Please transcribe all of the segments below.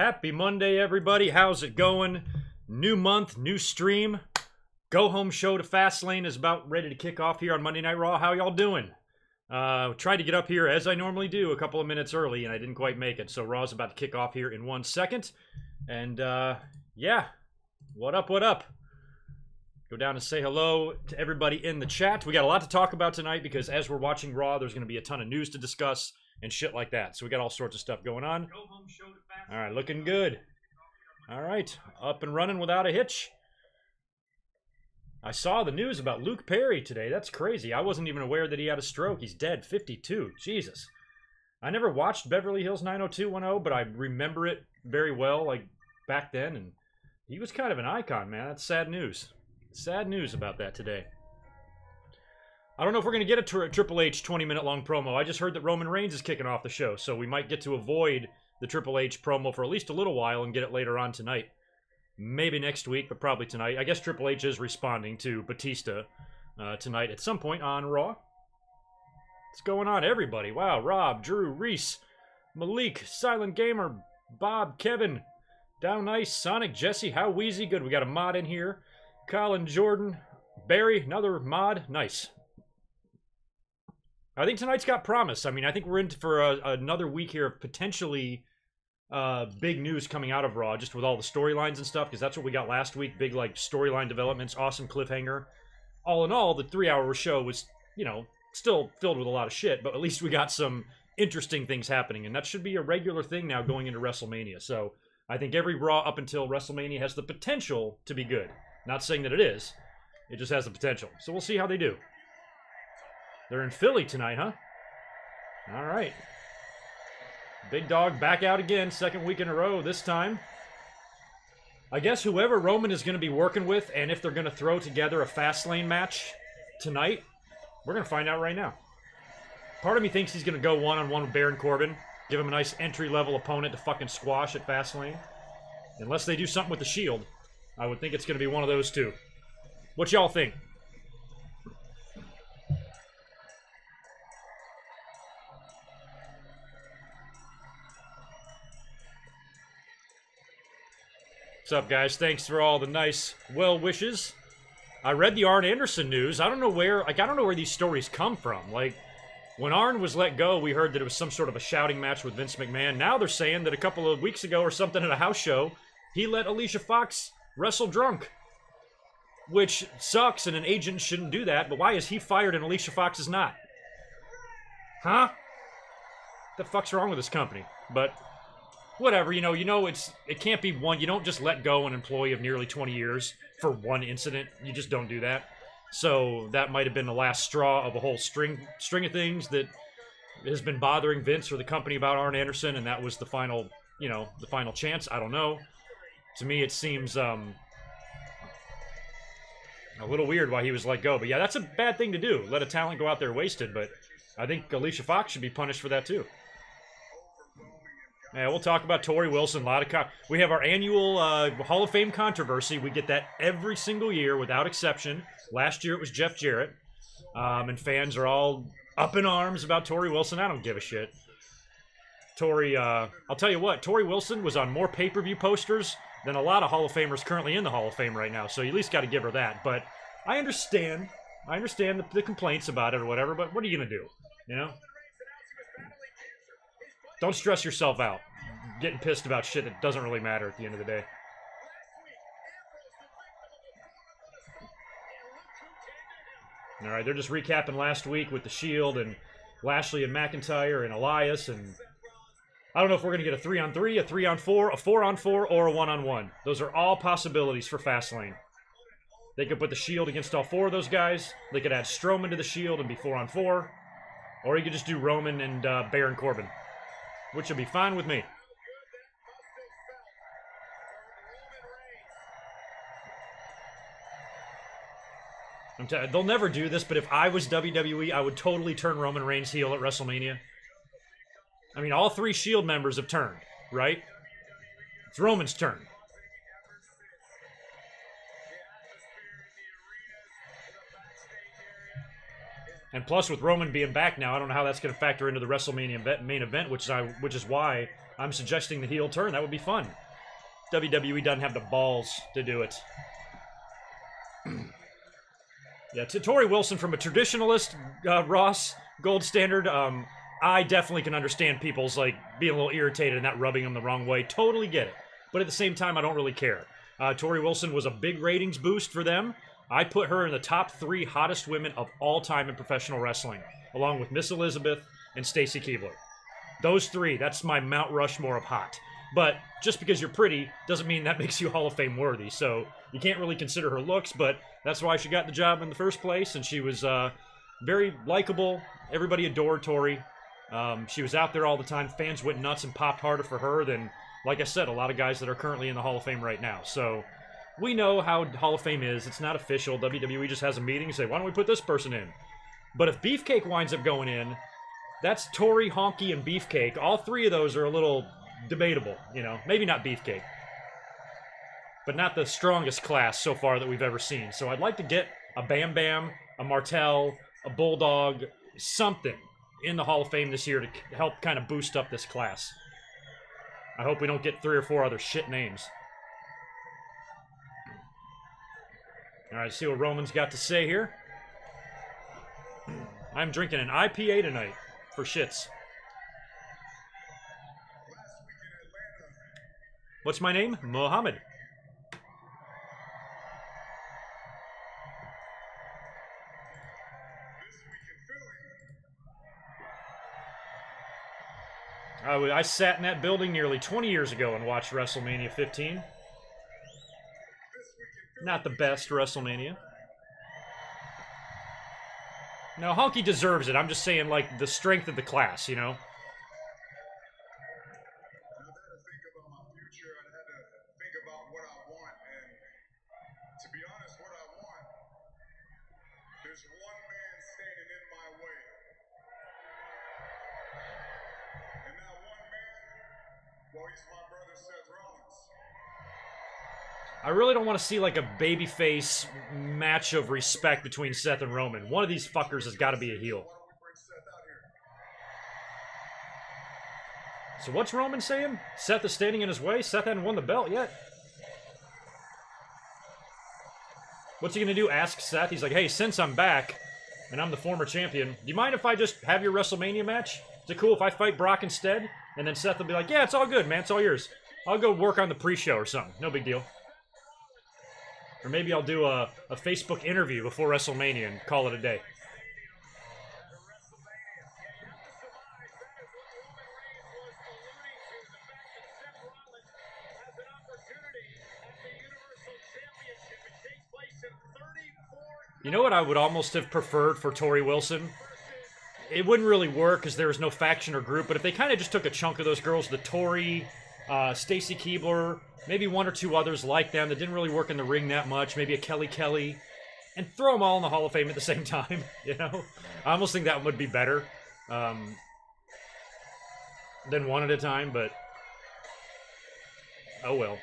Happy Monday, everybody. How's it going? New month, new stream. Go home show to Fastlane is about ready to kick off here on Monday Night Raw. How y'all doing? Tried to get up here as I normally do a couple of minutes early, and I didn't quite make it. So Raw's about to kick off here in 1 second. And yeah, what up, what up? Go down and say hello to everybody in the chat. We got a lot to talk about tonight because as we're watching Raw, there's going to be a ton of news to discuss and shit like that. So we got all sorts of stuff going on. All right, looking good. All right, up and running without a hitch. I saw the news about Luke Perry today. That's crazy. I wasn't even aware that he had a stroke. He's dead, 52. Jesus. I never watched Beverly Hills 90210, but I remember it very well, like back then. And he was kind of an icon, man. That's sad news. Sad news about that today. I don't know if we're going to get a Triple H 20-minute long promo. I just heard that Roman Reigns is kicking off the show, so we might get to avoid the Triple H promo for at least a little while and get it later on tonight. Maybe next week, but probably tonight. I guess Triple H is responding to Batista tonight at some point on Raw. What's going on, everybody? Wow, Rob, Drew, Reese, Malik, Silent Gamer, Bob, Kevin, Down Nice, Sonic, Jesse, How Wheezy, good. We got a mod in here. Colin, Jordan, Barry, another mod. Nice. I think tonight's got promise. I mean, I think we're in for another week here of potentially big news coming out of Raw, just with all the storylines and stuff, because that's what we got last week. Big, like, storyline developments, awesome cliffhanger. All in all, the 3-hour show was, you know, still filled with a lot of shit, but at least we got some interesting things happening, and that should be a regular thing now going into WrestleMania. So I think every Raw up until WrestleMania has the potential to be good. Not saying that it is. It just has the potential. So we'll see how they do. They're in Philly tonight, huh? All right. Big Dog back out again. Second week in a row this time. I guess whoever Roman is going to be working with, and if they're going to throw together a Fastlane match tonight, we're going to find out right now. Part of me thinks he's going to go one-on-one with Baron Corbin. Give him a nice entry-level opponent to fucking squash at Fastlane. Unless they do something with the Shield. I would think it's going to be one of those two. What y'all think? What's up, guys? Thanks for all the nice well wishes. I read the Arn Anderson news. I don't know where these stories come from. Like, when Arn was let go, we heard that it was some sort of a shouting match with Vince McMahon. Now they're saying that a couple of weeks ago or something at a house show, he let Alicia Fox wrestle drunk. Which sucks, and an agent shouldn't do that, but why is he fired and Alicia Fox is not? Huh? What the fuck's wrong with this company? But whatever, you know, it can't be one. You don't just let go an employee of nearly 20 years for one incident. You just don't do that. So that might have been the last straw of a whole string of things that has been bothering Vince or the company about Arn Anderson, and that was the final, you know, the final chance. I don't know. To me, it seems a little weird why he was let go. But yeah, that's a bad thing to do. Let a talent go out there wasted. But I think Alicia Fox should be punished for that too. Yeah, we'll talk about Tori Wilson. We have our annual Hall of Fame controversy. We get that every single year without exception. Last year it was Jeff Jarrett. And fans are all up in arms about Tori Wilson. I don't give a shit. Tori, I'll tell you what, Tori Wilson was on more pay-per-view posters than a lot of Hall of Famers currently in the Hall of Fame right now. So you at least got to give her that. But I understand. I understand the complaints about it or whatever, but what are you going to do? You know? Don't stress yourself out. Getting pissed about shit that doesn't really matter at the end of the day. Alright, they're just recapping last week with the Shield and Lashley and McIntyre and Elias, and I don't know if we're going to get a 3-on-3, a 3-on-4, a 4-on-4, or a 1-on-1. Those are all possibilities for Fastlane. They could put the Shield against all four of those guys. They could add Strowman to the Shield and be 4-on-4. Or you could just do Roman and Baron Corbin, which would be fine with me. They'll never do this, but if I was WWE, I would totally turn Roman Reigns heel at WrestleMania. I mean, all three Shield members have turned, right? It's Roman's turn. And plus, with Roman being back now, I don't know how that's going to factor into the WrestleMania main event, which is why I'm suggesting the heel turn. That would be fun. WWE doesn't have the balls to do it. Yeah, to Tori Wilson, from a traditionalist, Ross, gold standard, I definitely can understand people's, like, being a little irritated and that rubbing them the wrong way. Totally get it. But at the same time, I don't really care. Tori Wilson was a big ratings boost for them. I put her in the top 3 hottest women of all time in professional wrestling, along with Miss Elizabeth and Stacy Keibler. Those 3, that's my Mount Rushmore of hot. But just because you're pretty doesn't mean that makes you Hall of Fame worthy. So you can't really consider her looks, but that's why she got the job in the first place. And she was very likable. Everybody adored Tori. She was out there all the time. Fans went nuts and popped harder for her than, like I said, a lot of guys that are currently in the Hall of Fame right now. So we know how Hall of Fame is. It's not official. WWE just has a meeting and say, why don't we put this person in? But if Beefcake winds up going in, that's Tori, Honky, and Beefcake. All 3 of those are a little debatable, you know. Maybe not Beefcake, but not the strongest class so far that we've ever seen. So I'd like to get a Bam Bam, a Martel, a Bulldog, something in the Hall of Fame this year to help kind of boost up this class. I hope we don't get 3 or 4 other shit names. All right, see what Roman's got to say here. I'm drinking an IPA tonight for shits. What's my name? Mohammed. I sat in that building nearly 20 years ago and watched WrestleMania 15. Not the best WrestleMania. No, Honky deserves it. I'm just saying, like, the strength of the class, you know? I really don't want to see like a babyface match of respect between Seth and Roman. One of these fuckers has got to be a heel. So what's Roman saying? Seth is standing in his way? Seth hasn't won the belt yet. What's he going to do? Ask Seth. He's like, hey, since I'm back and I'm the former champion, do you mind if I just have your WrestleMania match? Is it cool if I fight Brock instead? And then Seth will be like, yeah, it's all good, man. It's all yours. I'll go work on the pre-show or something. No big deal. Or maybe I'll do a Facebook interview before WrestleMania and call it a day. You know what I would almost have preferred for Tori Wilson? It wouldn't really work because there was no faction or group, but if they kind of just took a chunk of those girls, the Tori, Stacy Keibler, maybe 1 or 2 others like them that didn't really work in the ring that much, maybe a Kelly, and throw them all in the Hall of Fame at the same time, you know? I almost think that would be better than one at a time, but oh well.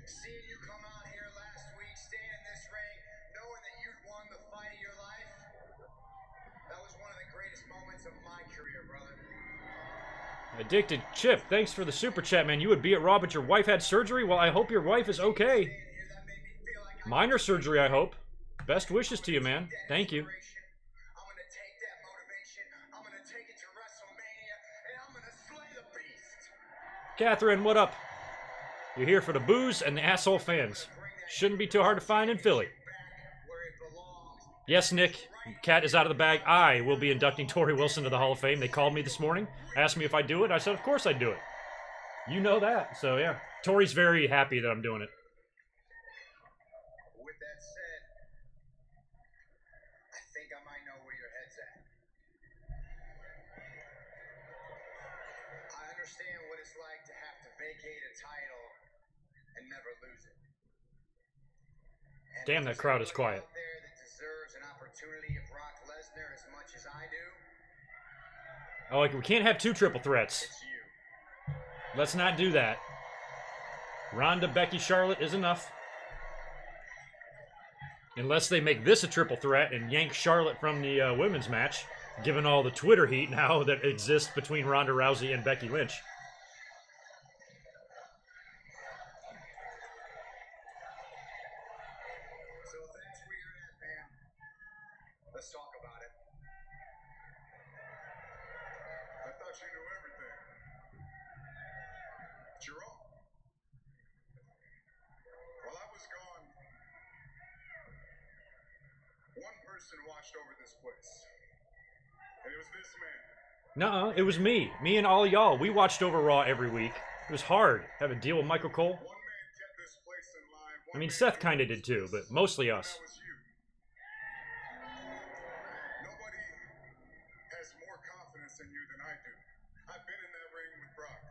Seeing you come out here last week, stand in this ring, knowing that you'd won the fight of your life, that was one of the greatest moments of my career, brother. Addicted Chip, thanks for the super chat, man. You would be at Raw, but your wife had surgery? Well, I hope your wife is okay. Minor surgery, I hope. Best wishes to you, man. Thank you. I'm going to take that motivation, I'm going to take it to WrestleMania, and I'm going to slay the beast. Catherine, what up? You're here for the booze and the asshole fans. Shouldn't be too hard to find in Philly. Yes, Nick. Cat is out of the bag. I will be inducting Tori Wilson to the Hall of Fame. They called me this morning, asked me if I'd do it. I said, of course I'd do it. You know that. So, yeah. Tori's very happy that I'm doing it. With that said, I think I might know where your head's at. I understand what it's like to have to vacate a title and never lose it. And damn, that crowd is quiet. Out there that deserves an opportunity of Brock Lesnar as much as I do. Oh, like we can't have 2 triple threats. It's you. Let's not do that. Ronda, Becky, Charlotte is enough. Unless they make this a triple threat and yank Charlotte from the women's match, given all the Twitter heat now that exists between Ronda Rousey and Becky Lynch. So that's where you're at, man. Let's talk about it. I thought you knew everything. But you're wrong. While I was gone, one person watched over this place. And it was this man. Nuh-uh, it was me. Me and all y'all. We watched over Raw every week. It was hard having to deal with Michael Cole. One man kept this place in line. I mean, Seth kind of did too, but mostly us. That was you. Nobody has more confidence in you than I do. I've been in that ring with Brock.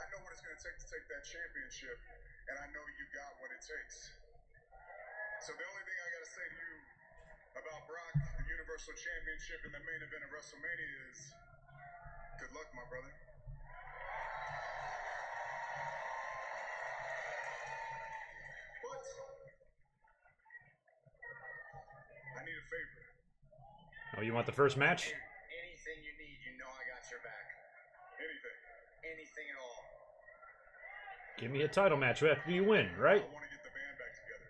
I know what it's going to take that championship, and I know you got what it takes. So the only thing I got to say to you about Brock, the Universal Championship in the main event of WrestleMania is good luck, my brother. But I need a favor. Oh, you want the first match? Anything you need, you know I got your back. Anything. Anything at all. Give me a title match after you win, right? I want to get the band back together.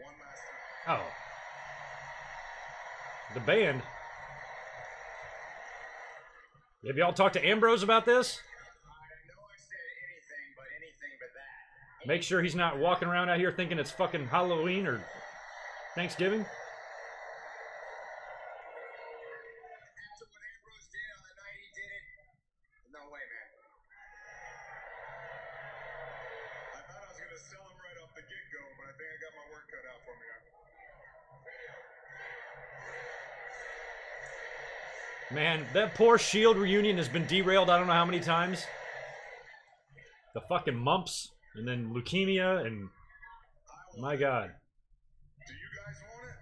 One last time. Oh. The band? Have y'all talked to Ambrose about this? I know I said anything but that. Make sure he's not walking around out here thinking it's fucking Halloween or Thanksgiving. After what Ambrose did on the night he did it, no way, man. I thought I was going to sell him right off the get-go, but I think I got my work cut out for me now. Man, that poor Shield reunion has been derailed I don't know how many times. The fucking mumps, and then leukemia, and my God. Do you guys want it?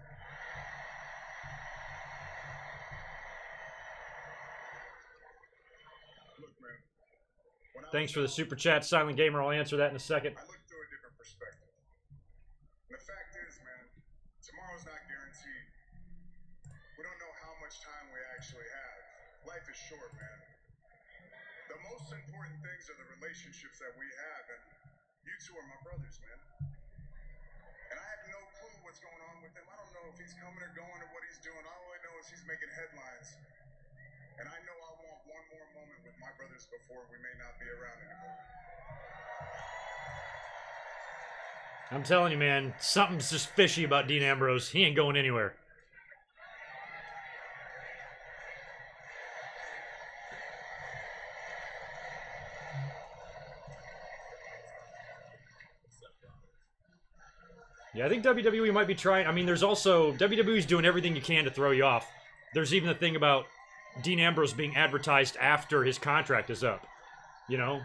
Look, man. When Thanks for the super chat, Silent Gamer. I'll answer that in a second. I look through a different perspective. And the fact is, man, tomorrow's not guaranteed. We don't know how much time we actually have. Life is short, man. The most important things are the relationships that we have, and you two are my brothers, man. And I have no clue what's going on with him. I don't know if he's coming or going or what he's doing. All I know is he's making headlines. And I know I want one more moment with my brothers before we may not be around anymore. I'm telling you, man, something's just fishy about Dean Ambrose. He ain't going anywhere. Yeah, I think WWE might be trying. I mean, there's also WWE's doing everything you can to throw you off. There's even the thing about Dean Ambrose being advertised after his contract is up. You know,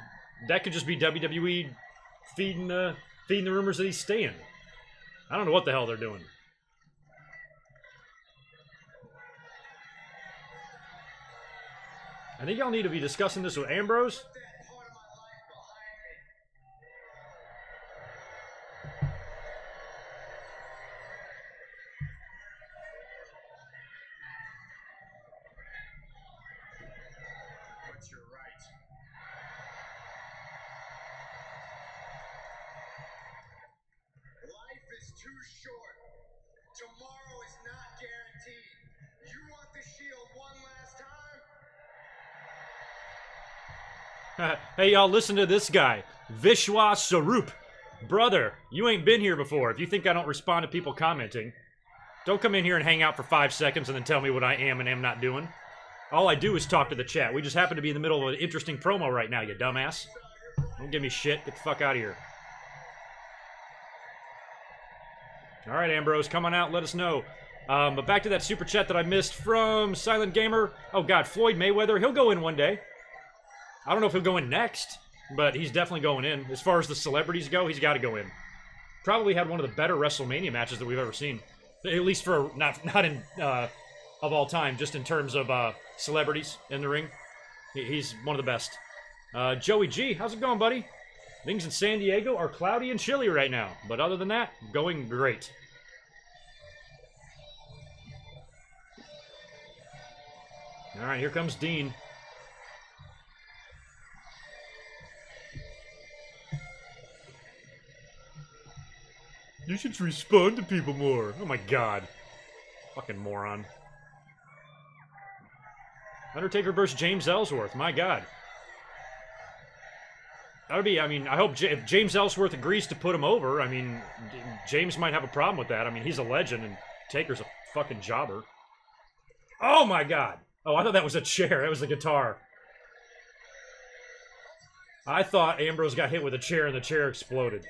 that could just be WWE feeding the rumors that he's staying. I don't know what the hell they're doing. I think y'all need to be discussing this with Ambrose. Put that part of my life behind me. But you're right. Life is too short. Tomorrow is not guaranteed. You want the Shield one last time? Hey, y'all, listen to this guy. Vishwa Sarup. Brother, you ain't been here before. If you think I don't respond to people commenting, don't come in here and hang out for 5 seconds and then tell me what I am and am not doing. All I do is talk to the chat. We just happen to be in the middle of an interesting promo right now, you dumbass. Don't give me shit. Get the fuck out of here. All right, Ambrose, come on out. Let us know. But back to that super chat that I missed from Silent Gamer. Oh, God, Floyd Mayweather. He'll go in one day. I don't know if he'll go in next, but he's definitely going in. As far as the celebrities go, he's got to go in. Probably had one of the better WrestleMania matches that we've ever seen. At least for, not in, of all time, just in terms of celebrities in the ring. He's one of the best. Joey G, how's it going, buddy? Things in San Diego are cloudy and chilly right now, but other than that, going great. All right, here comes Dean. You should respond to people more. Oh my god. Fucking moron. Undertaker versus James Ellsworth. My god. That would be, I mean, I hope if James Ellsworth agrees to put him over, I mean, James might have a problem with that. I mean, he's a legend and Taker's a fucking jobber. Oh my god. Oh, I thought that was a chair. That was a guitar. I thought Ambrose got hit with a chair and the chair exploded.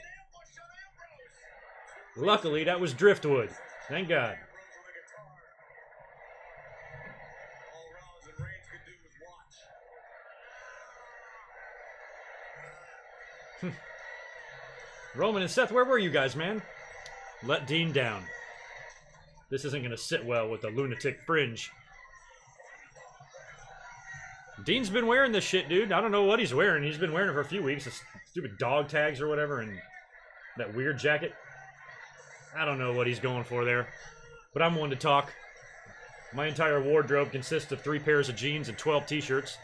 Luckily, that was driftwood. Thank God. Roman and Seth, where were you guys, man? Let Dean down. This isn't going to sit well with the lunatic fringe. Dean's been wearing this shit, dude. I don't know what he's wearing. He's been wearing it for a few weeks. This stupid dog tags or whatever, and that weird jacket. I don't know what he's going for there. But I'm one to talk. My entire wardrobe consists of 3 pairs of jeans and 12 t-shirts.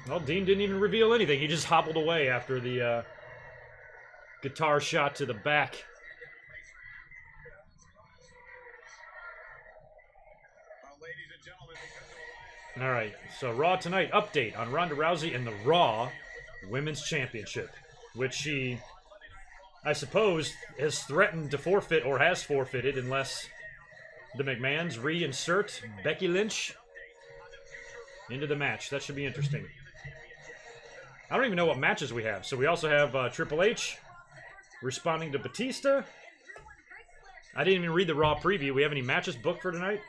Well, Dean didn't even reveal anything. He just hobbled away after the guitar shot to the back. All right, so Raw tonight, update on Ronda Rousey and the Raw Women's Championship, which she, I suppose, has threatened to forfeit or has forfeited unless the McMahons reinsert Becky Lynch into the match. That should be interesting. I don't even know what matches we have. So we also have Triple H responding to Batista. I didn't even read the Raw preview. We have any matches booked for tonight?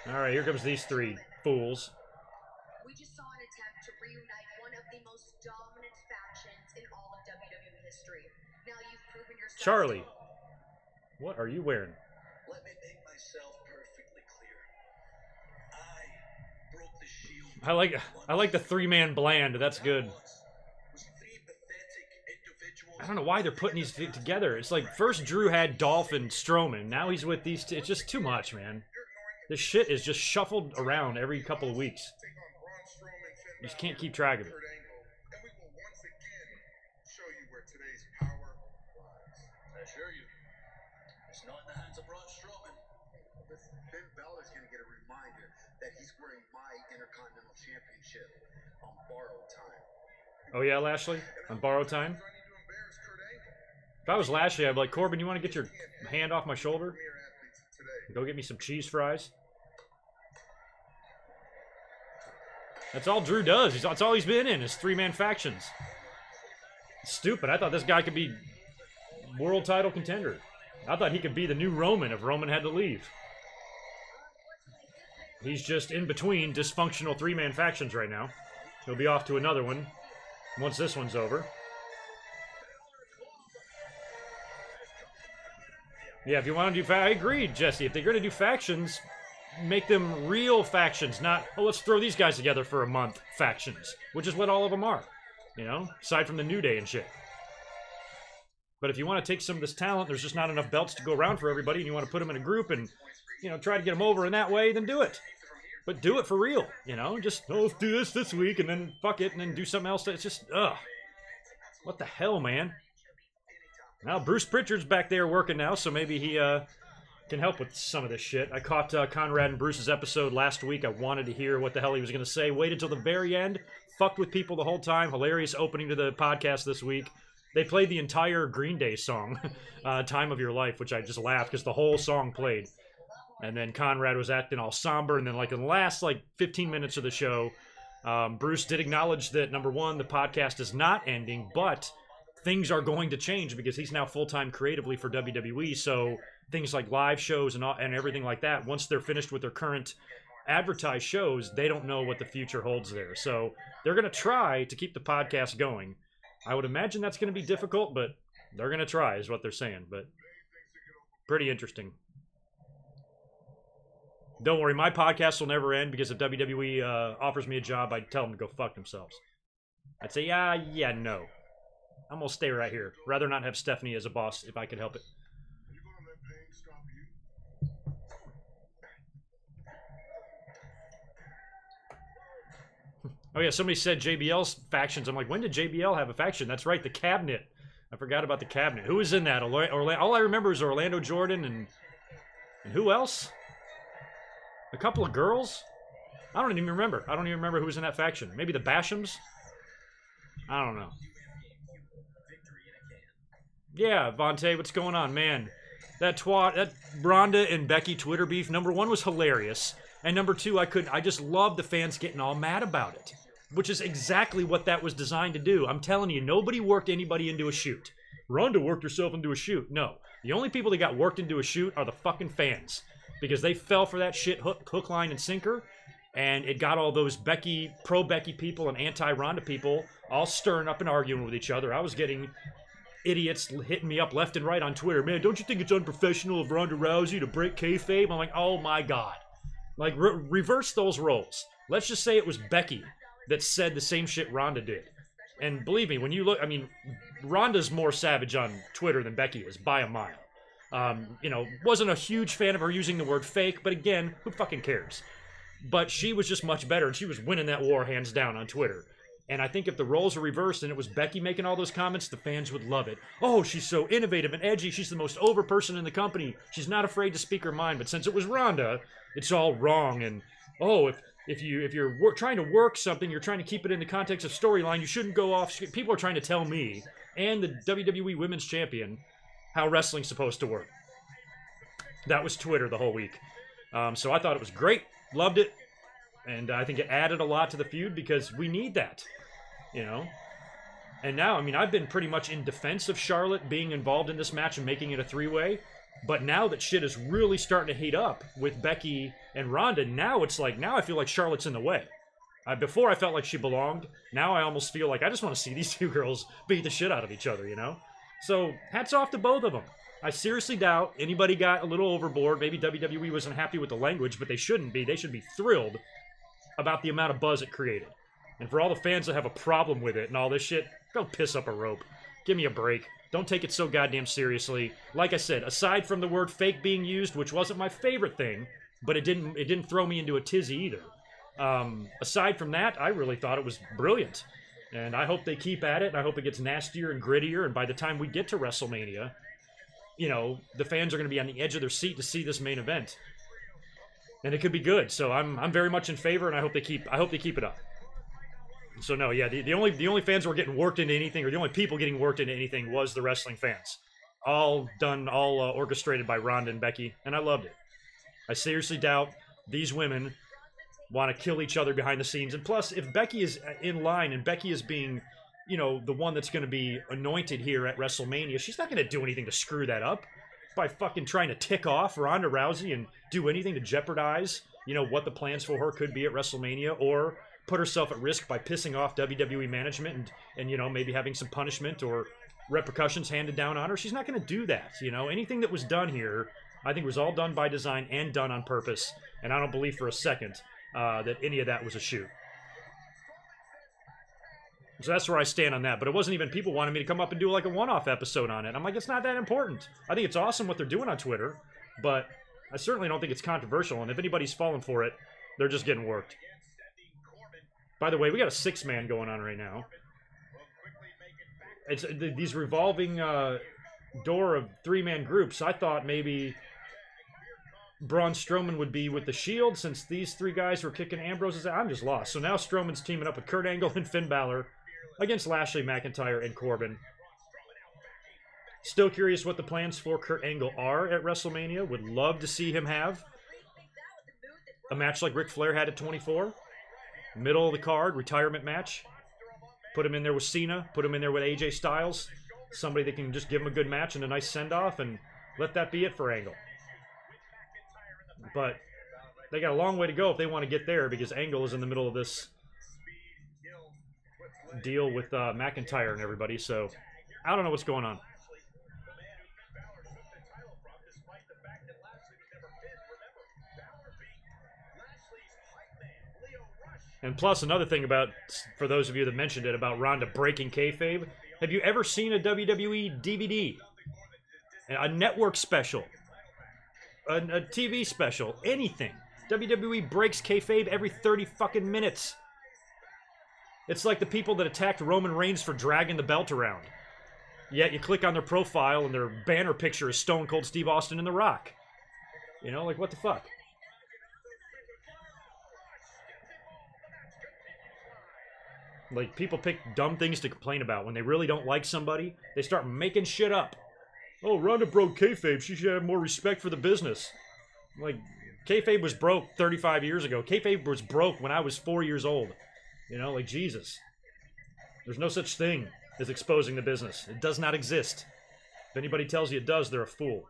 All right, here comes these 3 fools. We just saw an attempt to reunite one of the most dominant factions in all of WWE history. Now you've proven yourself. Charlie, what are you wearing? Let me make myself perfectly clear. I broke the shield. I like the 3-man bland. That's good. I don't know why they're putting these together. It's like first Drew had Dolph and Strowman. Now he's with these two. It's just too much, man. This shit is just shuffled around every couple of weeks. You just can't keep track of it. I assure you, it's not in the hands of Braun Strowman. Finn Balor's gonna get a reminder that he's wearing my Intercontinental Championship on borrowed time. Oh yeah, Lashley? On borrowed time? If I was Lashley, I'd be like, Corbin, you want to get your hand off my shoulder? Go get me some cheese fries. That's all Drew does. That's all he's been in, is 3-man factions. Stupid. I thought this guy could be world title contender. I thought he could be the new Roman if Roman had to leave. He's just in between dysfunctional 3-man factions right now. He'll be off to another one once this one's over. Yeah, if you want to do I agree, Jesse. If they're going to do factions, make them real factions, not, oh, let's throw these guys together for a month factions, which is what all of them are, you know, aside from the New Day and shit. But if you want to take some of this talent, there's just not enough belts to go around for everybody, and you want to put them in a group and, you know, try to get them over in that way, then do it. But do it for real, you know, just, oh, let's do this week, and then fuck it, and then do something else. It's just, ugh. What the hell, man? Now, Bruce Pritchard's back there working now, so maybe he can help with some of this shit. I caught Conrad and Bruce's episode last week. I wanted to hear what the hell he was going to say. Waited till the very end. Fucked with people the whole time. Hilarious opening to the podcast this week. They played the entire Green Day song, Time of Your Life, which I just laughed because the whole song played. And then Conrad was acting all somber. And then like in the last 15 minutes of the show, Bruce did acknowledge that, number one, the podcast is not ending, but things are going to change because he's now full-time creatively for WWE. So things like live shows and everything like that, once they're finished with their current advertised shows, they don't know what the future holds there. So they're going to try to keep the podcast going. I would imagine that's going to be difficult, but they're going to try is what they're saying. But pretty interesting. Don't worry, my podcast will never end because if WWE offers me a job, I'd tell them to go fuck themselves. I'd say, yeah, no. I'm going to stay right here. Rather not have Stephanie as a boss if I could help it. Oh yeah, somebody said JBL's factions. I'm like, when did JBL have a faction? That's right, the Cabinet. I forgot about the Cabinet. Who was in that? All I remember is Orlando Jordan and who else? A couple of girls? I don't even remember. I don't even remember who was in that faction. Maybe the Bashams? I don't know. Yeah, Vontae, what's going on, man? That Ronda and Becky Twitter beef, number one, was hilarious. And number two, I just love the fans getting all mad about it. Which is exactly what that was designed to do. I'm telling you, nobody worked anybody into a shoot. Ronda worked herself into a shoot. No. The only people that got worked into a shoot are the fucking fans. Because they fell for that shit hook, line, and sinker. And it got all those pro-Becky people and anti-Ronda people all stirring up and arguing with each other. I was getting idiots hitting me up left and right on Twitter. Man, don't you think it's unprofessional of Ronda Rousey to break kayfabe? I'm like, oh my god. Like, reverse those roles. Let's just say it was Becky that said the same shit Ronda did. And believe me, when you look, I mean, Ronda's more savage on Twitter than Becky is, by a mile. You know, wasn't a huge fan of her using the word fake, but again, who fucking cares? But she was just much better, and she was winning that war hands down on Twitter. And I think if the roles were reversed and it was Becky making all those comments, the fans would love it. Oh, she's so innovative and edgy. She's the most over person in the company. She's not afraid to speak her mind. But since it was Ronda, it's all wrong. And, oh, if you're trying to work something, you're trying to keep it in the context of storyline, you shouldn't go off. People are trying to tell me and the WWE Women's Champion how wrestling's supposed to work. That was Twitter the whole week. So I thought it was great. Loved it. And I think it added a lot to the feud because we need that, you know? And now, I mean, I've been pretty much in defense of Charlotte being involved in this match and making it a three-way. But now that shit is really starting to heat up with Becky and Ronda, now it's like, now I feel like Charlotte's in the way. Before I felt like she belonged. Now I almost feel like I just want to see these two girls beat the shit out of each other, you know? So, hats off to both of them. I seriously doubt anybody got a little overboard. Maybe WWE wasn't happy with the language, but they shouldn't be. They should be thrilled about the amount of buzz it created. And for all the fans that have a problem with it and all this shit, go piss up a rope. Give me a break. Don't take it so goddamn seriously. Like I said, aside from the word fake being used, which wasn't my favorite thing, but it didn't throw me into a tizzy either. Aside from that, I really thought it was brilliant. And I hope they keep at it, and I hope it gets nastier and grittier, and by the time we get to WrestleMania, you know, the fans are going to be on the edge of their seat to see this main event. And it could be good. So I'm very much in favor, and I hope they keep it up. So no, yeah, the only fans who were getting worked into anything, or the only people getting worked into anything, was the wrestling fans. All orchestrated by Ronda and Becky, and I loved it. I seriously doubt these women want to kill each other behind the scenes. And plus, if Becky is in line and Becky is being, you know, the one that's going to be anointed here at WrestleMania, she's not going to do anything to screw that up by fucking trying to tick off Ronda Rousey and do anything to jeopardize, you know, what the plans for her could be at WrestleMania, or put herself at risk by pissing off WWE management and you know, maybe having some punishment or repercussions handed down on her. She's not going to do that, you know. Anything that was done here, I think, was all done by design and done on purpose, and I don't believe for a second that any of that was a shoot. So that's where I stand on that. But it wasn't even people wanting me to come up and do like a one-off episode on it. I'm like, it's not that important. I think it's awesome what they're doing on Twitter, but I certainly don't think it's controversial. And if anybody's falling for it, they're just getting worked. By the way, we got a six-man going on right now. It's these revolving door of three-man groups. I thought maybe Braun Strowman would be with the Shield, since these three guys were kicking Ambrose's ass. I'm just lost. So now Strowman's teaming up with Kurt Angle and Finn Balor against Lashley, McIntyre, and Corbin. Still curious what the plans for Kurt Angle are at WrestleMania. Would love to see him have a match like Ric Flair had at 24. Middle of the card, retirement match. Put him in there with Cena. Put him in there with AJ Styles. somebody that can just give him a good match and a nice send-off and let that be it for Angle. But they got a long way to go if they want to get there, because Angle is in the middle of this deal with McIntyre and everybody, so I don't know what's going on. And plus, another thing about, for those of you that mentioned it, about Ronda breaking kayfabe, have you ever seen a WWE DVD? A network special? A TV special? Anything? WWE breaks kayfabe every 30 fucking minutes. It's like the people that attacked Roman Reigns for dragging the belt around. Yet you click on their profile and their banner picture is Stone Cold Steve Austin and The Rock. You know, like, what the fuck? Like, people pick dumb things to complain about. When they really don't like somebody, they start making shit up. Oh, Ronda broke kayfabe. She should have more respect for the business. Like, kayfabe was broke 35 years ago. Kayfabe was broke when I was 4 years old. You know, like, Jesus. There's no such thing as exposing the business. It does not exist. If anybody tells you it does, they're a fool.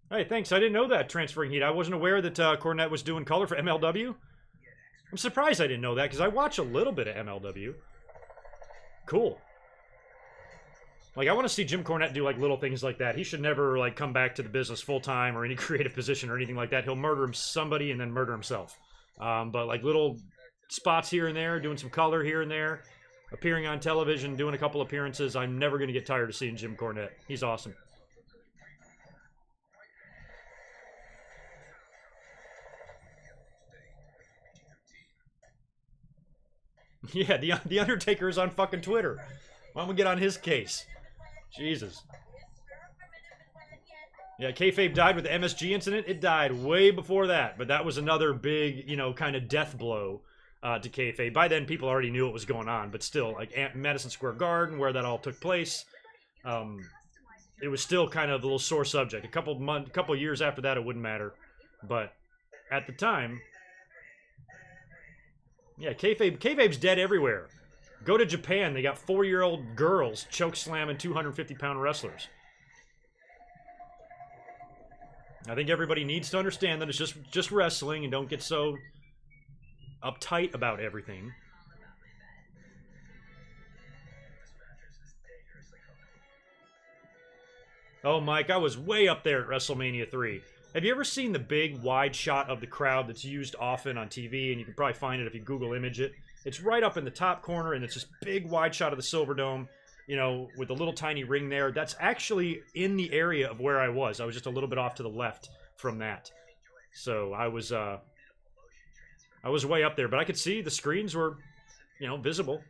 Hey, thanks. I didn't know that, Transferring Heat. I wasn't aware that Cornette was doing color for MLW. I'm surprised I didn't know that, because I watch a little bit of MLW. Cool. Like, I want to see Jim Cornette do, like, little things like that. He should never, like, come back to the business full-time or any creative position or anything like that. He'll murder somebody and then murder himself. But, like, little spots here and there, doing some color here and there, appearing on television, doing a couple appearances. I'm never going to get tired of seeing Jim Cornette. He's awesome. Yeah, the Undertaker is on fucking Twitter. Why don't we get on his case? Jesus. Yeah, kayfabe died with the MSG incident. It died way before that, but that was another big, you know, kind of death blow to kayfabe. By then, people already knew what was going on, but still, like Madison Square Garden, where that all took place, it was still kind of a little sore subject. A couple years after that, it wouldn't matter, but at the time. Yeah, kayfabe's dead everywhere. Go to Japan, they got 4-year-old girls choke slamming 250-pound wrestlers. I think everybody needs to understand that it's just wrestling, and don't get so uptight about everything. Oh, Mike, I was way up there at WrestleMania 3. Have you ever seen the big wide shot of the crowd that's used often on TV? And you can probably find it if you Google image it. It's right up in the top corner, and it's this big wide shot of the Silverdome, you know, with a little tiny ring there. That's actually in the area of where I was. I was just a little bit off to the left from that. So I was way up there, but I could see the screens were, you know, visible.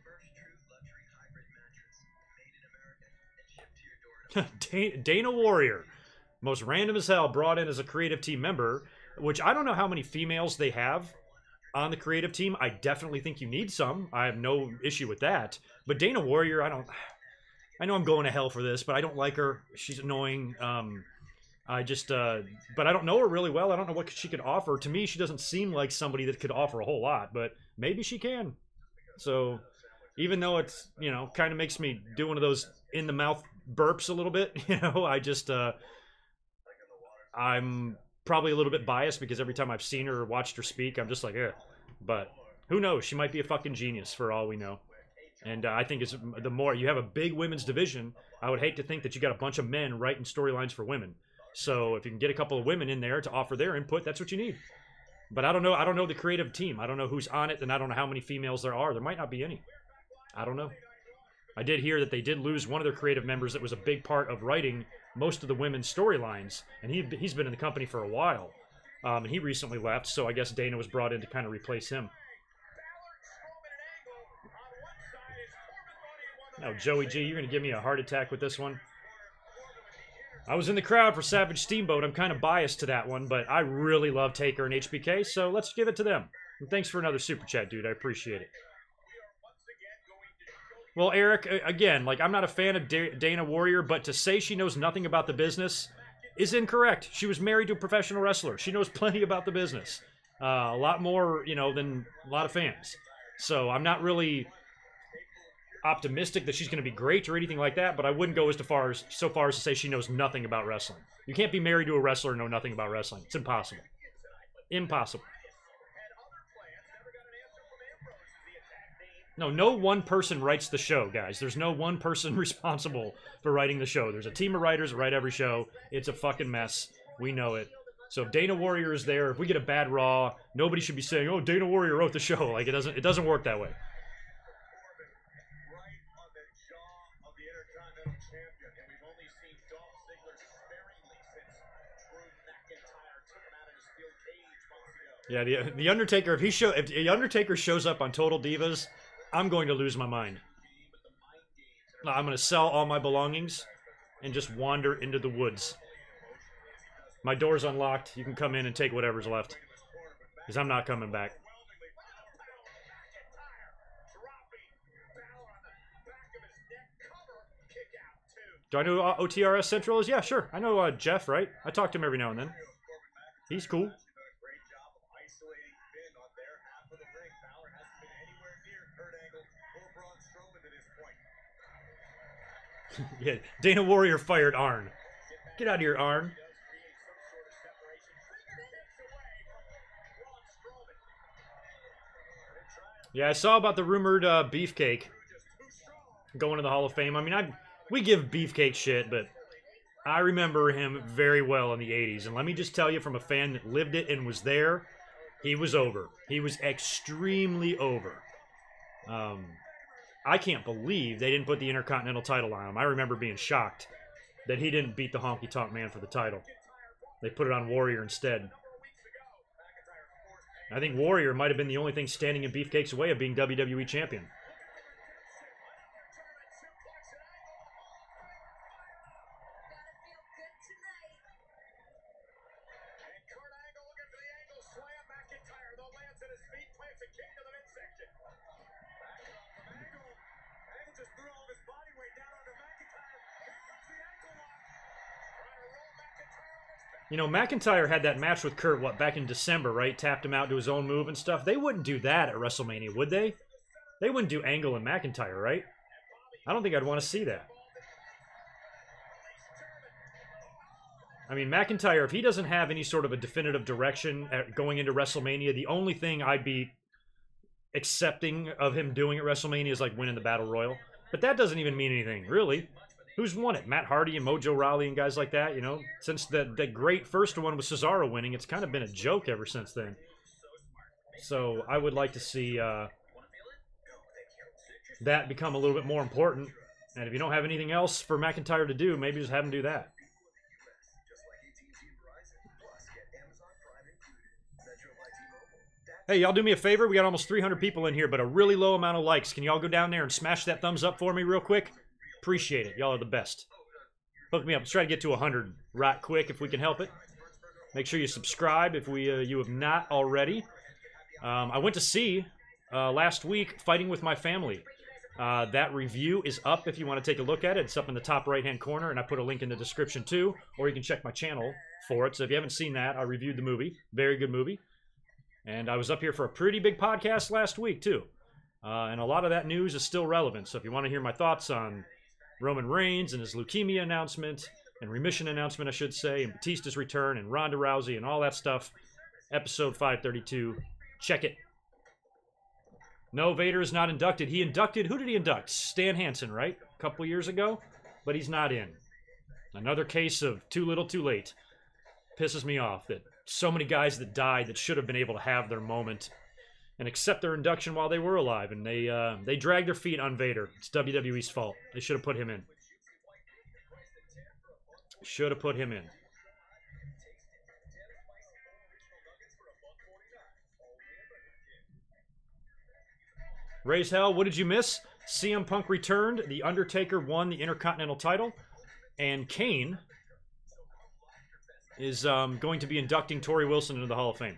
Dana Warrior. Most random as hell, brought in as a creative team member, which I don't know how many females they have on the creative team. I definitely think you need some. I have no issue with that. But Dana Warrior, I know I'm going to hell for this, but I don't like her. She's annoying. But I don't know her really well. I don't know what she could offer. To me, she doesn't seem like somebody that could offer a whole lot, but maybe she can. So even though it's, you know, kind of makes me do one of those in-the-mouth burps a little bit, you know, I'm probably a little bit biased because every time I've seen her or watched her speak, I'm just like, eh. But who knows? She might be a fucking genius for all we know. And I think it's the more you have a big women's division, I would hate to think that you got a bunch of men writing storylines for women. So if you can get a couple of women in there to offer their input, that's what you need. But I don't know. I don't know the creative team. I don't know who's on it, and I don't know how many females there are. There might not be any. I don't know. I did hear that they did lose one of their creative members that was a big part of writing most of the women's storylines, and he's been in the company for a while. And he recently left, so I guess Dana was brought in to kind of replace him. Now, Joey G, you're going to give me a heart attack with this one. I was in the crowd for Savage Steamboat. I'm kind of biased to that one, but I really love Taker and HBK, so let's give it to them. And thanks for another super chat, dude. I appreciate it. Well, Eric, again, like, I'm not a fan of Dana Warrior, but to say she knows nothing about the business is incorrect. She was married to a professional wrestler. She knows plenty about the business. A lot more, you know, than a lot of fans. So I'm not really optimistic that she's going to be great or anything like that, but I wouldn't go so far as to say she knows nothing about wrestling. You can't be married to a wrestler and know nothing about wrestling. It's impossible. Impossible. No one person writes the show, guys. There's no one person responsible for writing the show. There's a team of writers that write every show. It's a fucking mess. We know it. So if Dana Warrior is there, if we get a bad Raw, nobody should be saying, "Oh, Dana Warrior wrote the show." Like, it doesn't work that way. Yeah, the Undertaker. If the Undertaker shows up on Total Divas, I'm going to lose my mind. I'm going to sell all my belongings and just wander into the woods. My door's unlocked. You can come in and take whatever's left, because I'm not coming back. Do I know who OTRS Central is? Yeah, sure. I know Jeff, right? I talk to him every now and then. He's cool. Yeah, Dana Warrior fired Arn. Get out of here, Arn. Yeah, I saw about the rumored Beefcake going to the Hall of Fame. I mean, we give Beefcake shit, but I remember him very well in the 80s. And let me just tell you, from a fan that lived it and was there, he was over. He was extremely over. I can't believe they didn't put the Intercontinental title on him. I remember being shocked that he didn't beat the Honky Tonk Man for the title. They put it on Warrior instead. I think Warrior might have been the only thing standing in Beefcake's way of being WWE Champion. You know, McIntyre had that match with Kurt, back in December, right? Tapped him out to his own move and stuff. They wouldn't do that at WrestleMania, would they? They wouldn't do Angle and McIntyre, right? I don't think I'd want to see that. I mean, McIntyre, if he doesn't have any sort of a definitive direction going into WrestleMania, the only thing I'd be accepting of him doing at WrestleMania is like winning the Battle Royal. But that doesn't even mean anything, really. Who's won it? Matt Hardy and Mojo Rawley and guys like that, you know? Since the great first one with Cesaro winning, it's kind of been a joke ever since then. So I would like to see that become a little bit more important. And if you don't have anything else for McIntyre to do, maybe just have him do that. Hey, y'all do me a favor. We got almost 300 people in here, but a really low amount of likes. Can y'all go down there and smash that thumbs up for me real quick? Appreciate it. Y'all are the best. Hook me up. Let's try to get to 100 right quick if we can help it. Make sure you subscribe if you have not already. I went to see last week Fighting With My Family. That review is up if you want to take a look at it. It's up in the top right-hand corner, and I put a link in the description too, or you can check my channel for it. So if you haven't seen that, I reviewed the movie. Very good movie. And I was up here for a pretty big podcast last week too. And a lot of that news is still relevant. So if you want to hear my thoughts on Roman Reigns and his leukemia announcement, and remission announcement, I should say, and Batista's return, and Ronda Rousey, and all that stuff, episode 532. Check it. No, Vader is not inducted. He inducted, who did he induct? Stan Hansen, right? A couple years ago? But he's not in. Another case of too little, too late. Pisses me off that so many guys that died that should have been able to have their moment and accept their induction while they were alive, and they dragged their feet on Vader. It's WWE's fault. They should have put him in. Should have put him in. Raise hell, what did you miss? CM Punk returned. The Undertaker won the Intercontinental title. And Kane is going to be inducting Torrie Wilson into the Hall of Fame.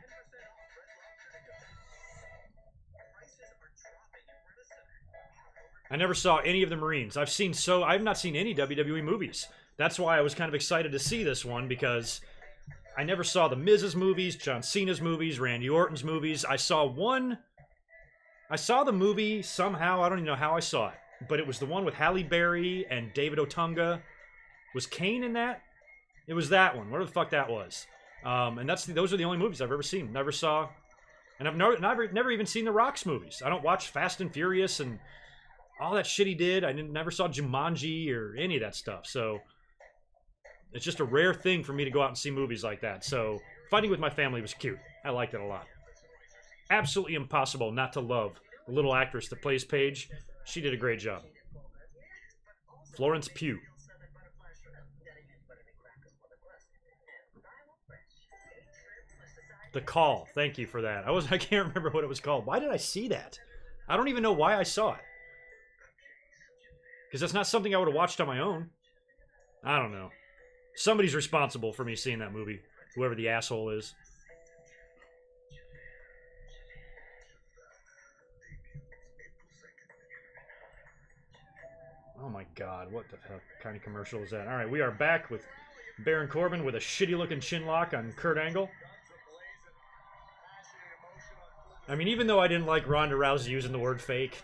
I never saw any of the Marines. I've not seen any WWE movies. That's why I was kind of excited to see this one, because I never saw the Miz's movies, John Cena's movies, Randy Orton's movies. I saw the movie somehow. I don't even know how I saw it, but it was the one with Halle Berry and David Otunga. Was Kane in that? It was that one. Whatever the fuck that was. And those are the only movies I've ever seen. Never saw, and I've never even seen the Rock's movies. I don't watch Fast and Furious and all that shit he did. I never saw Jumanji or any of that stuff. So it's just a rare thing for me to go out and see movies like that. So fighting with my family was cute. I liked it a lot. Absolutely impossible not to love the little actress that plays Paige. She did a great job. Florence Pugh. The Call. Thank you for that. I can't remember what it was called. Why did I see that? I don't even know why I saw it. Because that's not something I would have watched on my own. I don't know. Somebody's responsible for me seeing that movie. Whoever the asshole is. Oh my god, what the fuck kind of commercial is that? Alright, we are back with Baron Corbin with a shitty looking chin lock on Kurt Angle. I mean, even though I didn't like Ronda Rousey using the word fake,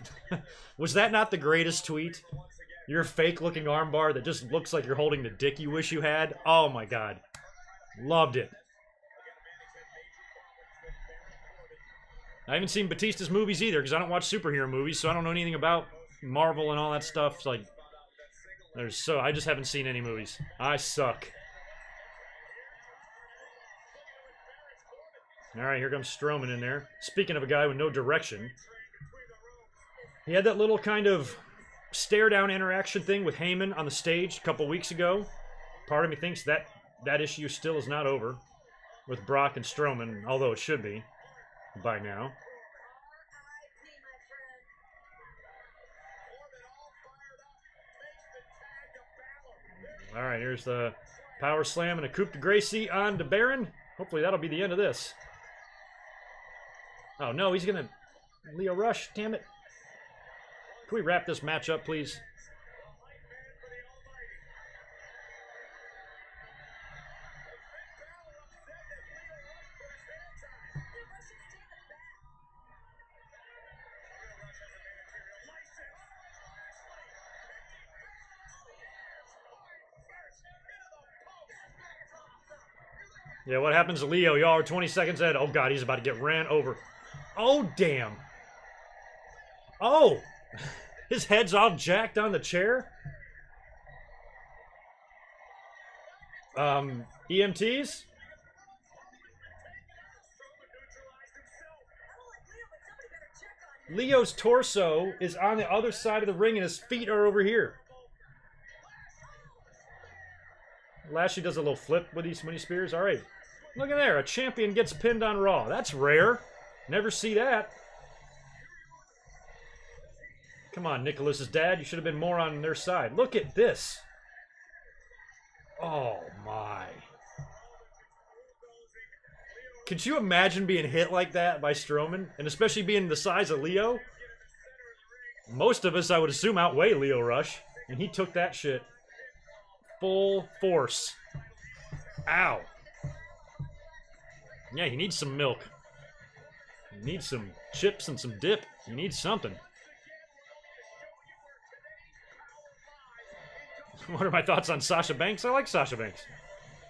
was that not the greatest tweet? Your fake looking armbar that just looks like you're holding the dick you wish you had? Oh my god. Loved it. I haven't seen Batista's movies either, because I don't watch superhero movies, so I don't know anything about Marvel and all that stuff. It's like, I just haven't seen any movies. I suck. Alright, here comes Strowman in there. Speaking of a guy with no direction. He had that little kind of stare-down interaction thing with Heyman on the stage a couple weeks ago. Part of me thinks that issue still is not over with Brock and Strowman, although it should be by now. Alright, here's the power slam and a coup de Gracie on to Baron. Hopefully that'll be the end of this. Oh no, he's gonna Leo Rush, damn it. Can we wrap this match up, please? Yeah, what happens to Leo? Y'all are 20 seconds ahead. Oh god, he's about to get ran over. Oh damn. Oh! His head's all jacked on the chair? EMTs? Leo's torso is on the other side of the ring and his feet are over here. Lashley does a little flip when he spears. Alright. Look at there. A champion gets pinned on Raw. That's rare. Never see that. Come on, Nicholas's dad. You should have been more on their side. Look at this. Oh, my. Could you imagine being hit like that by Strowman? And especially being the size of Leo? Most of us, I would assume, outweigh Leo Rush. And he took that shit full force. Ow. Yeah, he needs some milk. He needs some chips and some dip. He needs something. What are my thoughts on Sasha Banks? I like Sasha Banks.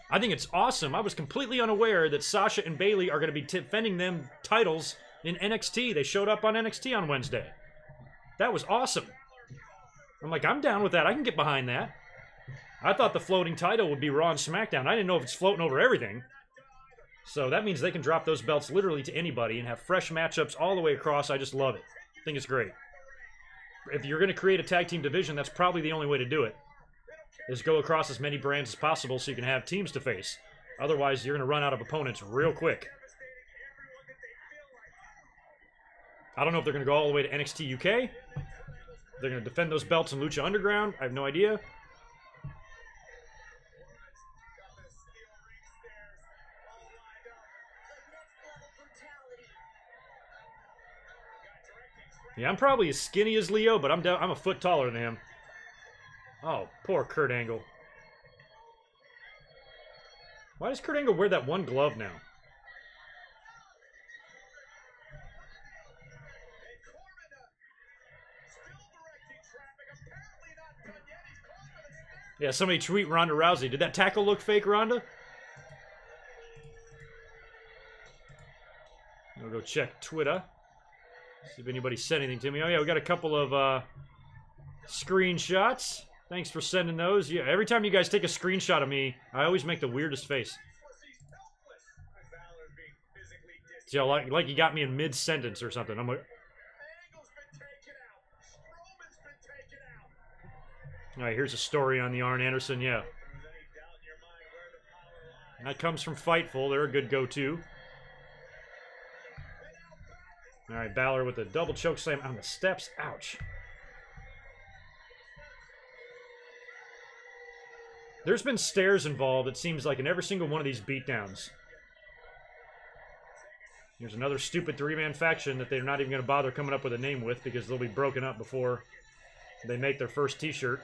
I think it's awesome. I was completely unaware that Sasha and Bayley are going to be defending them titles in NXT. They showed up on NXT on Wednesday. That was awesome. I'm like, I'm down with that. I can get behind that. I thought the floating title would be Raw and SmackDown. I didn't know if it's floating over everything. So that means they can drop those belts literally to anybody and have fresh matchups all the way across. I just love it. I think it's great. If you're going to create a tag team division, that's probably the only way to do it. Is go across as many brands as possible so you can have teams to face. Otherwise, you're going to run out of opponents real quick. I don't know if they're going to go all the way to NXT UK. They're going to defend those belts in Lucha Underground. I have no idea. Yeah, I'm probably as skinny as Leo, but I'm a foot taller than him. Oh, poor Kurt Angle. Why does Kurt Angle wear that one glove now? Yeah, somebody tweet Ronda Rousey. Did that tackle look fake, Ronda? I'll go check Twitter. See if anybody sent anything to me. Oh, yeah, we got a couple of screenshots. Thanks for sending those. Yeah, every time you guys take a screenshot of me, I always make the weirdest face. See, like you got me in mid-sentence or something. I'm like... Alright, here's a story on the Arn Anderson, yeah. That comes from Fightful. They're a good go-to. Alright, Balor with a double choke slam on the steps. Ouch. There's been stairs involved, it seems like, in every single one of these beatdowns. Here's another stupid three-man faction that they're not even going to bother coming up with a name with because they'll be broken up before they make their first t-shirt.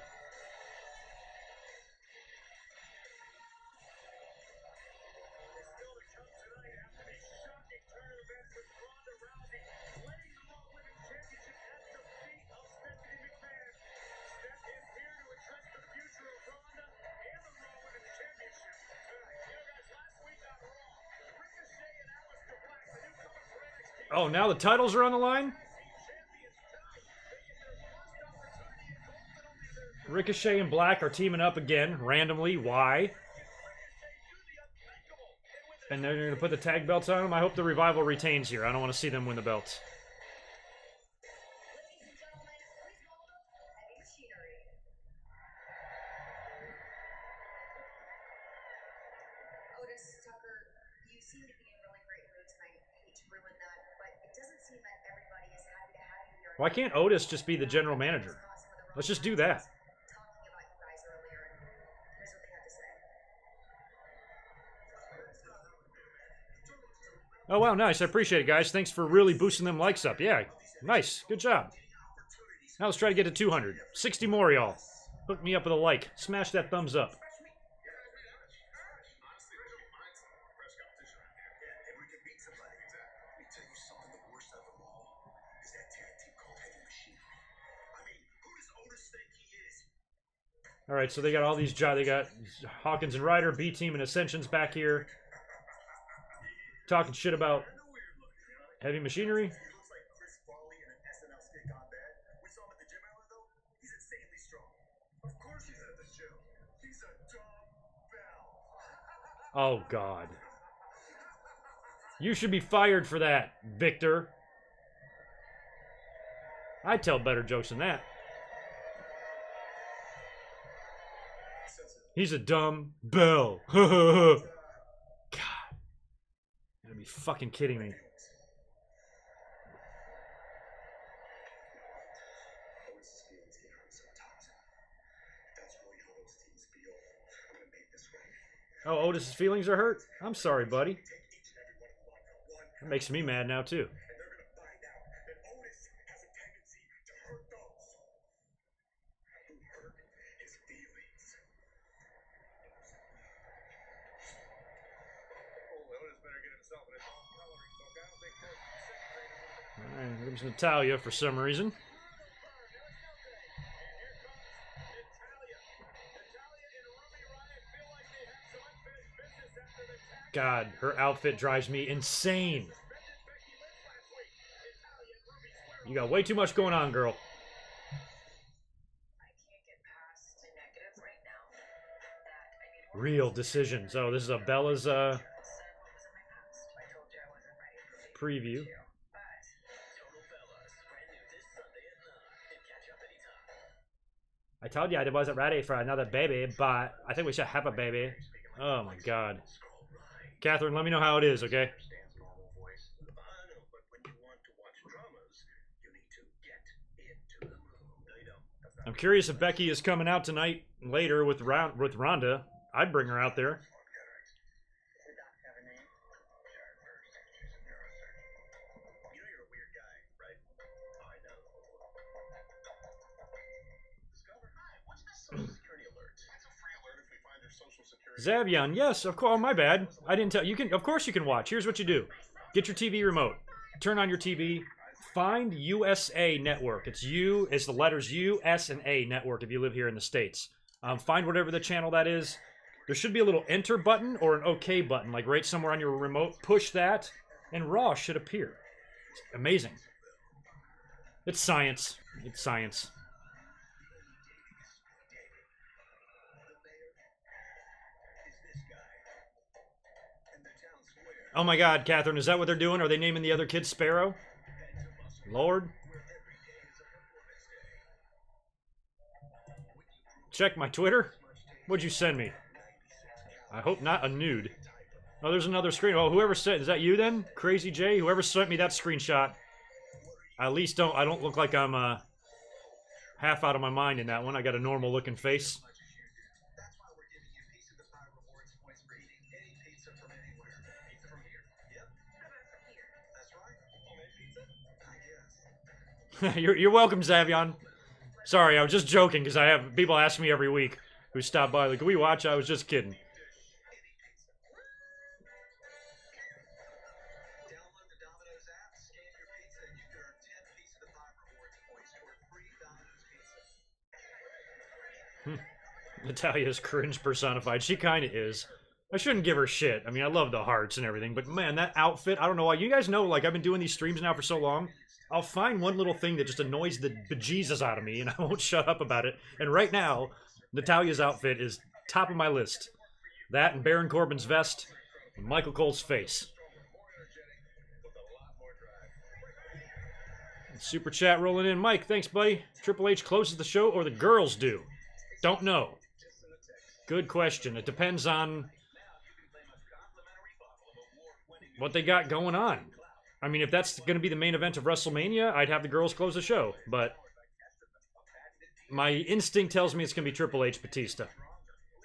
Oh, now the titles are on the line? Ricochet and Black are teaming up again, randomly. Why? And they're going to put the tag belts on them. I hope the Revival retains here. I don't want to see them win the belts. Why can't Otis just be the general manager? Let's just do that. Oh, wow, nice. I appreciate it, guys. Thanks for really boosting them likes up. Yeah, nice. Good job. Now let's try to get to 200. 60 more, y'all. Hook me up with a like. Smash that thumbs up. All right, so they got all these jobs. They got Hawkins and Ryder, B-Team, and Ascension's back here. Talking shit about heavy machinery. Oh, God. You should be fired for that, Victor. I tell better jokes than that. He's a dumb bell. God. You gotta be fucking kidding me. Oh, Otis's feelings are hurt? I'm sorry, buddy. That makes me mad now, too. Alright, there's Natalia for some reason. God, her outfit drives me insane. You got way too much going on, girl. Real decisions. Oh, this is a Bella's preview. I told you I wasn't ready for another baby, but I think we should have a baby. Oh my God. Catherine, let me know how it is, okay? I'm curious if Becky is coming out tonight later with Ronda. I'd bring her out there. Zavion, yes, of course. Oh, my bad. I didn't tell you. Can, of course, you can watch. Here's what you do: get your TV remote, turn on your TV, find USA Network. It's U. It's the letters U, S, and A Network. If you live here in the States, find whatever the channel that is. There should be a little enter button or an OK button, like right somewhere on your remote. Push that, and Raw should appear. It's amazing. It's science. It's science. Oh my God, Catherine, is that what they're doing? Are they naming the other kid Sparrow? Lord. Check my Twitter. What'd you send me? I hope not a nude. Oh, there's another screen. Oh, whoever sent, is that you then? Crazy J? Whoever sent me that screenshot. I at least I don't look like I'm half out of my mind in that one. I got a normal looking face. You're welcome, Zavion. Sorry, I was just joking because I have people ask me every week who stop by, like, can we watch? I was just kidding. Natalia's cringe personified. She kind of is. I shouldn't give her shit. I mean, I love the hearts and everything, but man, that outfit, I don't know why. You guys know, like, I've been doing these streams now for so long. I'll find one little thing that just annoys the bejesus out of me, and I won't shut up about it. And right now, Natalia's outfit is top of my list. That and Baron Corbin's vest, and Michael Cole's face. Super chat rolling in. Mike, thanks, buddy. Triple H closes the show, or the girls do? Don't know. Good question. It depends on what they got going on. I mean, if that's going to be the main event of WrestleMania, I'd have the girls close the show. But my instinct tells me it's going to be Triple H Batista,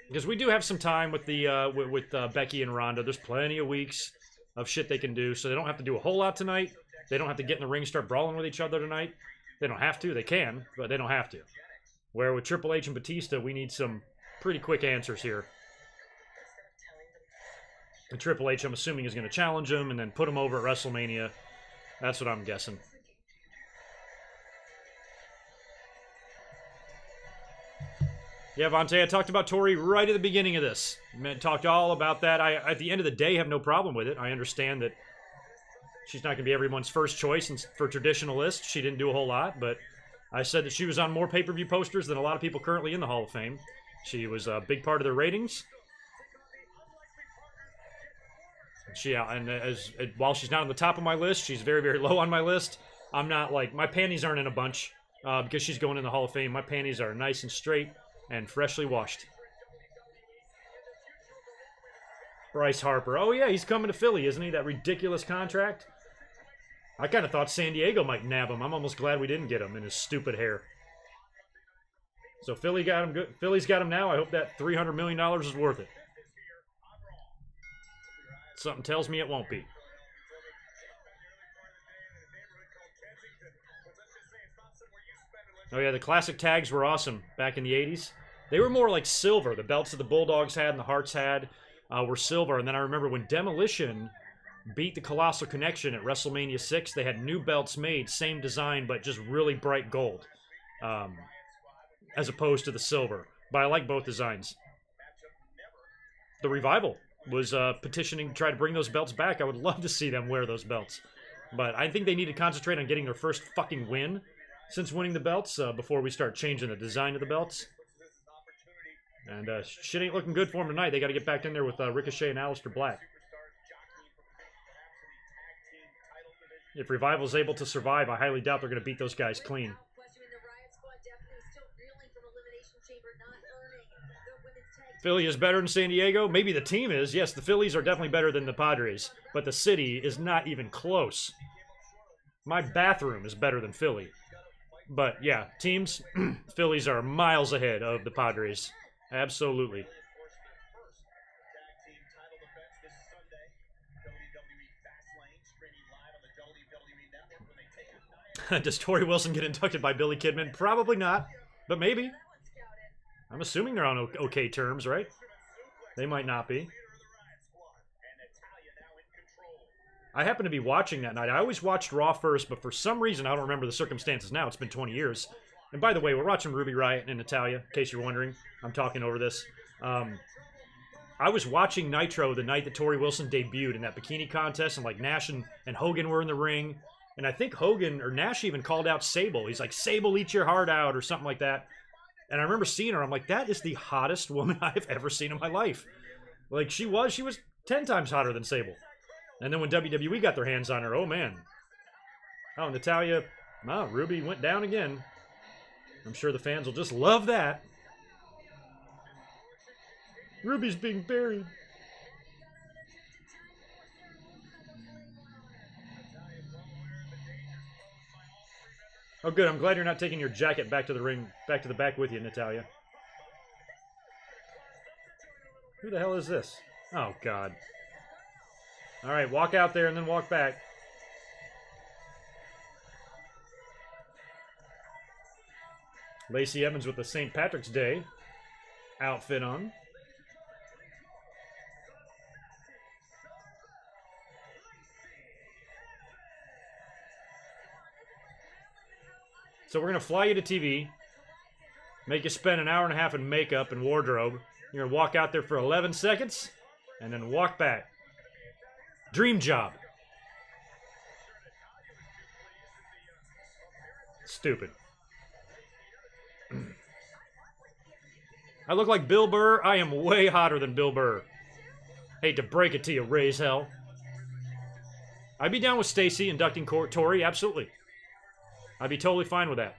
because we do have some time with the with Becky and Ronda. There's plenty of weeks of shit they can do, so they don't have to do a whole lot tonight. They don't have to get in the ring and start brawling with each other tonight. They don't have to. They can, but they don't have to. Where with Triple H and Batista, we need some pretty quick answers here. And Triple H, I'm assuming, is going to challenge him and then put him over at WrestleMania. That's what I'm guessing. Yeah, Vontae, I talked about Tori right at the beginning of this. I talked all about that. I, at the end of the day, have no problem with it. I understand that she's not going to be everyone's first choice, and for traditionalists, she didn't do a whole lot, but I said that she was on more pay-per-view posters than a lot of people currently in the Hall of Fame. She was a big part of their ratings. While she's not on the top of my list, she's very, very low on my list. I'm not like, my panties aren't in a bunch because she's going in the Hall of Fame. My panties are nice and straight and freshly washed. Bryce Harper. Oh, yeah, he's coming to Philly, isn't he? That ridiculous contract. I kind of thought San Diego might nab him. I'm almost glad we didn't get him in his stupid hair. So Philly got him good. Philly's got him now. I hope that $300 million is worth it. Something tells me it won't be. Oh yeah, the classic tags were awesome back in the 80s. They were more like silver. The belts that the Bulldogs had and the Hearts had were silver. And then I remember when Demolition beat the Colossal Connection at WrestleMania 6, they had new belts made, same design, but just really bright gold. As opposed to the silver. But I like both designs. The Revival was petitioning to try to bring those belts back. I would love to see them wear those belts. But I think they need to concentrate on getting their first fucking win since winning the belts before we start changing the design of the belts. And shit ain't looking good for them tonight. They got to get back in there with Ricochet and Aleister Black. If Revival's able to survive, I highly doubt they're going to beat those guys clean. Philly is better than San Diego. Maybe the team is. Yes, the Phillies are definitely better than the Padres. But the city is not even close. My bathroom is better than Philly. But yeah, teams, Phillies are miles ahead of the Padres. Absolutely. Does Tori Wilson get inducted by Billy Kidman? Probably not, but maybe. I'm assuming they're on okay terms, right? They might not be. I happen to be watching that night. I always watched Raw first, but for some reason, I don't remember the circumstances now. It's been 20 years. And by the way, we're watching Ruby Riott and Natalya, in case you're wondering. I'm talking over this. I was watching Nitro the night that Tori Wilson debuted in that bikini contest, and like Nash and Hogan were in the ring. And I think Hogan, or Nash even called out Sable. He's like, Sable, eat your heart out, or something like that. And I remember seeing her. I'm like, that is the hottest woman I've ever seen in my life. Like, she was 10 times hotter than Sable. And then when WWE got their hands on her, oh man. Oh, Natalya, well, Ruby went down again. I'm sure the fans will just love that. Ruby's being buried. Oh good, I'm glad you're not taking your jacket back to the ring, back to the back with you, Natalya. Who the hell is this? Oh god. Alright, walk out there and then walk back. Lacey Evans with the St. Patrick's Day outfit on. So we're going to fly you to TV, make you spend an hour and a half in makeup and wardrobe. You're going to walk out there for 11 seconds, and then walk back. Dream job. Stupid. I look like Bill Burr. I am way hotter than Bill Burr. Hate to break it to you, raise hell. I'd be down with Stacy inducting Tori, absolutely. I'd be totally fine with that.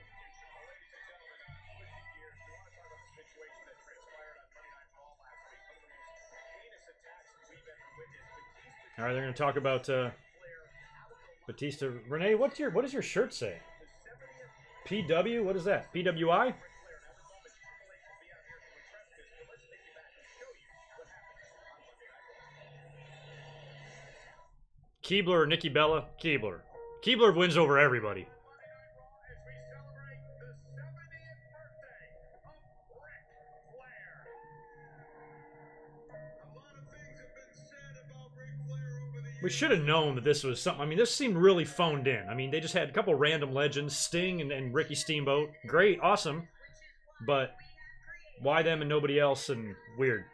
All right, they're going to talk about Batista. Renee, what does your shirt say? PW? What is that? PWI? Keebler or Nikki Bella? Keebler. Keebler wins over everybody. We should have known that this was something. I mean, this seemed really phoned in. I mean, they just had a couple random legends, Sting and Ricky Steamboat. Great, awesome. But why them and nobody else, and weird.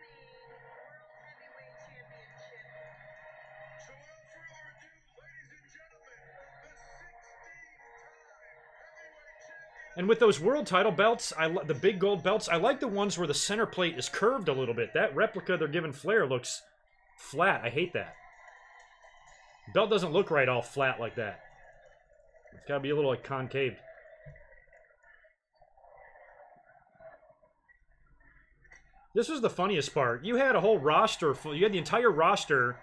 And with those world title belts, the big gold belts, I like the ones where the center plate is curved a little bit. That replica they're giving Flair looks flat. I hate that. Belt doesn't look right all flat like that. It's got to be a little like concave. This was the funniest part. You had a whole roster, you had the entire roster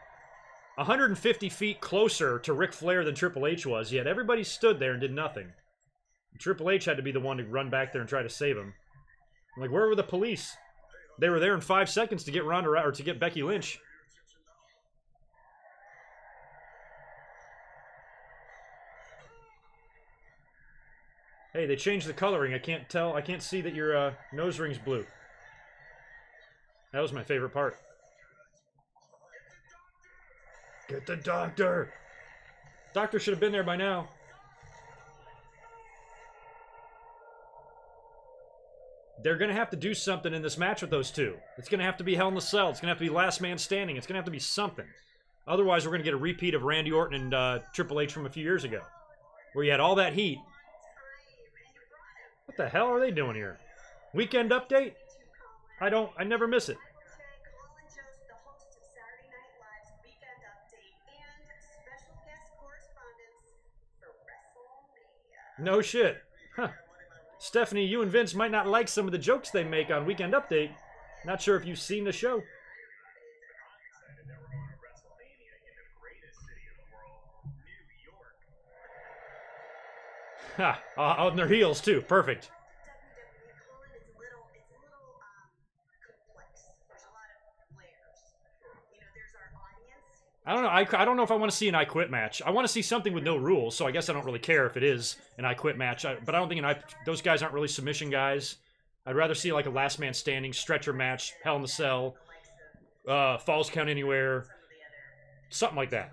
150 feet closer to Ric Flair than Triple H was, yet everybody stood there and did nothing. Triple H had to be the one to run back there and try to save him. I'm like, where were the police? They were there in 5 seconds to get Ronda, or to get Becky Lynch. Hey, they changed the coloring. I can't tell. I can't see that your nose ring's blue. That was my favorite part. Get the doctor! Doctor should have been there by now. They're going to have to do something in this match with those two. It's going to have to be Hell in the Cell. It's going to have to be Last Man Standing. It's going to have to be something. Otherwise, we're going to get a repeat of Randy Orton and Triple H from a few years ago, where you had all that heat. What the hell are they doing here? Weekend update? I never miss it. No shit. Huh. Stephanie, you and Vince might not like some of the jokes they make on Weekend Update. Not sure if you've seen the show. Ha! On their heels, too. Perfect. I don't know. I don't know if I want to see an I Quit match. I want to see something with no rules, so I guess I don't really care if it is an I Quit match. But I don't think those guys aren't really submission guys. I'd rather see like a last man standing, stretcher match, Hell in the Cell, Falls Count Anywhere, something like that.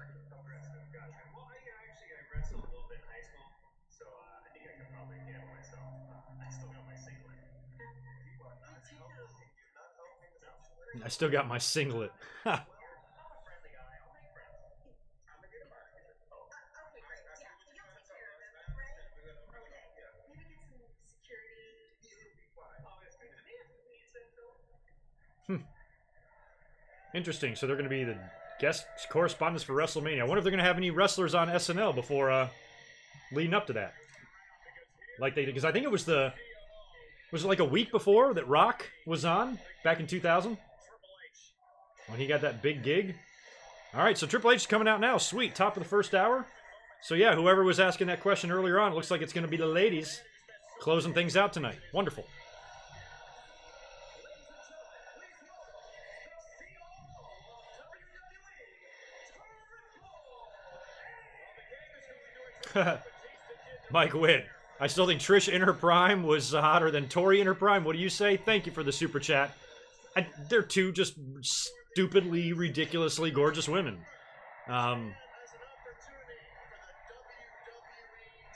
I still got my singlet. Interesting. So they're going to be the guest correspondents for WrestleMania. I wonder if they're going to have any wrestlers on SNL before leading up to that. Like they, because I think it was it like a week before that Rock was on back in 2000 when he got that big gig. All right, so Triple H is coming out now. Sweet, top of the first hour. So yeah, whoever was asking that question earlier on, it looks like it's going to be the ladies closing things out tonight. Wonderful. Mike Witt. I still think Trish in her prime was hotter than Tori in her prime. What do you say? Thank you for the super chat. They're two just stupidly, ridiculously gorgeous women. I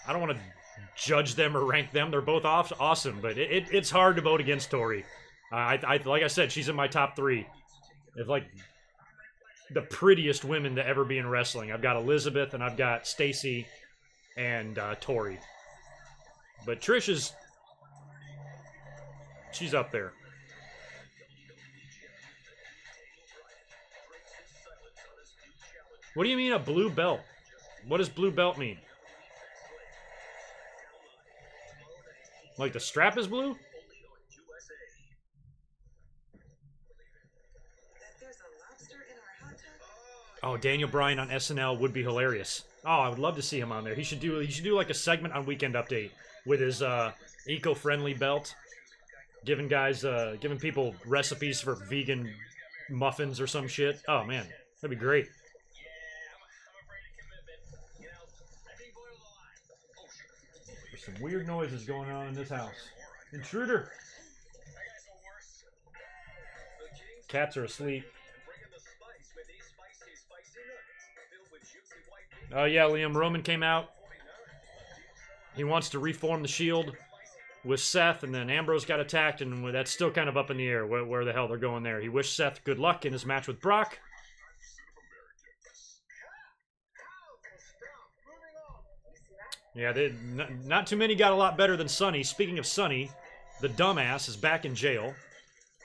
don't want to judge them or rank them. They're both awesome, but it's hard to vote against Tori. Like I said, she's in my top 3. It's like the prettiest women to ever be in wrestling. I've got Elizabeth and I've got Stacy and Tori. But Trish she's up there. What do you mean a blue belt? What does blue belt mean? Like the strap is blue? Oh, Daniel Bryan on SNL would be hilarious. Oh, I would love to see him on there. He should do like a segment on Weekend Update with his eco-friendly belt, giving people recipes for vegan muffins or some shit. Oh man, that'd be great. There's some weird noises going on in this house. Intruder. Cats are asleep. Oh yeah, Liam, Roman came out. He wants to reform the Shield with Seth, and then Ambrose got attacked, and that's still kind of up in the air where the hell they're going there. He wished Seth good luck in his match with Brock. Yeah, not too many got a lot better than Sonny. Speaking of Sonny, the dumbass is back in jail.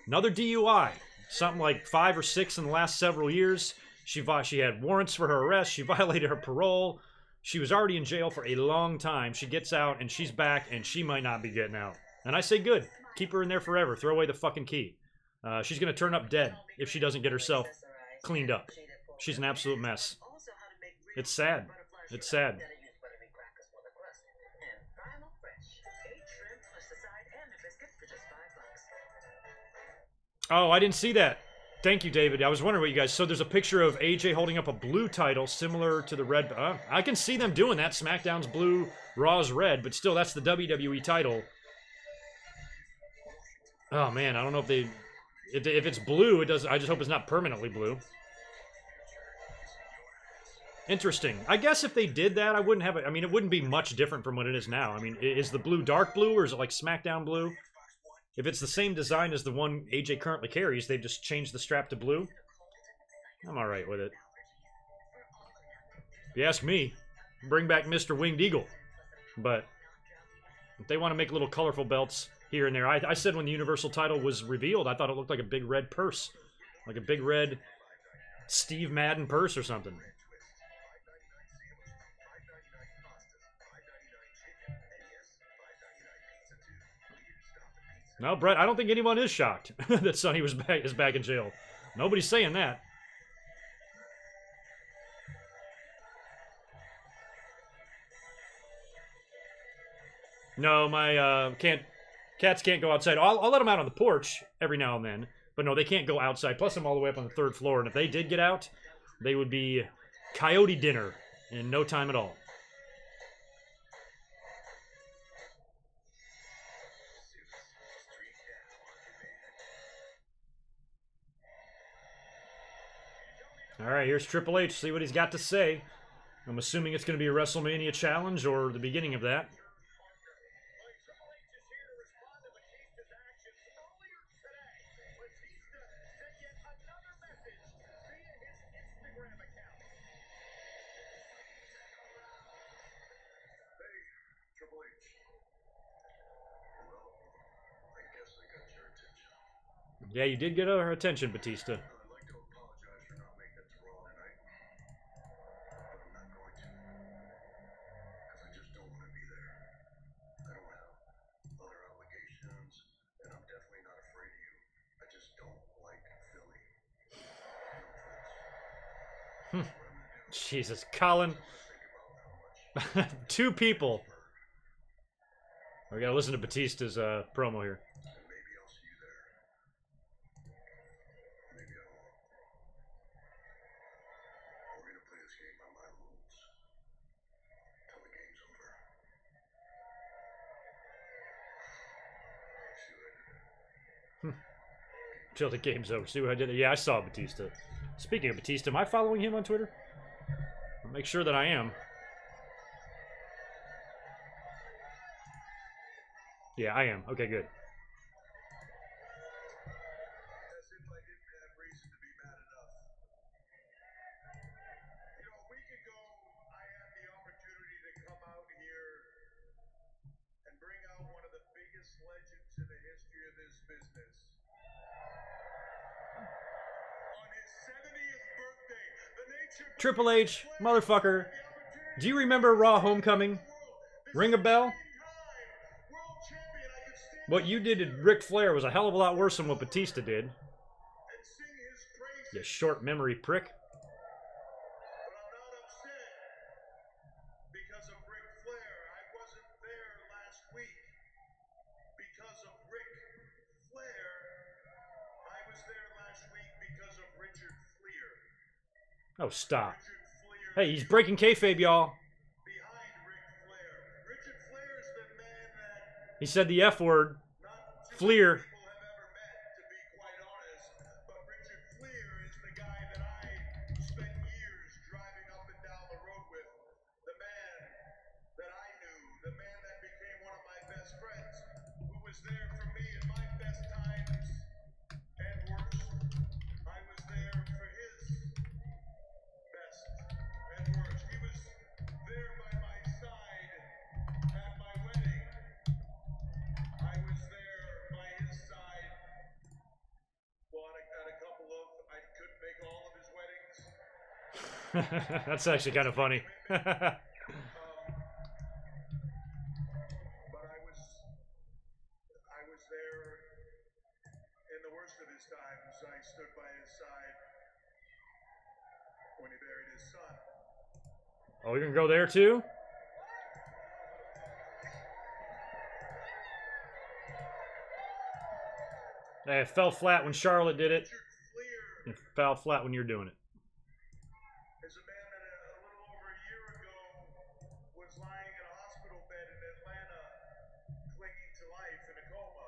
Another DUI. Something like 5 or 6 in the last several years. She had warrants for her arrest. She violated her parole. She was already in jail for a long time. She gets out, and she's back, and she might not be getting out. And I say good. Keep her in there forever. Throw away the fucking key. She's going to turn up dead if she doesn't get herself cleaned up. She's an absolute mess. It's sad. It's sad. Oh, I didn't see that. Thank you, David. I was wondering what you guys... So there's a picture of AJ holding up a blue title similar to the red... I can see them doing that. SmackDown's blue, Raw's red, but still, that's the WWE title. Oh, man, I don't know if they... If it's blue, it does... I just hope it's not permanently blue. Interesting. I guess if they did that, I wouldn't have it... I mean, it wouldn't be much different from what it is now. I mean, is the blue dark blue, or is it like SmackDown blue? If it's the same design as the one AJ currently carries, they've just changed the strap to blue. I'm alright with it. If you ask me, bring back Mr. Winged Eagle. But if they want to make little colorful belts here and there, I said when the Universal title was revealed, I thought it looked like a big red purse. Like a big red Steve Madden purse or something. No, Brett, I don't think anyone is shocked that Sonny is back in jail. Nobody's saying that. No, my cats can't go outside. I'll let them out on the porch every now and then, but no, they can't go outside. Plus, I'm all the way up on the 3rd floor, and if they did get out, they would be coyote dinner in no time at all. All right, here's Triple H. See what he's got to say. I'm assuming it's going to be a WrestleMania challenge or the beginning of that. Triple H. Well, I guess I got your attention. Yeah, you did get our attention, Batista. I'd like to apologize for not making it to Raw tonight, but I'm not going to, because I just don't want to be there. I don't have other obligations, and I'm definitely not afraid of you. I just don't like Philly. No offense. Jesus, Colin. Think about how much 2 people. We gotta listen to Batista's promo here. and maybe I'll see you there. Maybe I won't. We're gonna play this game by my rules till the game's over. See what I did? Till the game's over. See what I did? Yeah, I saw Batista. Speaking of Batista, am I following him on Twitter? I'll make sure that I am. Yeah, I am. Okay, good. As if I didn't have reason to be mad enough. You know, a week ago, I had the opportunity to come out here and bring out one of the biggest legends in the history of this business. On his 70th birthday, the nature Triple H, motherfucker. Do you remember Raw Homecoming? Ring a bell? world champion, I could stand What you did to Ric Flair was a hell of a lot worse than what Batista did. and sing his praises. You short memory prick. But I'm not upset because of Ric Flair. I wasn't there last week because of Ric Flair. I was there last week because of Richard Fleer. Oh, stop. Richard Fleer Hey, he's breaking kayfabe, y'all. behind Ric Flair. Richard Flair is the man that He said the F word. not too Fleer. many people have ever met, to be quite honest. But Richard Fleer is the guy that I spent years driving up and down the road with. The man that I knew, the man that became one of my best friends, who was there for me in my best times and worst. I was there for his best and worst. He was there by my side at my wedding. I was there by his side. Well, at a couple of, I couldn't make all of his weddings. That's actually kind of funny. But I was there in the worst of his times. I stood by his side when he buried his son. Oh, you're gonna go there too? Hey, it fell flat when Charlotte did it. Richard Fleer It fell flat when you're doing it. is a man that a little over a year ago was lying in a hospital bed in Atlanta, clinging to life in a coma.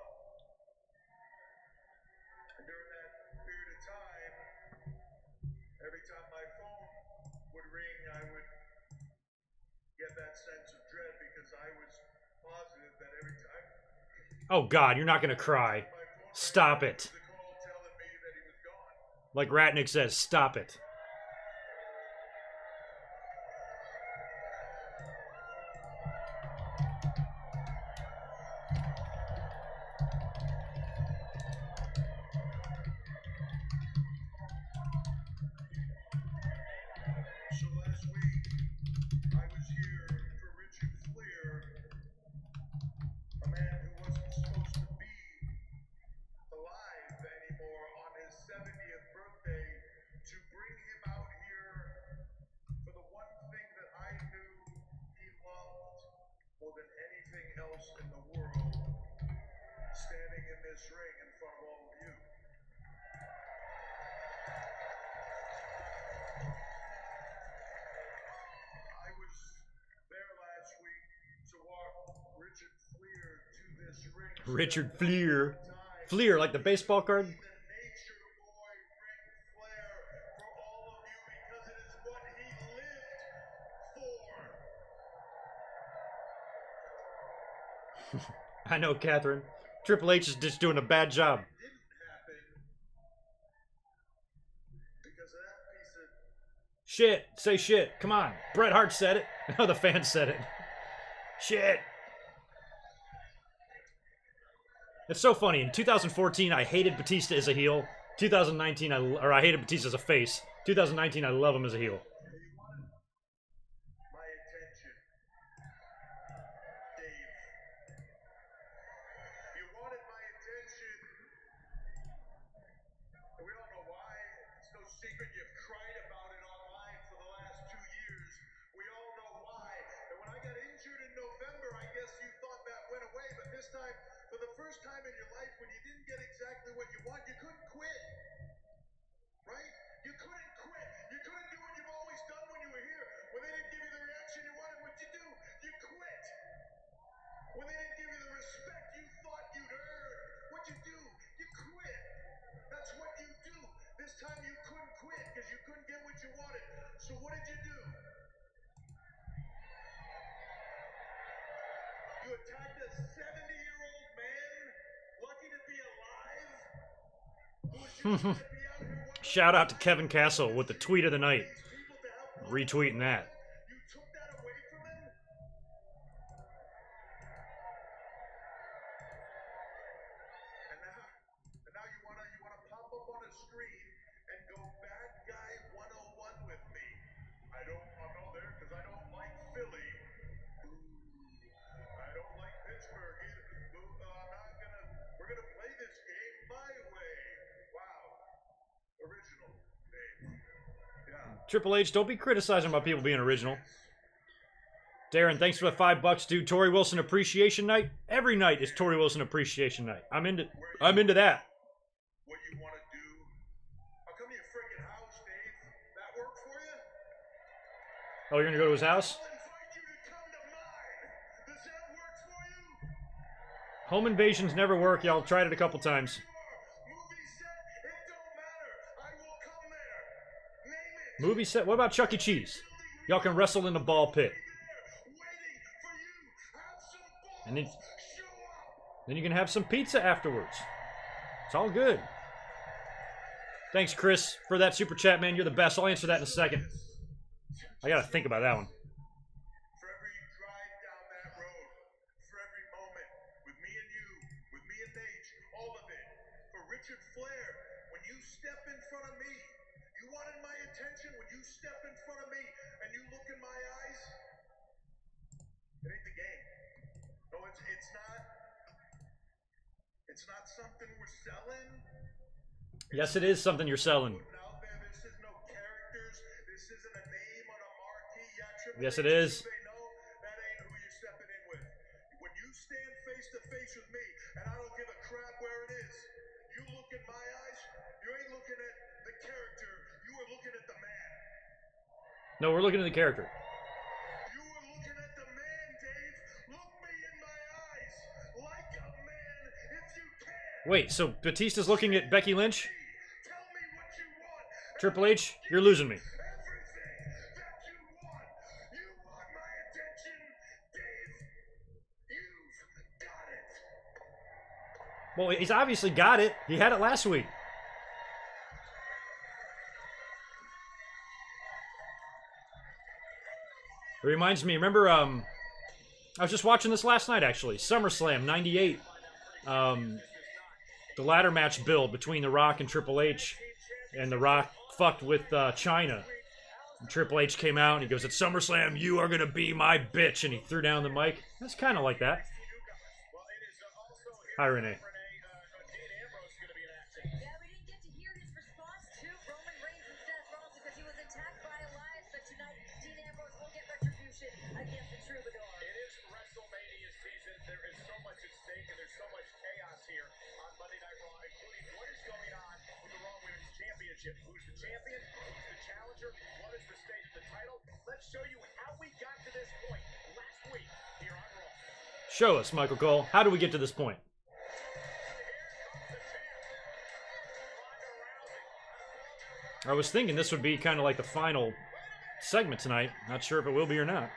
And during that period of time, every time my phone would ring, I would get that sense of dread because I was positive that every time Oh God, you're not gonna cry. my phone Stop rang, it. the call telling me that he was gone. Like Ratnick says, stop it. So last week, I was here for Richard Fleer, a man who wasn't supposed to be alive anymore on his 70th birthday, to bring him out here for the one thing that I knew he loved more than anything else in the world, standing in this ring in front of all of you. I was there last week to walk Richard Fleer to this ring. Richard Fleer. Fleer, like the baseball card? The Nature Boy Ric Flair, for all of you I know, Catherine. Triple H is just doing a bad job. Shit. Say shit. Come on. Bret Hart said it. No, the fans said it. Shit. It's so funny. In 2014, I hated Batista as a heel. 2019, I hated Batista as a face. 2019, I love him as a heel. Shout out to Kevin Castle with the tweet of the night. Retweeting that. Triple H, don't be criticizing about people being original. Darren, thanks for the $5, dude. Tori Wilson Appreciation Night. Every night is Tori Wilson Appreciation Night. I'm into that. What you want to do? I'll come to your freaking house, Dave. That work for you? Oh, you're gonna go to his house? I'll invite you to come to mine. Does that work for you? Home invasions never work. Y'all tried it a couple times. Movie set? What about Chuck E. Cheese? Y'all can wrestle in the ball pit. And then you can have some pizza afterwards. It's all good. Thanks, Chris, for that super chat, man. You're the best. I'll answer that in a second. I gotta think about that one. For every drive down that road, for every moment, with me and you, with me and Nate, all of it. For Richard Flair, when you step in front of me, you wanted my attention when you step in front of me and you look in my eyes. It ain't the game. No, it's not something we're selling. Yes, it is something you're selling. Out there, this is no characters. This isn't a name on a marquee. Yeah, yes, it is. They know that ain't who you're stepping in with. When you stand face to face with me, and I don't give a crap where it is, you look in my eyes. You ain't looking at the character. You are looking at the man. No, we're looking at the character. You are looking at the man, Dave. Look me in my eyes like a man if you can. Wait, so Batista's looking at Becky Lynch? Tell me what you want. Triple H, you're losing me. Everything that you want. You want my attention, Dave. You've got it. Well, he's obviously got it. He had it last week. It reminds me, remember, I was just watching this last night, actually. SummerSlam, 98. The ladder match build between The Rock and Triple H. And The Rock fucked with China. And Triple H came out and he goes, at SummerSlam, you are going to be my bitch. And he threw down the mic. That's kind of like that. Hi, Renee. Who's the champion? Who's the challenger? What is the state of the title? Let's show you how we got to this point last week here on Raw. Show us, Michael Cole. How do we get to this point? I was thinking this would be kind of like the final segment tonight. Not sure if it will be or not.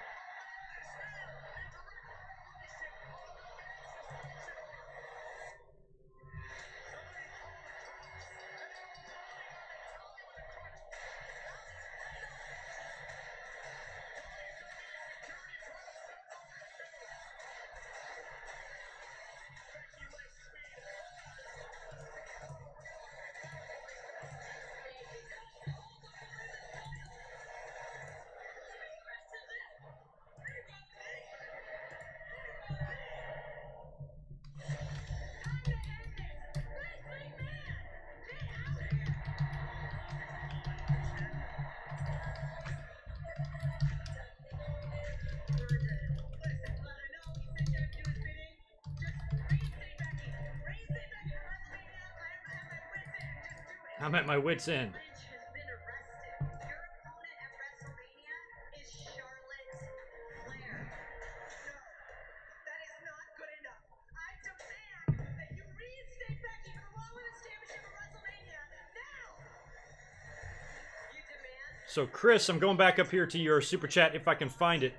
I'm at my wit's end. Lynch has been arrested. Your opponent at WrestleMania is Charlotte Flair. No, that is not good enough. I demand that you reinstate Becky for the Raw Women's Championship at WrestleMania now. You demand. So, Chris, I'm going back up here to your super chat if I can find it,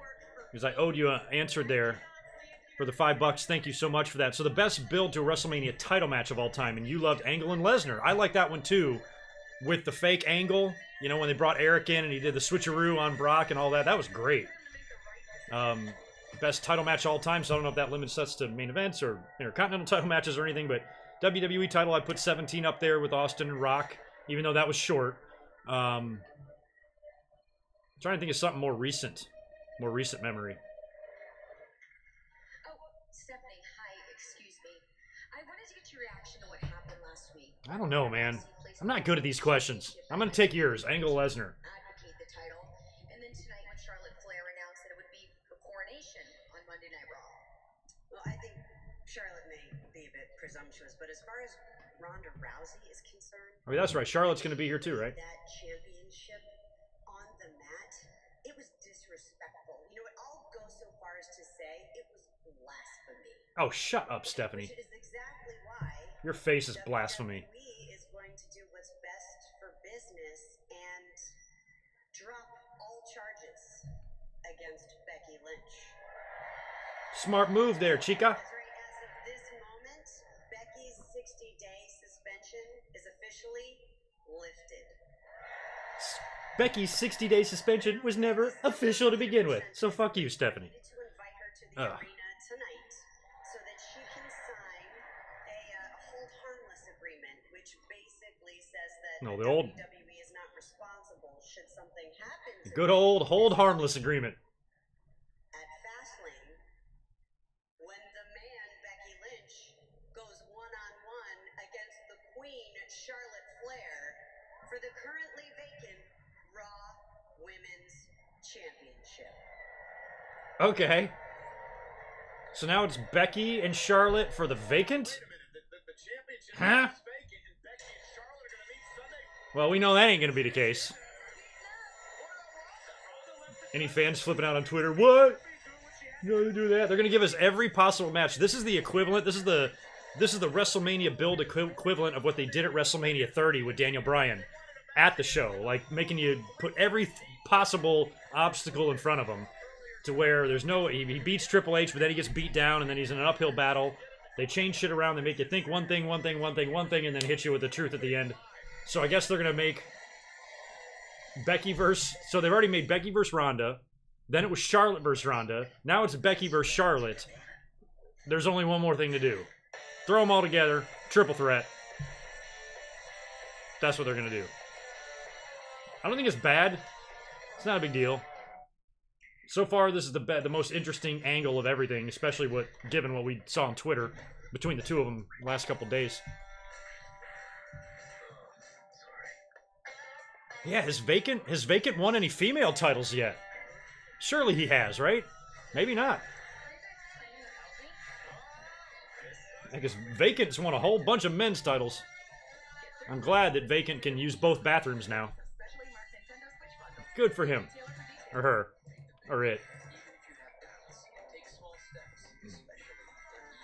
because I owed you an answer there for the $5. Thank you so much for that. So, the best build to a WrestleMania title match of all time, and you loved Angle and Lesnar. I like that one too, with the fake Angle. You know, when they brought Eric in and he did the switcheroo on Brock and all that. That was great. Best title match of all time. So I don't know if that limits us to main events or intercontinental title matches or anything, but WWE title, I put 17 up there with Austin and Rock, even though that was short. Trying to think of something more recent memory. Oh, Stephanie, hi, excuse me. I wanted to get your reaction to what happened last week. I don't know, man. I'm not good at these questions. I'm gonna take yours, Angle Lesnar. Advocate the title. And then tonight when Charlotte Flair announced that it would be a coronation on Monday Night Raw. Well, I think Charlotte may be a bit presumptuous, but as far as Ronda Rousey is concerned, I mean, that's right. Charlotte's gonna be here too, right? that championship on the mat, it was disrespectful. You know what? I'll go so far as to say it was blasphemy. Oh, shut up, Stephanie. Which is exactly why Your face is blasphemy. WWE is going to do what's best for business and drop all charges against Becky Lynch. Smart move there, chica. That's right. As of this moment, Becky's 60-day suspension is officially lifted. Becky's 60-day suspension was never official to begin with. So fuck you, Stephanie. To invite her to the arena tonight so that she can sign a hold harmless agreement, which basically says that No, the old- WWE is not responsible should something happen to Good old hold harmless agreement. at Fastlane when the man Becky Lynch goes one-on-one against the Queen Charlotte Flair for the currently vacant Raw Women's Championship. Okay. So now it's Becky and Charlotte for the vacant? The championship Huh? is vacant, and Becky and Charlotte are going to meet Sunday. Well, we know that ain't gonna be the case. Any fans flipping out on Twitter? What? No, they do that. They're gonna give us every possible match. This is the equivalent. This is the WrestleMania build equivalent of what they did at WrestleMania 30 with Daniel Bryan at the show, like making you put every possible obstacle in front of him, to where there's no. He beats Triple H, but then he gets beat down, and then he's in an uphill battle. They change shit around. They make you think one thing, and then hit you with the truth at the end. So I guess they're gonna make Becky versus. So they've already made Becky versus Ronda. Then it was Charlotte versus Ronda. Now it's Becky versus Charlotte. There's only one more thing to do. Throw them all together. Triple threat. That's what they're gonna do. I don't think it's bad. It's not a big deal. So far, this is the most interesting angle of everything, especially given what we saw on Twitter between the two of them last couple days. Yeah, has Vacant won any female titles yet? Surely he has, right? Maybe not. Because Vacant's won a whole bunch of men's titles. I'm glad that Vacant can use both bathrooms now. Good for him. Or her. Or it. Take small steps, especially for ease.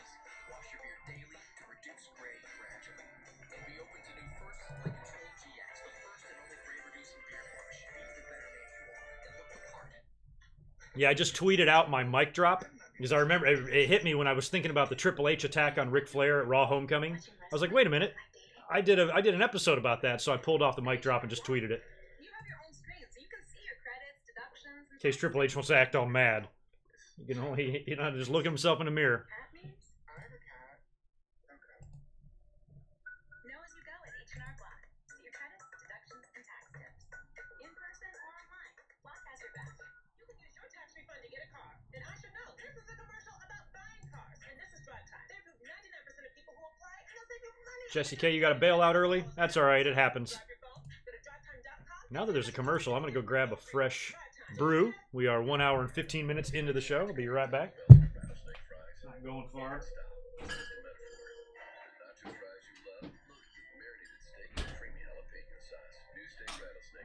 Wash your beard daily to reduce gray gradually. And be open to new firsts like Control GX, the first and only gray-reducing beard wash. Be the better man you are and look the part. Yeah, I just tweeted out my mic drop because I remember it hit me when I was thinking about the Triple H attack on Ric Flair at Raw Homecoming. I was like, wait a minute, I did an episode about that, so I pulled off the mic drop and just tweeted it. You have your own screen, so you can see your credits, deductions, In case Triple H wants to act all mad, you can only just look at himself in the mirror. cat names. I have a cat. Okay. Know as you go at H&R Block. See your credits, deductions, and tax tips. In person or online, Block has your back. You can use your tax refund to get a car. Then I should know. This is a commercial about buying cars. And this is drive time. They approve 99% of people who apply, and they'll save you money. Jesse K, you got to bail out early? That's alright, it happens. Grab your phone, go to drivetime.com. Now that there's a commercial, I'm going to go grab a fresh brew. We are 1 hour and 15 minutes into the show. I'll be right back. Not going far.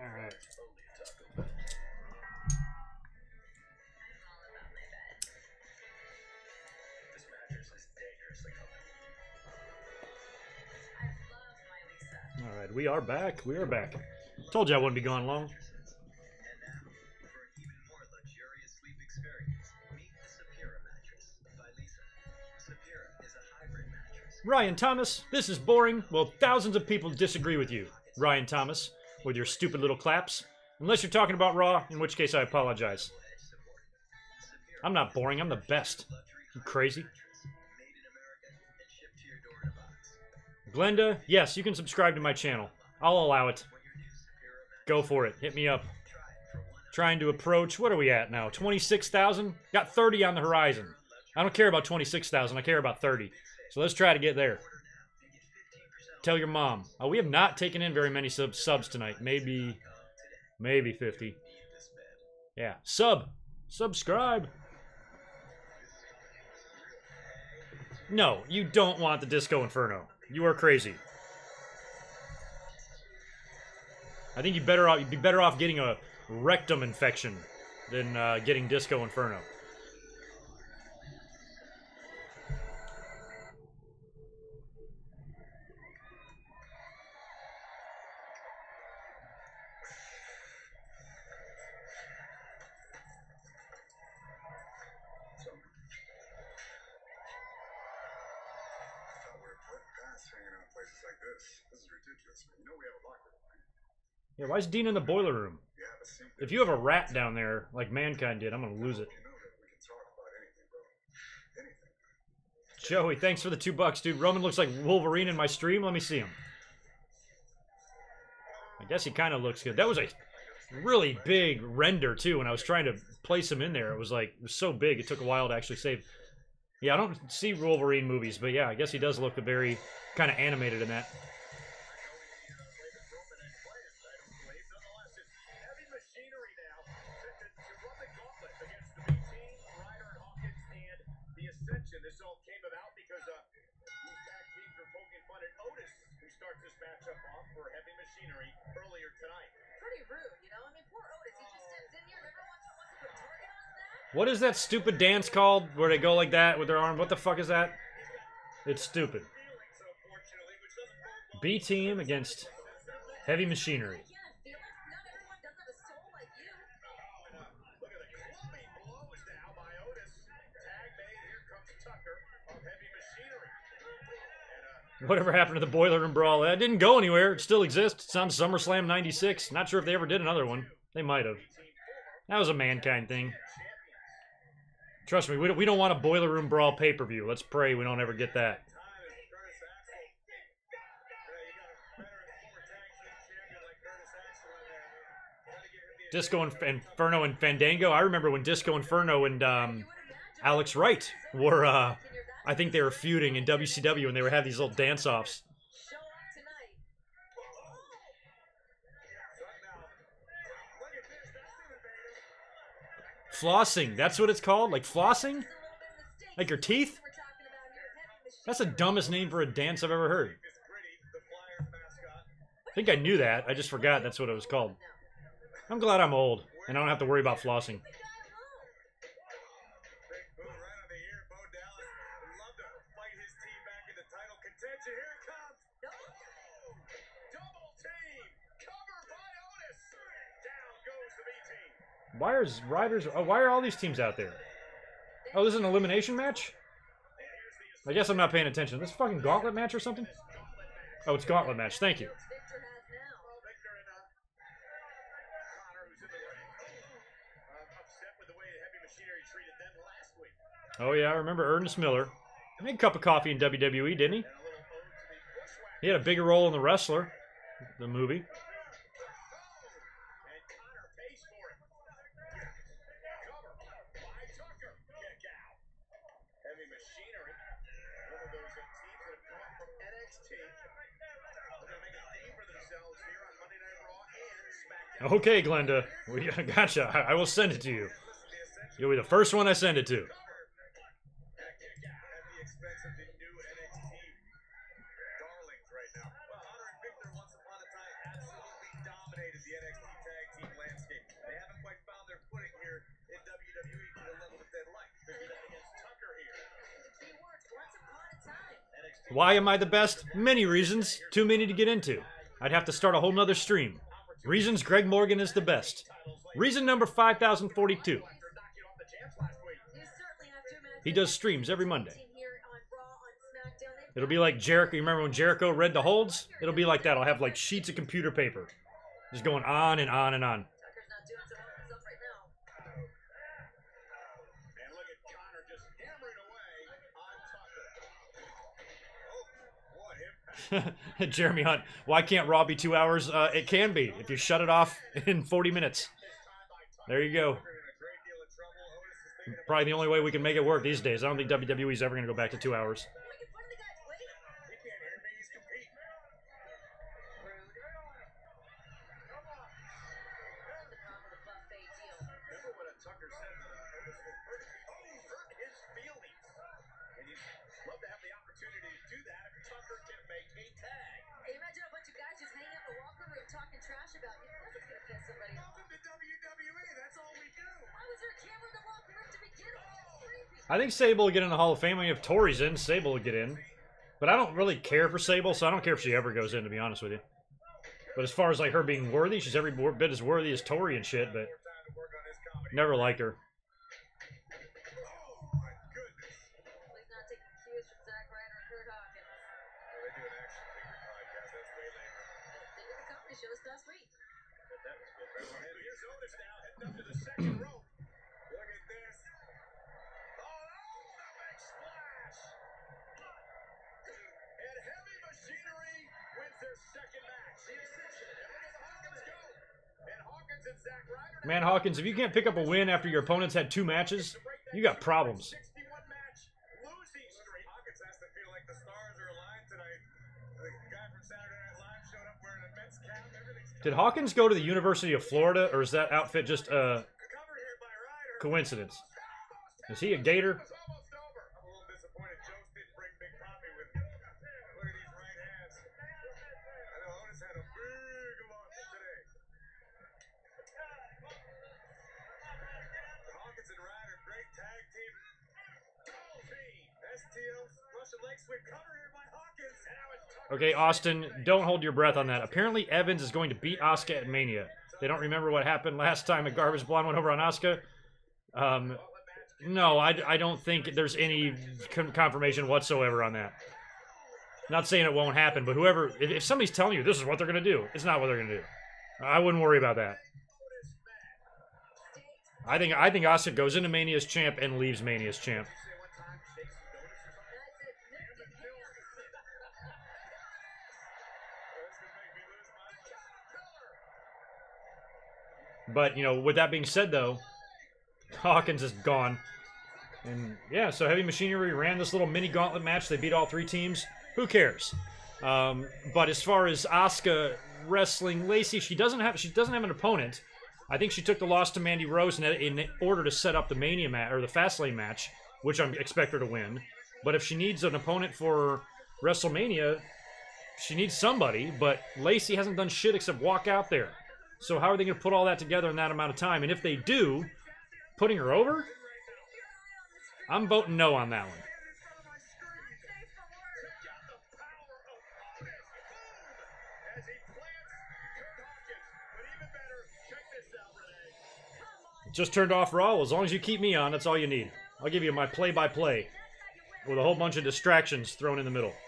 All right. This mattress is dangerously comfortable. All right, we are back. We are back. Told you I wouldn't be gone long. And now, for an even more luxurious sleep experience, meet the Sapira mattress by Lisa. Sapira is a hybrid mattress. Ryan Thomas, this is boring. Well, thousands of people disagree with you, Ryan Thomas, with your stupid little claps. Unless you're talking about Raw, in which case I apologize. I'm not boring, I'm the best. You crazy? Made in America and shipped to your door in a box. Glenda, yes, you can subscribe to my channel. I'll allow it. Go for it. Hit me up. Trying to approach, what are we at now? 26,000? Got 30 on the horizon. I don't care about 26,000, I care about 30. So let's try to get there. Tell your mom. Oh, we have not taken in very many subs tonight. Maybe 50. Yeah. Subscribe. No, you don't want the Disco Inferno. You are crazy. I think you'd be better off getting a rectum infection than getting Disco Inferno. Hanging out places like this. This is ridiculous. You know we have a locker room, right? Yeah, why is Dean in the boiler room? You have a seat. If you have a rat down there, like Mankind did, I'm gonna lose it. You know that we can talk about anything, bro. Anything. Joey, thanks for the $2, dude. Roman looks like Wolverine in my stream. Let me see him. I guess he kind of looks good. That was a really big render, too. When I was trying to place him in there, it was so big, it took a while to actually save. Yeah, I don't see Wolverine movies, but yeah, I guess he does look very kind of animated in that. Heavy machinery now to run the gauntlet against the B-Team, Ryder and Hawkins, and the Ascension. This all came about because these tag teams were poking fun at Otis, who starts this matchup off for Heavy Machinery earlier tonight. Pretty rude, you know? I mean, poor Otis, he just steps in here and everyone wants to put a target on his back. What is that stupid dance called where they go like that with their arm? What the fuck is that? It's stupid. B team against Heavy Machinery. Yeah, I feel it. Not everyone does have a soul like you. Look at the clubbing blows now by Otis. Tag made, here comes Tucker of Heavy Machinery. And, Whatever happened to the Boiler Room Brawl? That didn't go anywhere. It still exists. It's on SummerSlam 96. Not sure if they ever did another one. They might have. That was a Mankind thing. Trust me, we don't want a Boiler Room Brawl pay-per-view. Let's pray we don't ever get that. Disco Inferno and Fandango. I remember when Disco Inferno and Alex Wright were, I think they were feuding in WCW and they would have these little dance-offs. Show up tonight. Flossing, that's what it's called? Like flossing? Like your teeth? That's the dumbest name for a dance I've ever heard. I think I knew that. I just forgot that's what it was called. I'm glad I'm old, and I don't have to worry about flossing. Why are all these teams out there? Oh, this is an elimination match? I guess I'm not paying attention. This fucking gauntlet match or something? Oh, it's gauntlet match. Thank you. Oh yeah, I remember Ernest Miller. He made a cup of coffee in WWE, didn't he? He had a bigger role in The Wrestler, the movie. Okay, Glenda. Gotcha. I will send it to you. You'll be the first one I send it to. dominated the NXT tag team landscape. They haven't quite found their footing here in WWE to the level that they'd like. They do that against Tucker here. Key words, once upon a time. NXT Why am I the best? Many reasons. Too many to get into. I'd have to start a whole nother stream. Reasons Greg Morgan is the best. Reason number 5042. after knocking off the champs last week. You certainly have two minutes. He does streams every Monday. Here on Raw, on SmackDown. They've It'll be like Jericho. You remember when Jericho read the holds? It'll be like that. I'll have like sheets of computer paper. Just going on and on and on. Tucker's not doing so well himself right now. And look at Connor just hammering away on Tucker. Oh, what impact. Jeremy Hunt. Why can't Raw be 2 hours? It can be if you shut it off in 40 minutes. There you go. Tucker in a great deal of trouble. Otis is thinking about Probably the only way we can make it work these days. I don't think WWE's ever going to go back to 2 hours. Making fun of the guys. Wait. he can't hear me. He's competing. The problem with the buffet deal. Remember what Tucker said that Otis will hurt his feelings. And you'd love to have the opportunity to do that if Tucker can make a tag. Hey, imagine a bunch of guys just hanging out in the locker room talking trash about you. That's what's gonna piss somebody off. Welcome to WWE. That's all we do. Why was there a camera in the locker room to begin with? It's creepy. I think Sable will get in the Hall of Fame. I mean, if Tori's in, Sable will get in. But I don't really care for Sable, so I don't care if she ever goes in, to be honest with you. But as far as like her being worthy, she's every bit as worthy as Tori and shit, but Time to work on his comedy. never liked her. Oh, my goodness. Please not taking cues from Zack Ryder and Kurt Hawkins. They do an action figure podcast. That's way later. They did a comedy show this past week. But that was good. And here's Otis now heading up to the second rope. Look at this. Oh, the big splash. And Heavy Machinery wins their second match. The Ascension. And look at the Hawkins go. And Hawkins and Zack Ryder. Man, Hawkins, if you can't pick up a win after your opponent's had 2 matches, you got problems. 61 match losing streak. Hawkins has to feel like the stars are aligned tonight. The guy from Saturday Night Live showed up wearing a Mets cap. Everything's Did Hawkins go to the University of Florida, or is that outfit just a covered here by Ryder. coincidence? Is he a Gator? It was almost over. I'm a little disappointed Jones didn't bring Big Papi with him. Look at these right hands. I know Otis had a big loss today. Hawkins and Ryder, great tag team. Double team. STO's Russian leg sweep cover here by Hawkins. And now it's Tucker. Okay, Austin, don't hold your breath on that. Apparently, Evans is going to beat Asuka at Mania. They don't remember what happened last time a Garbage Blonde went over on Asuka. No, I don't think there's any confirmation whatsoever on that. Not saying it won't happen, but whoever, if somebody's telling you this is what they're going to do, it's not what they're going to do. I wouldn't worry about that. I think Asuka goes into Mania as champ and leaves Mania as champ. Say one time, shake some donuts or something. And I said, nip the hair. This could make me lose my But, you know, with that being said, though, Hawkins is gone. And, yeah, so Heavy Machinery ran this little mini gauntlet match. They beat all 3 teams. Who cares? But as far as Asuka wrestling Lacey, she doesn't have an opponent. I think she took the loss to Mandy Rose in order to set up the Mania match, or the Fastlane match, which I expect her to win. But if she needs an opponent for WrestleMania, she needs somebody. But Lacey hasn't done shit except walk out there. So how are they going to put all that together in that amount of time? And if they do, putting her over? I'm voting no on that one. as he plants Kurt Hawkins. But even better, check this out, Renee. Just turned off Raw. As long as you keep me on, that's all you need. I'll give you my play-by-play with a whole bunch of distractions thrown in the middle. Get it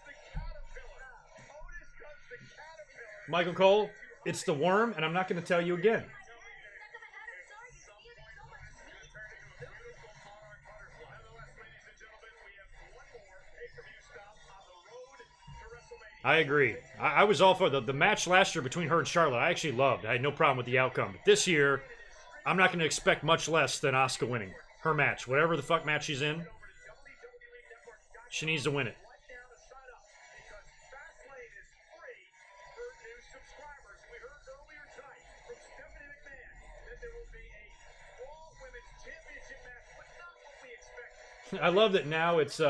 right, it's not the worm. It is the caterpillar. Otis does the caterpillar. Michael Cole, it's the worm, and I'm not going to tell you again. I agree. I was all for the match last year between her and Charlotte. I actually loved. I had no problem with the outcome. But this year, I'm not going to expect much less than Asuka winning her match. Whatever the fuck match she's in, she needs to win it. I love that now it's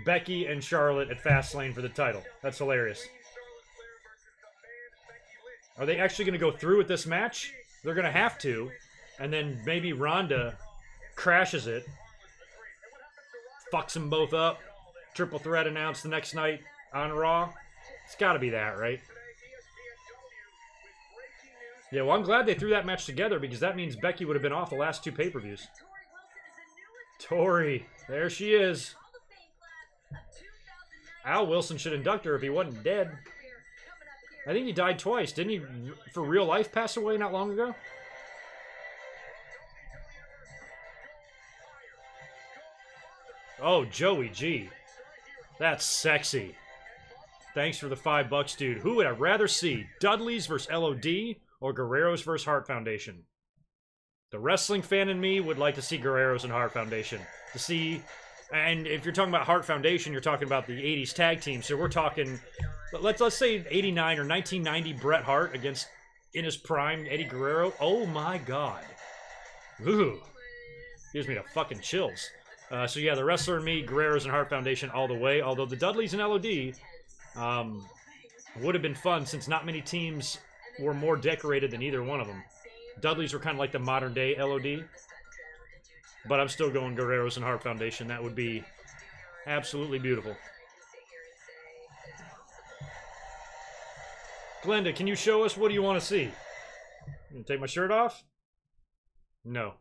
Becky and Charlotte at Fastlane for the title. That's hilarious. Are they actually going to go through with this match? They're going to have to. And then maybe Ronda crashes it. Fucks them both up. Triple threat announced the next night on Raw. It's got to be that, right? Yeah, well, I'm glad they threw that match together because that means Becky would have been off the last 2 pay-per-views. Tori, there she is. Al Wilson should induct her if he wasn't dead. I think he died twice. Didn't he, for real life, pass away not long ago? Oh, Joey G. That's sexy. Thanks for the $5, dude. Who would I rather see? Dudley's versus LOD or Guerrero's versus Hart Foundation? The wrestling fan in me would like to see Guerrero's and Hart Foundation. To see, and if you're talking about Hart Foundation, you're talking about the 80s tag team. So we're talking, let's say 89 or 1990 Bret Hart against, in his prime, Eddie Guerrero. Oh my God. Ooh. Gives me the fucking chills. So yeah, the wrestler in me, Guerrero's and Hart Foundation all the way. Although the Dudleys and LOD would have been fun since not many teams were more decorated than either one of them. Dudleys were kind of like the modern day LOD. But I'm still going Guerrero's and Hart Foundation. That would be absolutely beautiful. Glenda, can you show us what do you want to see? You take my shirt off? No.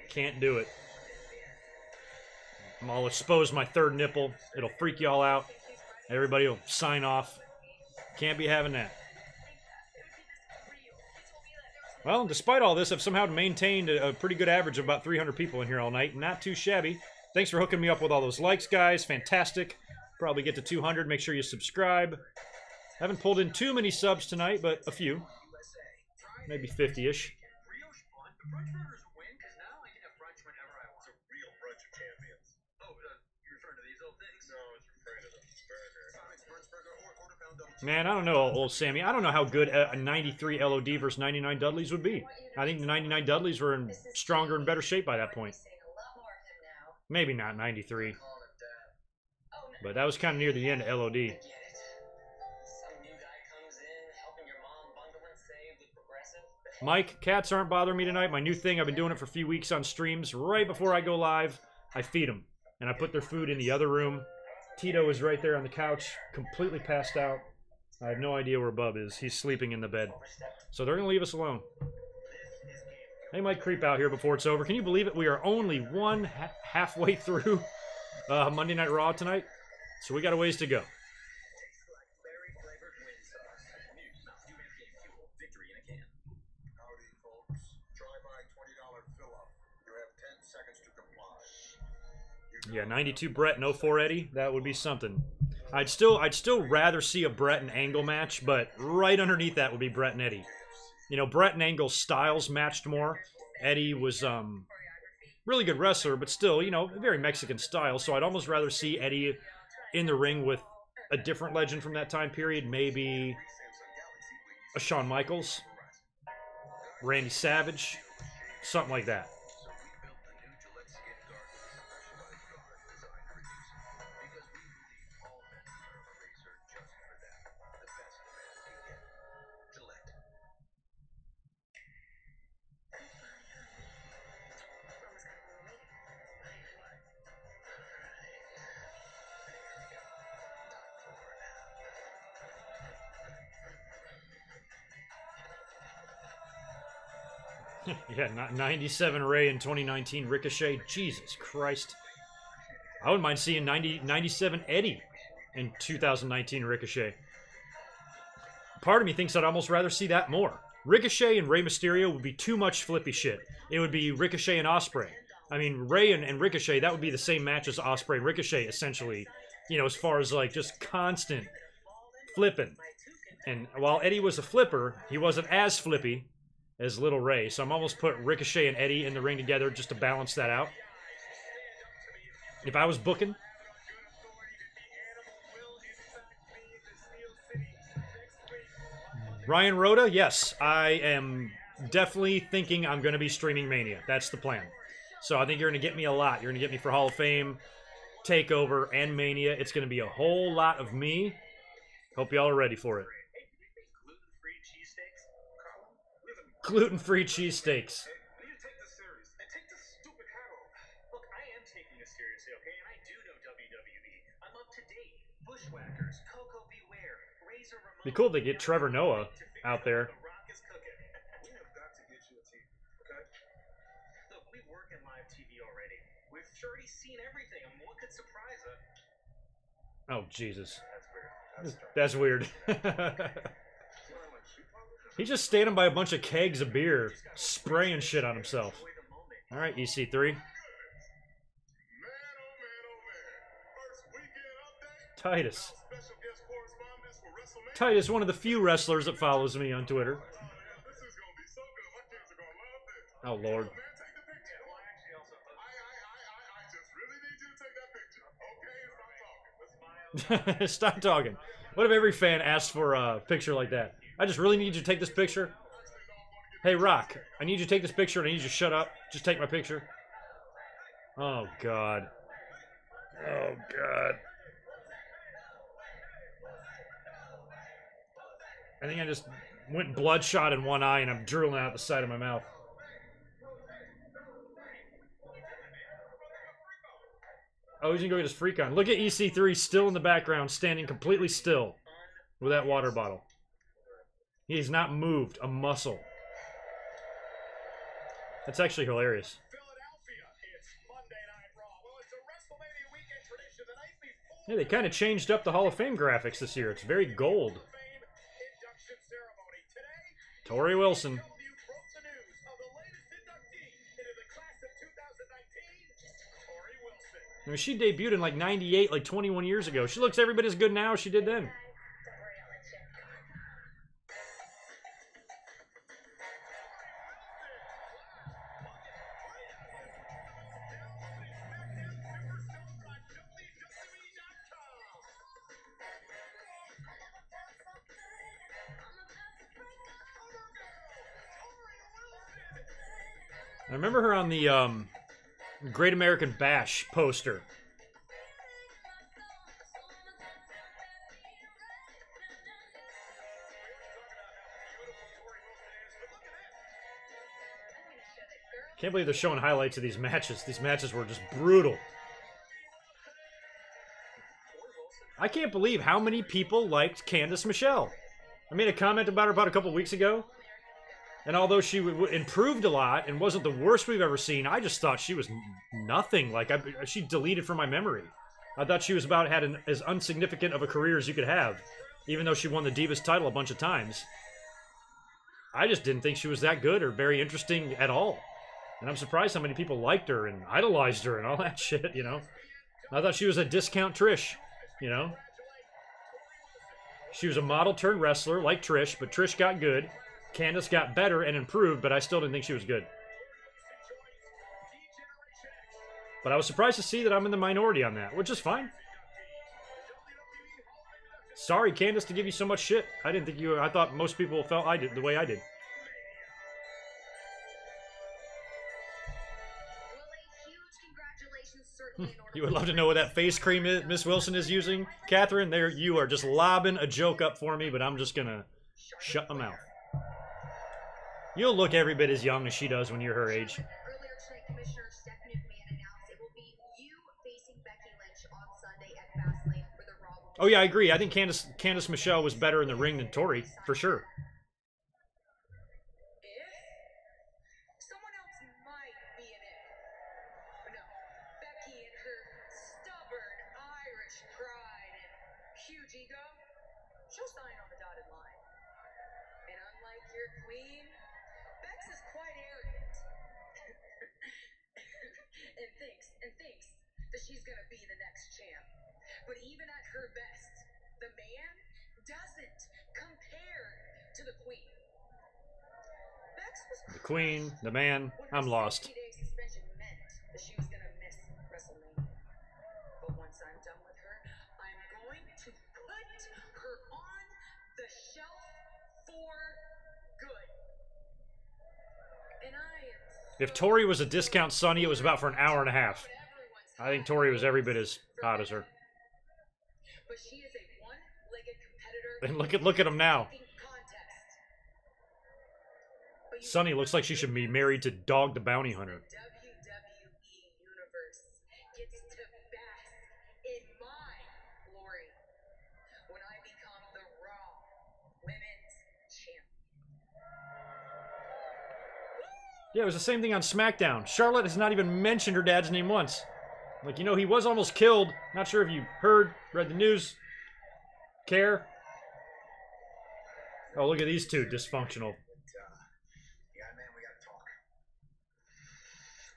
Can't do it. I'll expose my 3rd nipple. It'll freak y'all out. Everybody will sign off. Can't be having that. Well, despite all this, I've somehow maintained a pretty good average of about 300 people in here all night. Not too shabby. Thanks for hooking me up with all those likes, guys. Fantastic. Probably get to 200. Make sure you subscribe. Haven't pulled in too many subs tonight, but a few. Maybe 50-ish. Man, I don't know, old Sammy. I don't know how good a 93 LOD versus 99 Dudleys would be. I think the 99 Dudleys were in stronger and better shape by that point. Maybe not 93. But that was kind of near the end of LOD. Mike, cats aren't bothering me tonight. My new thing, I've been doing it for a few weeks on streams. Right before I go live, I feed them. And I put their food in the other room. Tito is right there on the couch, completely passed out. I have no idea where Bub is. He's sleeping in the bed. So they're going to leave us alone. They might creep out here before it's over. Can you believe it? We are only halfway through Monday Night Raw tonight. So we got a ways to go. Yeah, 92 Brett and 04 Eddie. That would be something. I'd still rather see a Brett and Angle match, but right underneath that would be Brett and Eddie. You know, Brett and Angle's styles matched more. Eddie was really good wrestler, but still, you know, very Mexican style. So I'd almost rather see Eddie in the ring with a different legend from that time period. Maybe a Shawn Michaels, Randy Savage, something like that. Yeah, 97 Ray in 2019 Ricochet. Jesus Christ. I wouldn't mind seeing 97 Eddie in 2019 Ricochet. Part of me thinks I'd almost rather see that more. Ricochet and Rey Mysterio would be too much flippy shit. It would be Ricochet and Ospreay. I mean, Ray and Ricochet, that would be the same match as Ospreay and Ricochet, essentially. You know, as far as, like, just constant flipping. And while Eddie was a flipper, he wasn't as flippy as Little Ray. So I'm almost put Ricochet and Eddie in the ring together just to balance that out. If I was booking. Ryan Rhoda, yes. I am definitely thinking I'm going to be streaming Mania. That's the plan. So I think you're going to get me a lot. You're going to get me for Hall of Fame, TakeOver, and Mania. It's going to be a whole lot of me. Hope y'all are ready for it. Gluten-free cheesesteaks. We need to take this serious. And take this stupid hat off. Look, I am taking this seriously, okay? And I do know WWE. I'm up to date. Bushwhackers, Coco Beware, Razor Ramon. Be cool to get Trevor Noah out there. The Rock is cooking. We have got to get you a team, okay? Look, we work in live TV already. We've already seen everything. I mean, what could surprise us? Oh, Jesus. That's weird. That's weird. He's just standing by a bunch of kegs of beer, spraying shit on himself. All right, EC3. Man, oh man, oh man. First weekend update. Titus. Special guest correspondence for WrestleMania. Titus, one of the few wrestlers that follows me on Twitter. Oh, yeah, this is gonna be so good. My kids are gonna love this. Oh, Lord. Man, take the picture. Well, I actually also I just really need you to take that picture. Okay, stop talking. Let's smile. Stop talking. What if every fan asked for a picture like that? I just really need you to take this picture. Hey, Rock, I need you to take this picture and I need you to shut up. Just take my picture. Oh, God. Oh, God. I think I just went bloodshot in one eye and I'm drooling out the side of my mouth. Oh, he's gonna go get his freak on. Look at EC3 still in the background, standing completely still with that water bottle. He's not moved a muscle. That's actually hilarious. Philadelphia, it's Monday Night Raw. Well, it's a WrestleMania weekend tradition. The night before Yeah, they kind of changed up the Hall of Fame graphics this year. It's very gold. Fame induction ceremony. Today, Tori Wilson. WWE broke the news of the latest inductee into the class of 2019, Tori Wilson. I mean, she debuted in like 98, like 21 years ago. She looks every bit as good now as she did then. I remember her on the Great American Bash poster. Can't believe they're showing highlights of these matches. These matches were just brutal. I can't believe how many people liked Candice Michelle. I made a comment about her about a couple weeks ago. And although she improved a lot and wasn't the worst we've ever seen, I just thought she was nothing. Like, she deleted from my memory. I thought she was had as insignificant of a career as you could have, even though she won the Divas title a bunch of times. I just didn't think she was that good or very interesting at all. And I'm surprised how many people liked her and idolized her and all that shit, you know. I thought she was a discount Trish, you know. She was a model turned wrestler like Trish, but Trish got good. Candice got better and improved, but I still didn't think she was good. But I was surprised to see that I'm in the minority on that, which is fine. Sorry, Candice, to give you so much shit. I didn't think you. I thought most people felt the way I did. You would love to know what that face cream is, Miss Wilson is using, Catherine. There, you are just lobbing a joke up for me, but I'm just gonna shut my mouth. You'll look every bit as young as she does when you're her age. Earlier tonight, Commissioner Stephanie McMahon announced it will be you facing Becky Lynch on Sunday at Fastlane for the Raw. Oh yeah, I agree. I think Candice Michelle was better in the ring than Tori, for sure. If someone else might be in it, but no, Becky and her stubborn Irish pride and huge ego, she'll sign on the dotted line. And unlike your queen, Bex is quite arrogant. and thinks that she's gonna be the next champ. But even at her best, the man doesn't compare to the queen. Bex was The queen, the man, I'm lost. 60-day suspension meant that she was gonna miss WrestleMania. But once I'm done with her, I'm going to put her on the shelf for good. And I am If Tori was a discount Sunny, it was about for an hour and a half. I think Tori was every bit as hot as her. But she is a one-legged competitor. And look at him now. Sunny looks like she should be married to Dog the Bounty Hunter. WWE universe gets to bask in my glory when I become the Raw Women's Champion. Yeah, it was the same thing on SmackDown. Charlotte has not even mentioned her dad's name once. Like, you know, he was almost killed. Not sure if you heard, read the news. Care? Oh, look at these two, dysfunctional. Yeah, man, we gotta talk.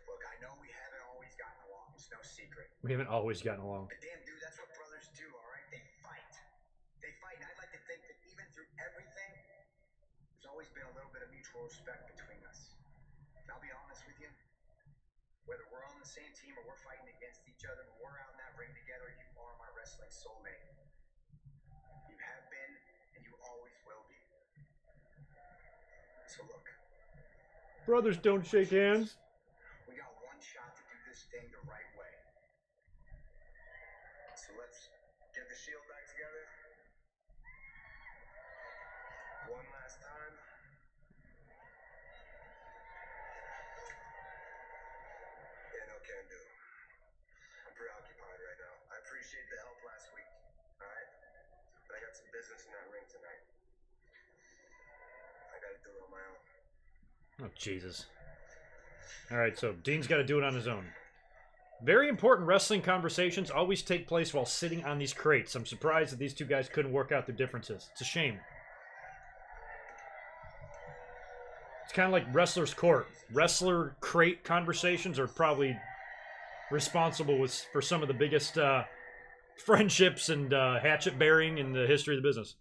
Look, I know we haven't always gotten along. It's no secret. We haven't always gotten along. But damn, dude, that's what brothers do, all right? They fight. They fight, and I'd like to think that even through everything, there's always been a little bit of mutual respect between us. And I'll be honest with you, whether we're on the same team or we're fighting against each other, when we're out in that ring together, you are my wrestling soulmate. You have been, and you always will be. So look, Brothers don't shake hands. we got one shot to do this thing the right way. So let's get the shield back together. One last time. Yeah, no can do. I'm preoccupied right now. I appreciate the help last week. Alright? But I got some business in that ring tonight. I gotta do it on my own. Oh, Jesus. Alright, so Dean's got to do it on his own. Very important wrestling conversations always take place while sitting on these crates. I'm surprised that these two guys couldn't work out their differences. It's a shame. It's kind of like Wrestler's Court. Wrestler crate conversations are probably responsible for some of the biggest friendships and hatchet bearing in the history of the business.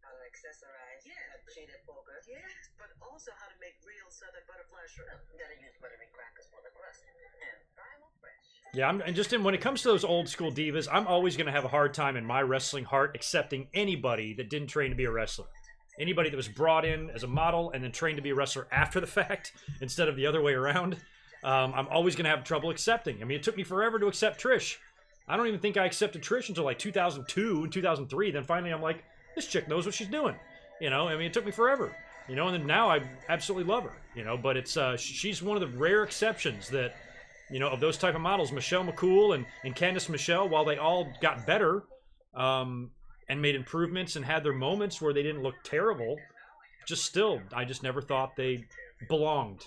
How to accessorize cheated poker. Yeah. But also how to make real southern butterfly shrimp. You gotta use buttery crackers for the crust. And fry them up fresh. Yeah, and just when it comes to those old school divas, I'm always going to have a hard time in my wrestling heart accepting anybody that didn't train to be a wrestler. Anybody that was brought in as a model and then trained to be a wrestler after the fact instead of the other way around, I'm always going to have trouble accepting. I mean, it took me forever to accept Trish. I don't even think I accepted Trish until like 2002 and 2003. Then finally I'm like, this chick knows what she's doing. You know, I mean, it took me forever. You know, and then now I absolutely love her. You know, but it's she's one of the rare exceptions that, you know, of those type of models. Michelle McCool and Candice Michelle, while they all got better and made improvements and had their moments where they didn't look terrible, just still, I just never thought they belonged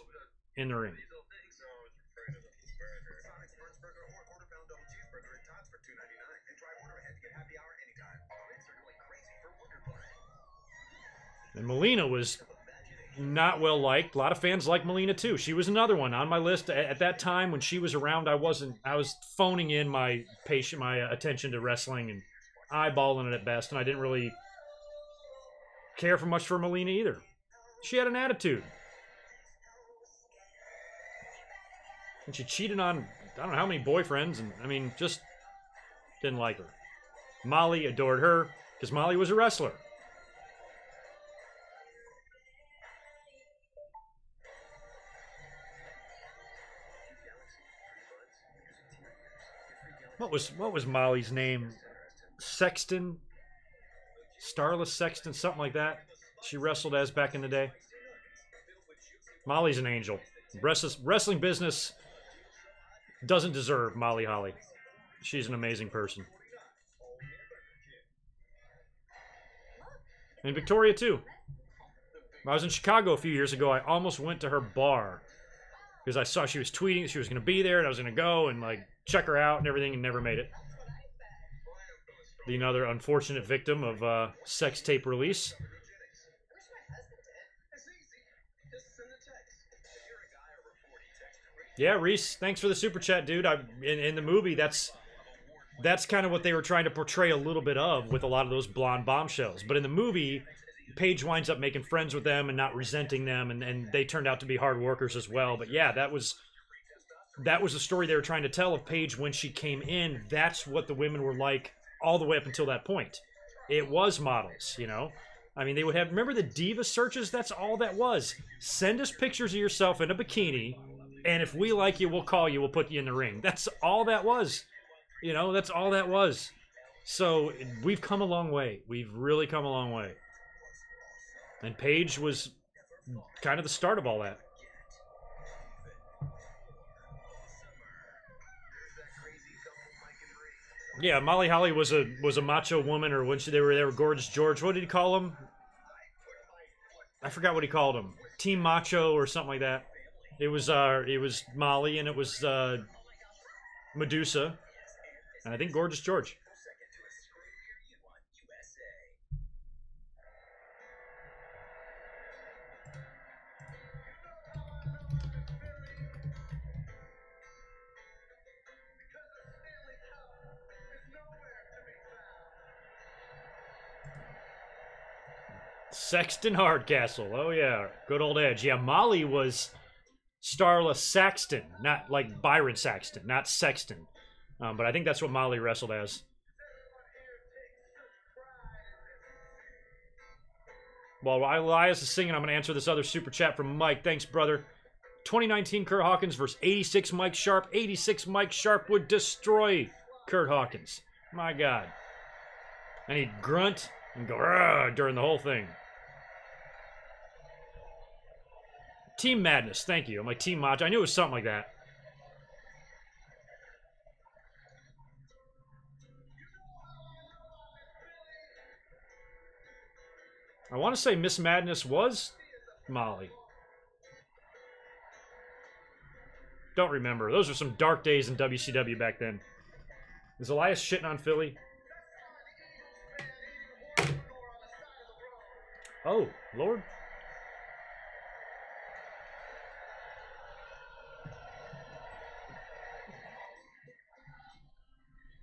in the ring. And Melina was not well liked. A lot of fans like Melina too. She was another one on my list at that time when she was around. I was phoning in my attention to wrestling and eyeballing it at best, and I didn't really care for much for Melina either. She had an attitude, and she cheated on I don't know how many boyfriends, and I mean, just didn't like her. Molly adored her because Molly was a wrestler. What was Molly's name? Sexton? Starless Sexton, something like that. She wrestled as back in the day. Molly's an angel. Wrestling business doesn't deserve Molly Holly. She's an amazing person. And Victoria too. When I was in Chicago a few years ago, I almost went to her bar because I saw she was tweeting that she was going to be there and I was going to go and like check her out and everything, and never made it. Another unfortunate victim of sex tape release. Yeah, Reese, thanks for the super chat, dude. In the movie, that's kind of what they were trying to portray a little bit of with a lot of those blonde bombshells. But in the movie, Paige winds up making friends with them and not resenting them, and they turned out to be hard workers as well. But yeah, that was the story they were trying to tell of Paige when she came in. That's what the women were like all the way up until that point. It was models, you know. I mean, they would have, remember the diva searches? That's all that was. Send us pictures of yourself in a bikini, and if we like you, we'll call you, we'll put you in the ring. That's all that was. You know, that's all that was. So, we've come a long way. We've really come a long way. And Paige was kind of the start of all that. Yeah, Molly Holly was a macho woman, or when they were Gorgeous George. What did he call him? I forgot what he called him. Team Macho or something like that. It was Molly, and it was Medusa, and I think Gorgeous George. Sexton Hardcastle. Oh, yeah. Good old Edge. Yeah, Molly was Starla Saxton, not like Byron Saxton, not Sexton. But I think that's what Molly wrestled as. While Elias is singing, I'm going to answer this other super chat from Mike. Thanks, brother. 2019 Kurt Hawkins versus 86 Mike Sharp. 86 Mike Sharp would destroy Kurt Hawkins. My God. And he'd grunt and go "Rah" during the whole thing. Team Madness, thank you. I'm like Team Macho. I knew it was something like that. I want to say Miss Madness was Molly. Don't remember. Those were some dark days in WCW back then. Is Elias shitting on Philly? Oh, Lord.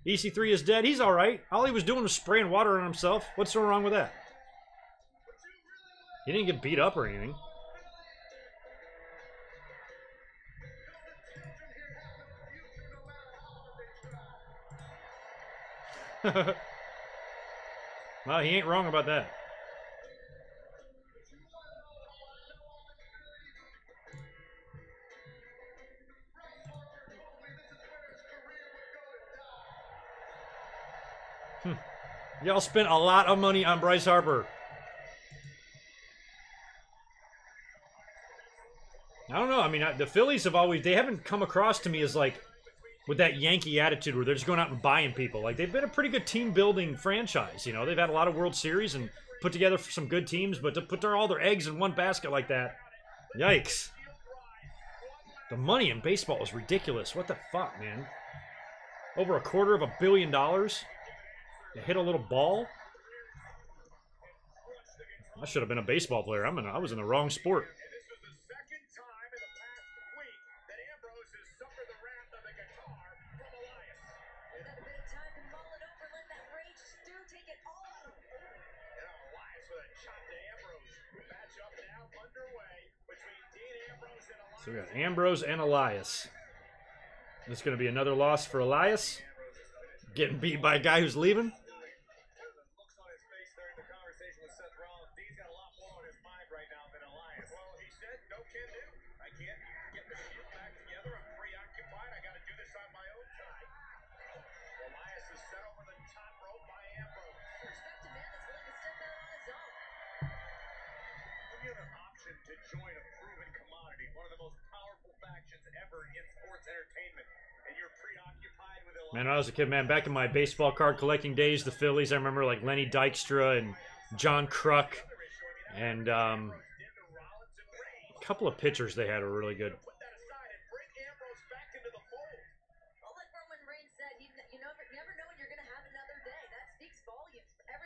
EC3 is dead. He's all right. All he was doing was spraying water on himself. What's so wrong with that? He didn't get beat up or anything. Well, he ain't wrong about that. Y'all spent a lot of money on Bryce Harper. I don't know. I mean, the Phillies have always, they haven't come across to me as like with that Yankee attitude where they're just going out and buying people. Like, they've been a pretty good team building franchise. You know, they've had a lot of World Series and put together some good teams, but to put all their eggs in one basket like that, yikes. The money in baseball is ridiculous. What the fuck, man? Over $250 million to hit a little ball? I should have been a baseball player. I was in the wrong sport. So we got Ambrose and Elias. This is going to be another loss for Elias. Getting beat by a guy who's leaving. Man, when I was a kid, man, back in my baseball card collecting days, the Phillies, I remember like Lenny Dykstra and John Kruk, and a couple of pitchers they had were really good.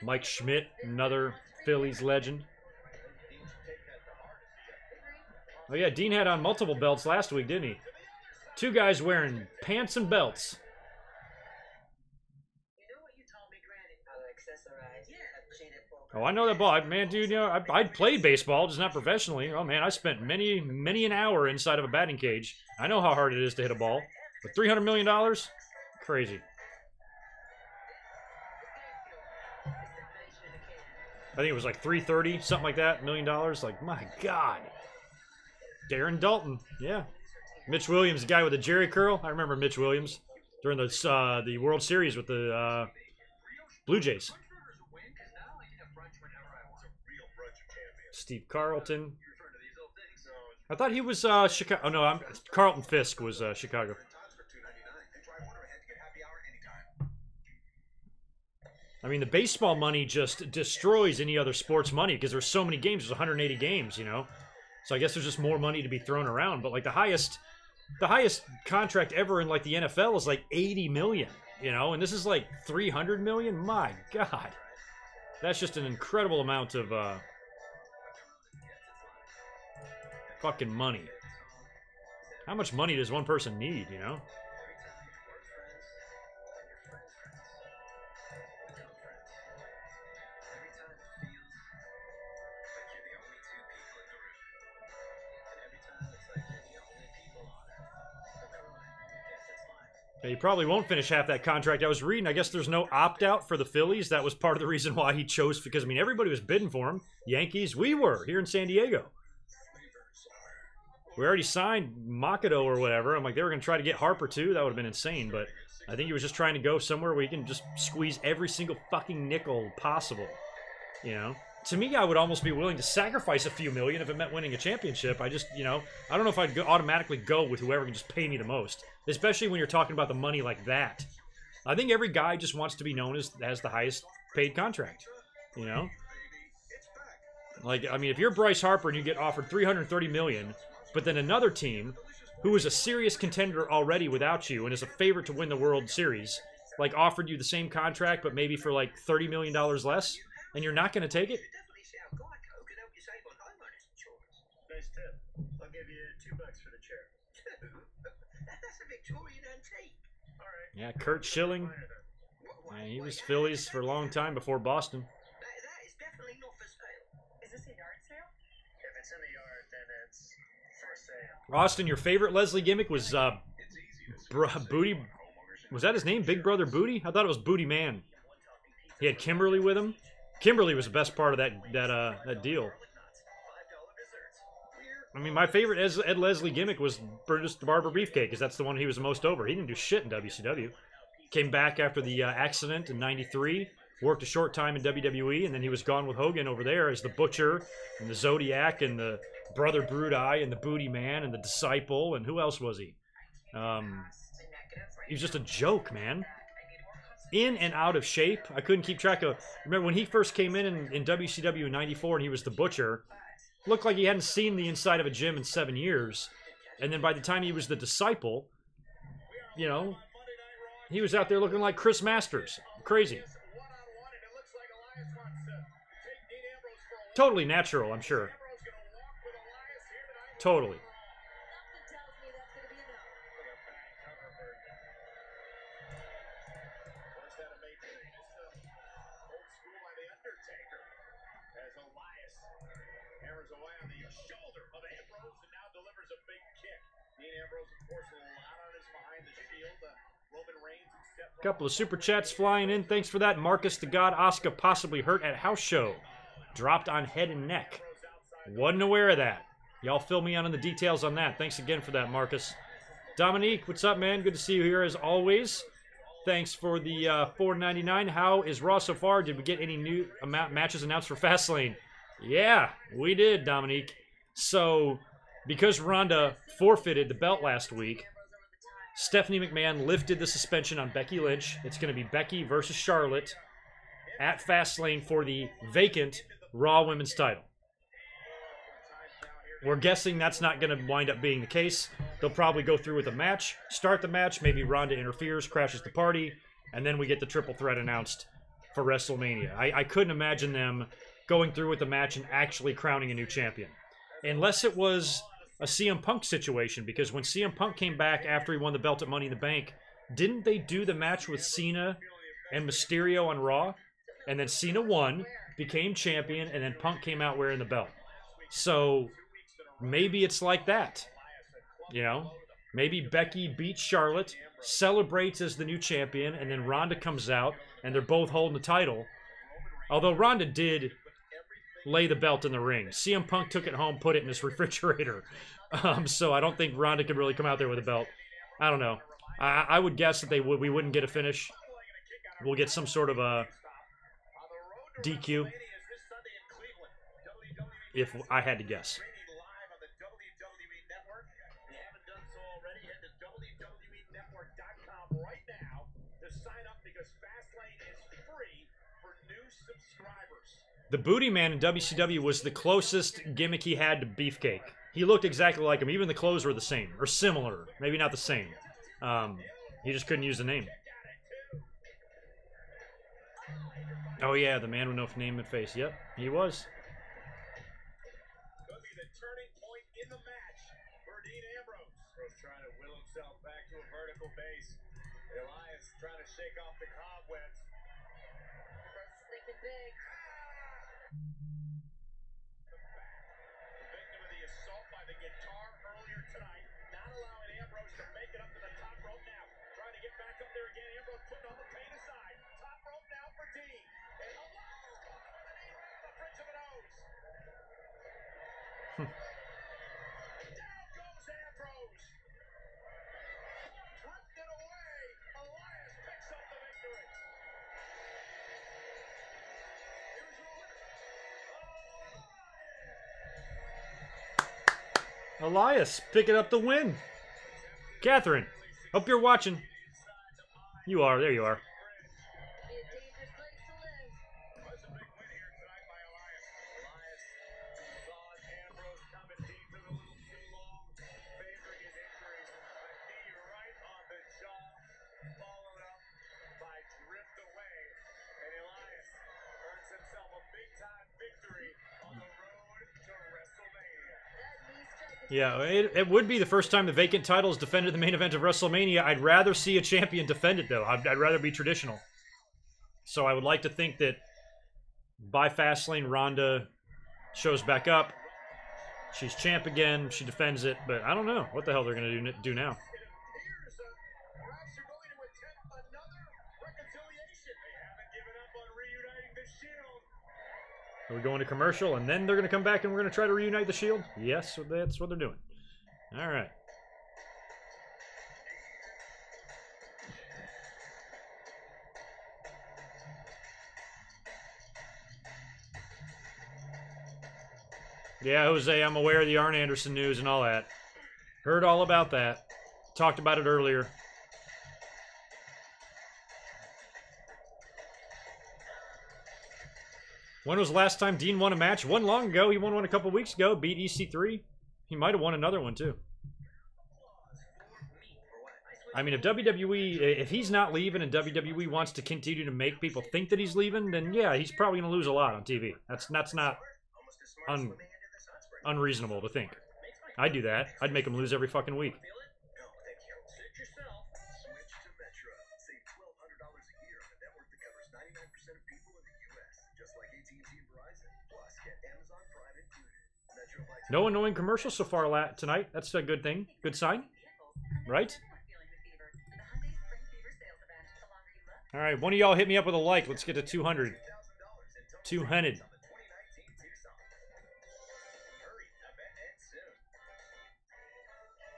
Mike Schmidt, another Phillies legend. Oh yeah, Dean had on multiple belts last week, didn't he? Two guys wearing pants and belts. Oh, I know that ball. Man, dude, you know, I played baseball, just not professionally. Oh, man, I spent many an hour inside of a batting cage. I know how hard it is to hit a ball. But $300 million? Crazy. think it was like 330, something like that, $1 million. Like, my God. Darren Dalton, yeah. Mitch Williams, the guy with the Jerry curl. I remember Mitch Williams during the World Series with the Blue Jays. Steve Carlton. I thought he was Chicago. Oh no, Carlton Fisk was Chicago. I mean, the baseball money just destroys any other sports money because there's so many games. There's 180 games, you know. So I guess there's just more money to be thrown around. But like the highest contract ever in like the NFL is like 80 million, you know, and this is like 300 million. My God, that's just an incredible amount of fucking money. How much money does one person need, you know? He probably won't finish half that contract. I was reading, I guess there's no opt-out for the Phillies. That was part of the reason why he chose, because, I mean, everybody was bidding for him. Yankees, we were, here in San Diego. We already signed Makoto or whatever. I'm like, they were going to try to get Harper, too. That would have been insane, but I think he was just trying to go somewhere where he can just squeeze every single fucking nickel possible, you know? To me, I would almost be willing to sacrifice a few million if it meant winning a championship. I just, you know, I don't know if I'd automatically go with whoever can just pay me the most, especially when you're talking about the money like that. I think every guy just wants to be known as the highest paid contract, you know? Like, I mean, if you're Bryce Harper and you get offered $330 million, but then another team who is a serious contender already without you and is a favorite to win the World Series, like offered you the same contract but maybe for like $30 million less, and you're not going to take it? Nice tip. I'll give you $2 for the chair. That's a Victorian antique. All right. Yeah, Kurt Schilling. Yeah, he was Phillies for a long time before Boston. That is definitely not for sale. Is this a yard sale? If it's in the yard, then it's for sale. Austin, your favorite Leslie gimmick was Booty. Was that his name? Big Brother Booty? I thought it was Booty Man. He had Kimberly with him. Kimberly was the best part of that deal. I mean, my favorite Ed Leslie gimmick was Brutus the Barber Beefcake, because that's the one he was the most over. He didn't do shit in WCW. Came back after the accident in '93, worked a short time in WWE, and then he was gone with Hogan over there as the Butcher, and the Zodiac, and the Brother Brudeye, and the Booty Man, and the Disciple, and who else was he? He was just a joke, man. In and out of shape. I couldn't keep track of... Remember, when he first came in WCW in '94 and he was the Butcher, looked like he hadn't seen the inside of a gym in 7 years. And then by the time he was the Disciple, you know, he was out there looking like Chris Masters. Crazy. Totally natural, I'm sure. Totally. A couple of super chats flying in. Thanks for that. Marcus the God Asuka possibly hurt at house show. Dropped on head and neck. Wasn't aware of that. Y'all fill me in on the details on that. Thanks again for that, Marcus. Dominique, what's up, man? Good to see you here as always. Thanks for the $4.99. How is Raw so far? Did we get any new matches announced for Fastlane? Yeah, we did, Dominique. So, because Ronda forfeited the belt last week, Stephanie McMahon lifted the suspension on Becky Lynch. It's going to be Becky versus Charlotte at Fastlane for the vacant Raw Women's title. We're guessing that's not going to wind up being the case. They'll probably go through with a match, start the match, maybe Ronda interferes, crashes the party, and then we get the triple threat announced for WrestleMania. I couldn't imagine them going through with the match and actually crowning a new champion. Unless it was a CM Punk situation, because when CM Punk came back after he won the belt at Money in the Bank, didn't they do the match with Cena and Mysterio on Raw? And then Cena won, became champion, and then Punk came out wearing the belt. So maybe it's like that, you know? Maybe Becky beats Charlotte, celebrates as the new champion, and then Ronda comes out, and they're both holding the title. Although Ronda did lay the belt in the ring. CM Punk took it home, put it in his refrigerator. So I don't think Ronda could really come out there with a belt. I don't know. I would guess that we wouldn't get a finish. We'll get some sort of a DQ, if I had to guess. The Booty Man in WCW was the closest gimmick he had to Beefcake. He looked exactly like him. Even the clothes were the same, or similar. Maybe not the same. He just couldn't use the name. Oh yeah, the man with no name and face. Yep, he was. Could be the turning point in the match for Dean Ambrose. Ambrose trying to will himself back to a vertical base. Elias trying to shake off the cobwebs. Ambrose is thinking big. Victim of the assault by the guitar earlier tonight, not allowing Ambrose to make it up to the top rope now. Trying to get back up there again. Ambrose putting all the pain aside. Top rope now for Dean. And Elias caught him underneath right on the bridge of the nose. Down goes Ambrose. Drifted away. Elias picks up the victory. Here's your winner, Elias picking up the win. Catherine, hope you're watching. You are. There you are. Be a dangerous place to live. That's a big win here tonight by Elias. Elias saw Ambrose coming deep for the little too long, favoring his injuries. A knee right on the jaw, followed up by drift away. And Elias earns himself a big-time victory on the road to WrestleMania. That knee strike is Yeah, it would be the first time the vacant title is defended in the main event of WrestleMania. I'd rather see a champion defend it, though. I'd rather be traditional. So I would like to think that by Fastlane, Ronda shows back up. She's champ again. She defends it. But I don't know what the hell they're going to do now. It appears perhaps you're going to attempt another reconciliation. They haven't given up on reuniting the Shield. Are we going to commercial, and then they're going to come back and we're going to try to reunite the Shield? Yes, that's what they're doing. All right. Yeah, Jose, I'm aware of the Arn Anderson news and all that. Heard all about that. Talked about it earlier. When was the last time Dean won a match? One long ago. He won one a couple weeks ago. Beat EC3. He might have won another one, too. I mean, if WWE, if he's not leaving and WWE wants to continue to make people think that he's leaving, then yeah, he's probably going to lose a lot on TV. That's not unreasonable to think. I'd do that. I'd make him lose every fucking week. Sit yourself. Switch to Metro. Save $1,200 a year on a network that covers 99% of people in the U.S., just like AT&T and Verizon. Plus, get Amazon Prime included. Metro by No annoying commercials so far tonight. That's a good thing. Good sign. Right? All right, one of y'all hit me up with a like. Let's get to 200. 200.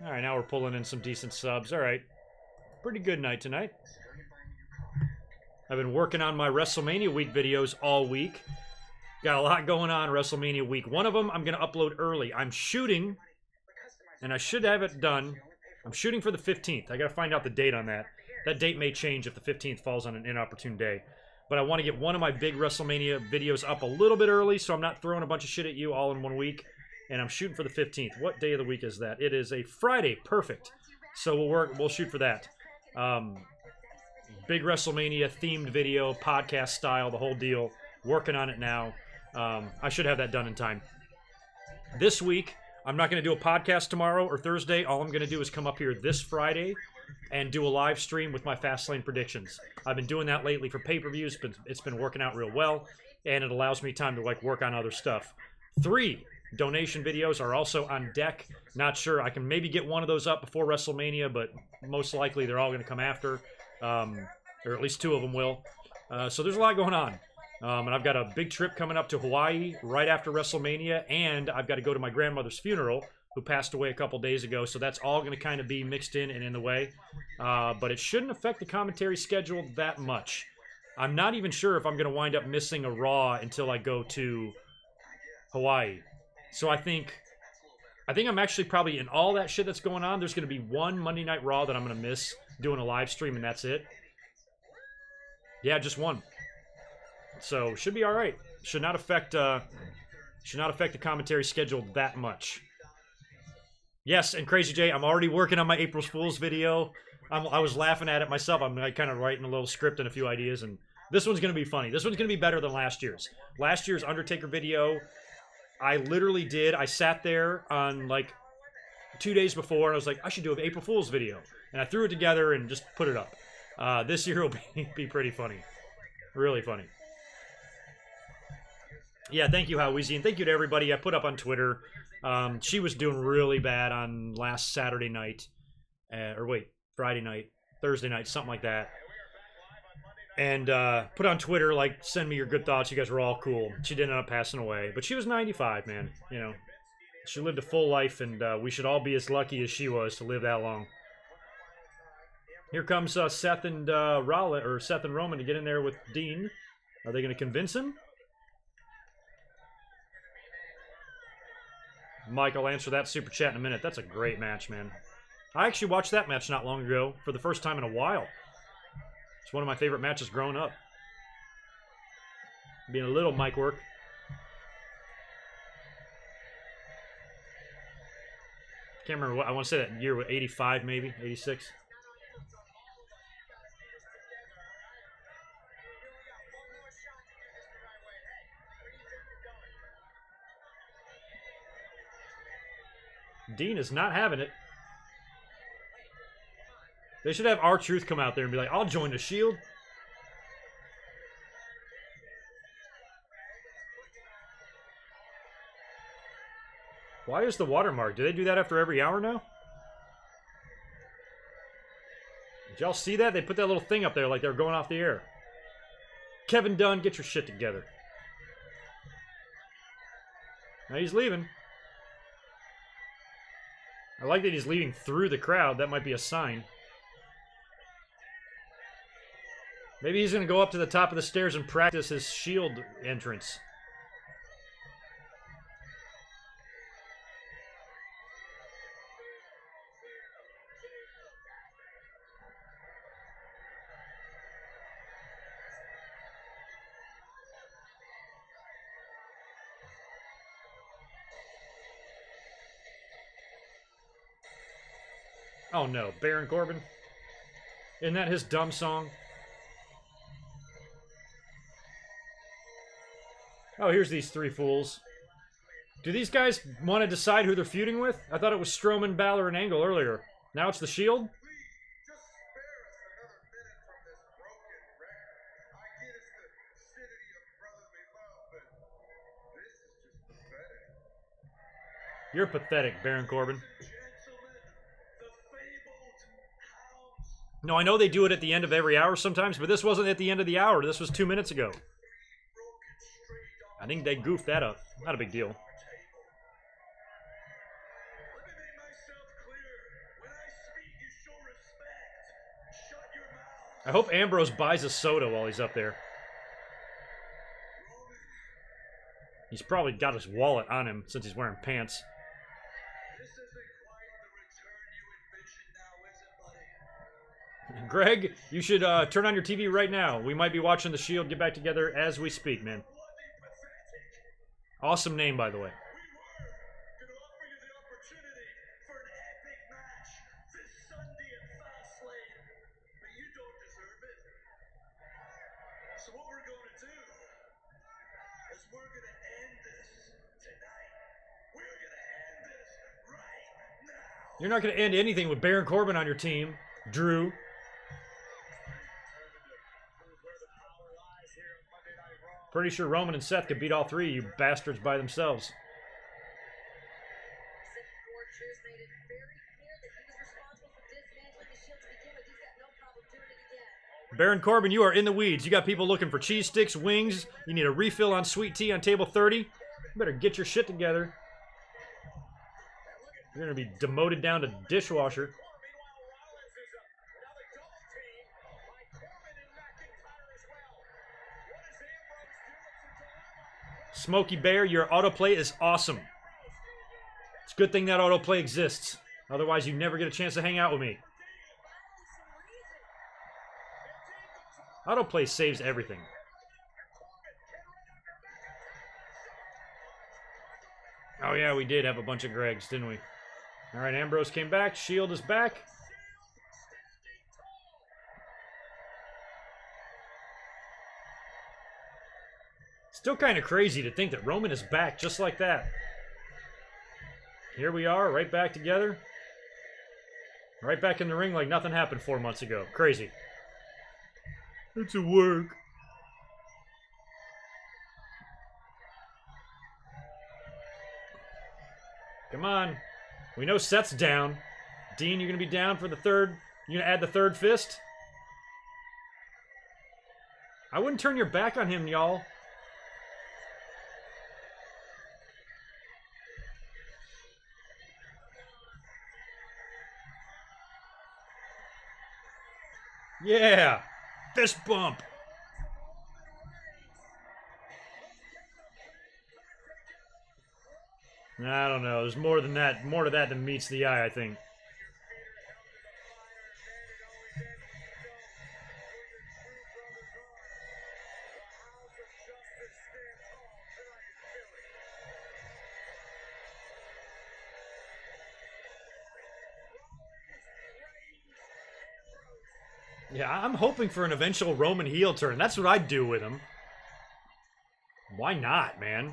All right, now we're pulling in some decent subs. All right. Pretty good night tonight. I've been working on my WrestleMania week videos all week. Got a lot going on WrestleMania week. One of them I'm going to upload early. I'm shooting, and I should have it done. I'm shooting for the 15th. I got to find out the date on that. That date may change if the 15th falls on an inopportune day. But I want to get one of my big WrestleMania videos up a little bit early so I'm not throwing a bunch of shit at you all in 1 week. And I'm shooting for the 15th. What day of the week is that? It is a Friday. Perfect. So we'll shoot for that. Big WrestleMania themed video, podcast style, the whole deal. Working on it now. I should have that done in time. This week, I'm not going to do a podcast tomorrow or Thursday. All I'm going to do is come up here this Friday and do a live stream with my Fastlane predictions. I've been doing that lately for pay-per-views, but it's been working out real well, and it allows me time to work on other stuff. 3 donation videos are also on deck. Not sure. I can maybe get one of those up before WrestleMania, but most likely they're all going to come after, or at least 2 of them will. So there's a lot going on. And I've got a big trip coming up to Hawaii right after WrestleMania, and I've got to go to my grandmother's funeral, who passed away a couple days ago, so that's all going to kind of be mixed in and in the way. But it shouldn't affect the commentary schedule that much. I'm not even sure if I'm going to wind up missing a Raw until I go to Hawaii. So I think I'm actually probably in all that shit that's going on, there's going to be one Monday Night Raw that I'm going to miss doing a live stream, and that's it. Yeah, just one. So should be all right. Should not affect the commentary schedule that much. Yes, and Crazy J, I'm already working on my April Fool's video. I was laughing at it myself. I'm like kind of writing a little script and a few ideas, and this one's going to be funny. This one's going to be better than last year's. Last year's Undertaker video, I literally did. I sat there on like 2 days before, and I was like, I should do an April Fool's video. And I threw it together and just put it up. This year will be pretty funny. Really funny. Yeah, thank you, Howeezy, and thank you to everybody I put up on Twitter. She was doing really bad on last Saturday night. Friday night, Thursday night, something like that. And put on Twitter, like, send me your good thoughts. You guys were all cool. She did end up passing away. But she was 95, man. You know, she lived a full life, and we should all be as lucky as she was to live that long. Here comes Seth and Seth and Roman to get in there with Dean. Are they going to convince him? Mike, I'll answer that super chat in a minute. That's a great match, man. I actually watched that match not long ago for the first time in a while. It's one of my favorite matches growing up. Being a little mic work. Can't remember what I want to say that year, what, 85 maybe, 86. Dean is not having it. They should have R-Truth come out there and be like, I'll join the Shield. Why is the watermark? Do they do that after every hour now? Did y'all see that? They put that little thing up there like they're going off the air. Kevin Dunn, get your shit together. Now he's leaving. I like that he's leaving through the crowd. That might be a sign. Maybe he's going to go up to the top of the stairs and practice his Shield entrance. Oh no, Baron Corbin? Isn't that his dumb song? Oh, here's these three fools. Do these guys want to decide who they're feuding with? I thought it was Strowman, Balor, and Angle earlier. Now it's the Shield? You're pathetic, Baron Corbin. No, I know they do it at the end of every hour sometimes, but this wasn't at the end of the hour. This was 2 minutes ago. I think they goofed that up. Not a big deal. I hope Ambrose buys a soda while he's up there. He's probably got his wallet on him since he's wearing pants. Greg, you should turn on your TV right now. We might be watching the Shield get back together as we speak, man. Awesome name, by the way. You're not going to end anything with Baron Corbin on your team, Drew. Pretty sure Roman and Seth could beat all three of you bastards by themselves. Baron Corbin, you are in the weeds. You got people looking for cheese sticks, wings. You need a refill on sweet tea on table 30. You better get your shit together. You're going to be demoted down to dishwasher. Smokey Bear, your autoplay is awesome. It's a good thing that autoplay exists. Otherwise, you never get a chance to hang out with me. Autoplay saves everything. Oh yeah, we did have a bunch of Gregs, didn't we? Alright, Ambrose came back. Shield is back. Still kind of crazy to think that Roman is back just like that. Here we are, right back together. Right back in the ring like nothing happened 4 months ago. Crazy. It's a work. Come on. We know Seth's down. Dean, you're going to be down for the third. You're going to add the third fist? I wouldn't turn your back on him, y'all. Yeah. Fist bump. I don't know. There's more than that. More to that than meets the eye, I think. Yeah, I'm hoping for an eventual Roman heel turn. That's what I'd do with him. Why not, man?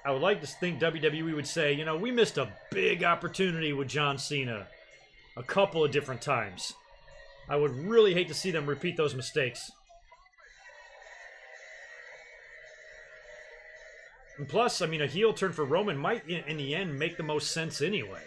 I would like to think WWE would say, you know, we missed a big opportunity with John Cena a couple of different times. I would really hate to see them repeat those mistakes. And plus, I mean, a heel turn for Roman might, in the end, make the most sense anyway.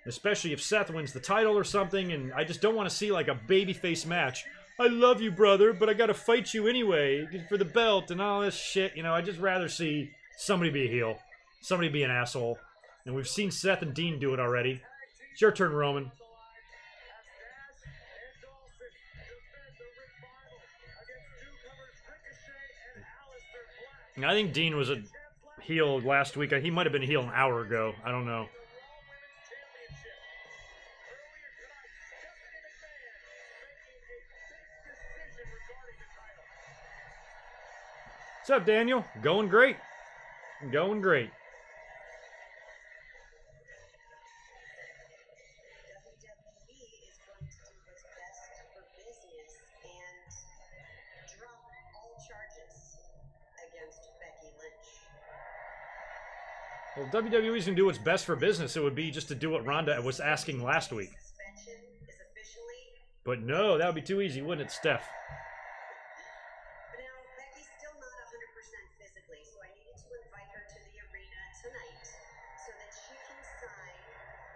Especially if Seth wins the title or something, and I just don't want to see, like, a babyface match. I love you, brother, but I gotta fight you anyway for the belt and all this shit. You know, I'd just rather see somebody be a heel. Somebody be an asshole. And we've seen Seth and Dean do it already. It's your turn, Roman. I think Dean was a heel last week. He might have been a heel an hour ago. I don't know. What's up, Daniel? Going great. Going great. WWE is going to do what's best for business and drop all charges against Becky Lynch. Well, WWE's going to do what's best for business. It would be just to do what Ronda was asking last week. Suspension is officially. But no, that would be too easy, wouldn't it, Steph? But now Becky's still not 100% physically, so I needed to invite her to the arena tonight so that she can sign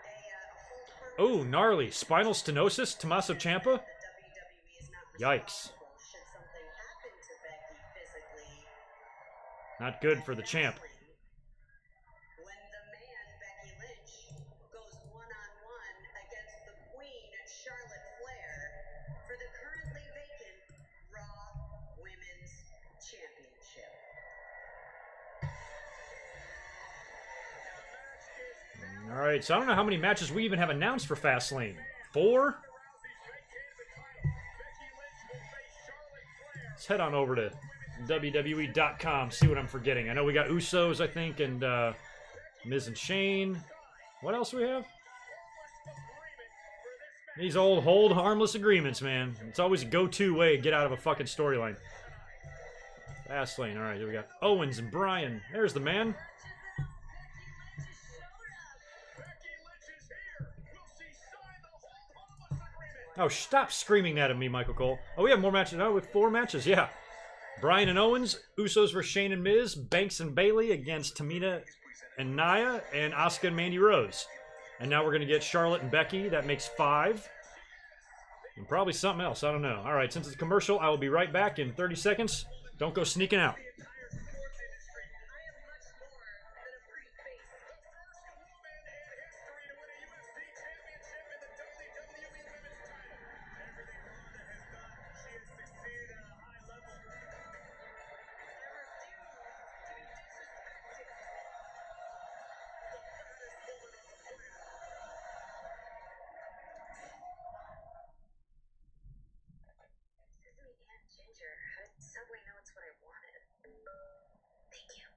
a full. Oh, gnarly. Spinal stenosis? Tommaso Ciampa? Yikes. Should something happen to Becky physically? Not good for the champ. When the man, Becky Lynch, goes one-on-one against the Queen, Charlotte Flair, for the currently vacant Raw Women's Championship. Alright, so I don't know how many matches we even have announced for Fastlane. 4? Let's head on over to WWE.com, see what I'm forgetting. I know we got Usos, I think, and Miz and Shane. What else do we have? These old hold harmless agreements, man. It's always a go-to way to get out of a fucking storyline. Fastlane, alright, here we got Owens and Bryan. There's the man. Oh, stop screaming that at me, Michael Cole. Oh, we have more matches. Oh, with 4 matches, yeah. Bryan and Owens, Usos versus Shane and Miz, Banks and Bayley against Tamina and Nia, and Asuka and Mandy Rose. And now we're going to get Charlotte and Becky. That makes 5. And probably something else. I don't know. All right, since it's a commercial, I will be right back in 30 seconds. Don't go sneaking out. Ginger, how did Subway know it's what I wanted? Thank you.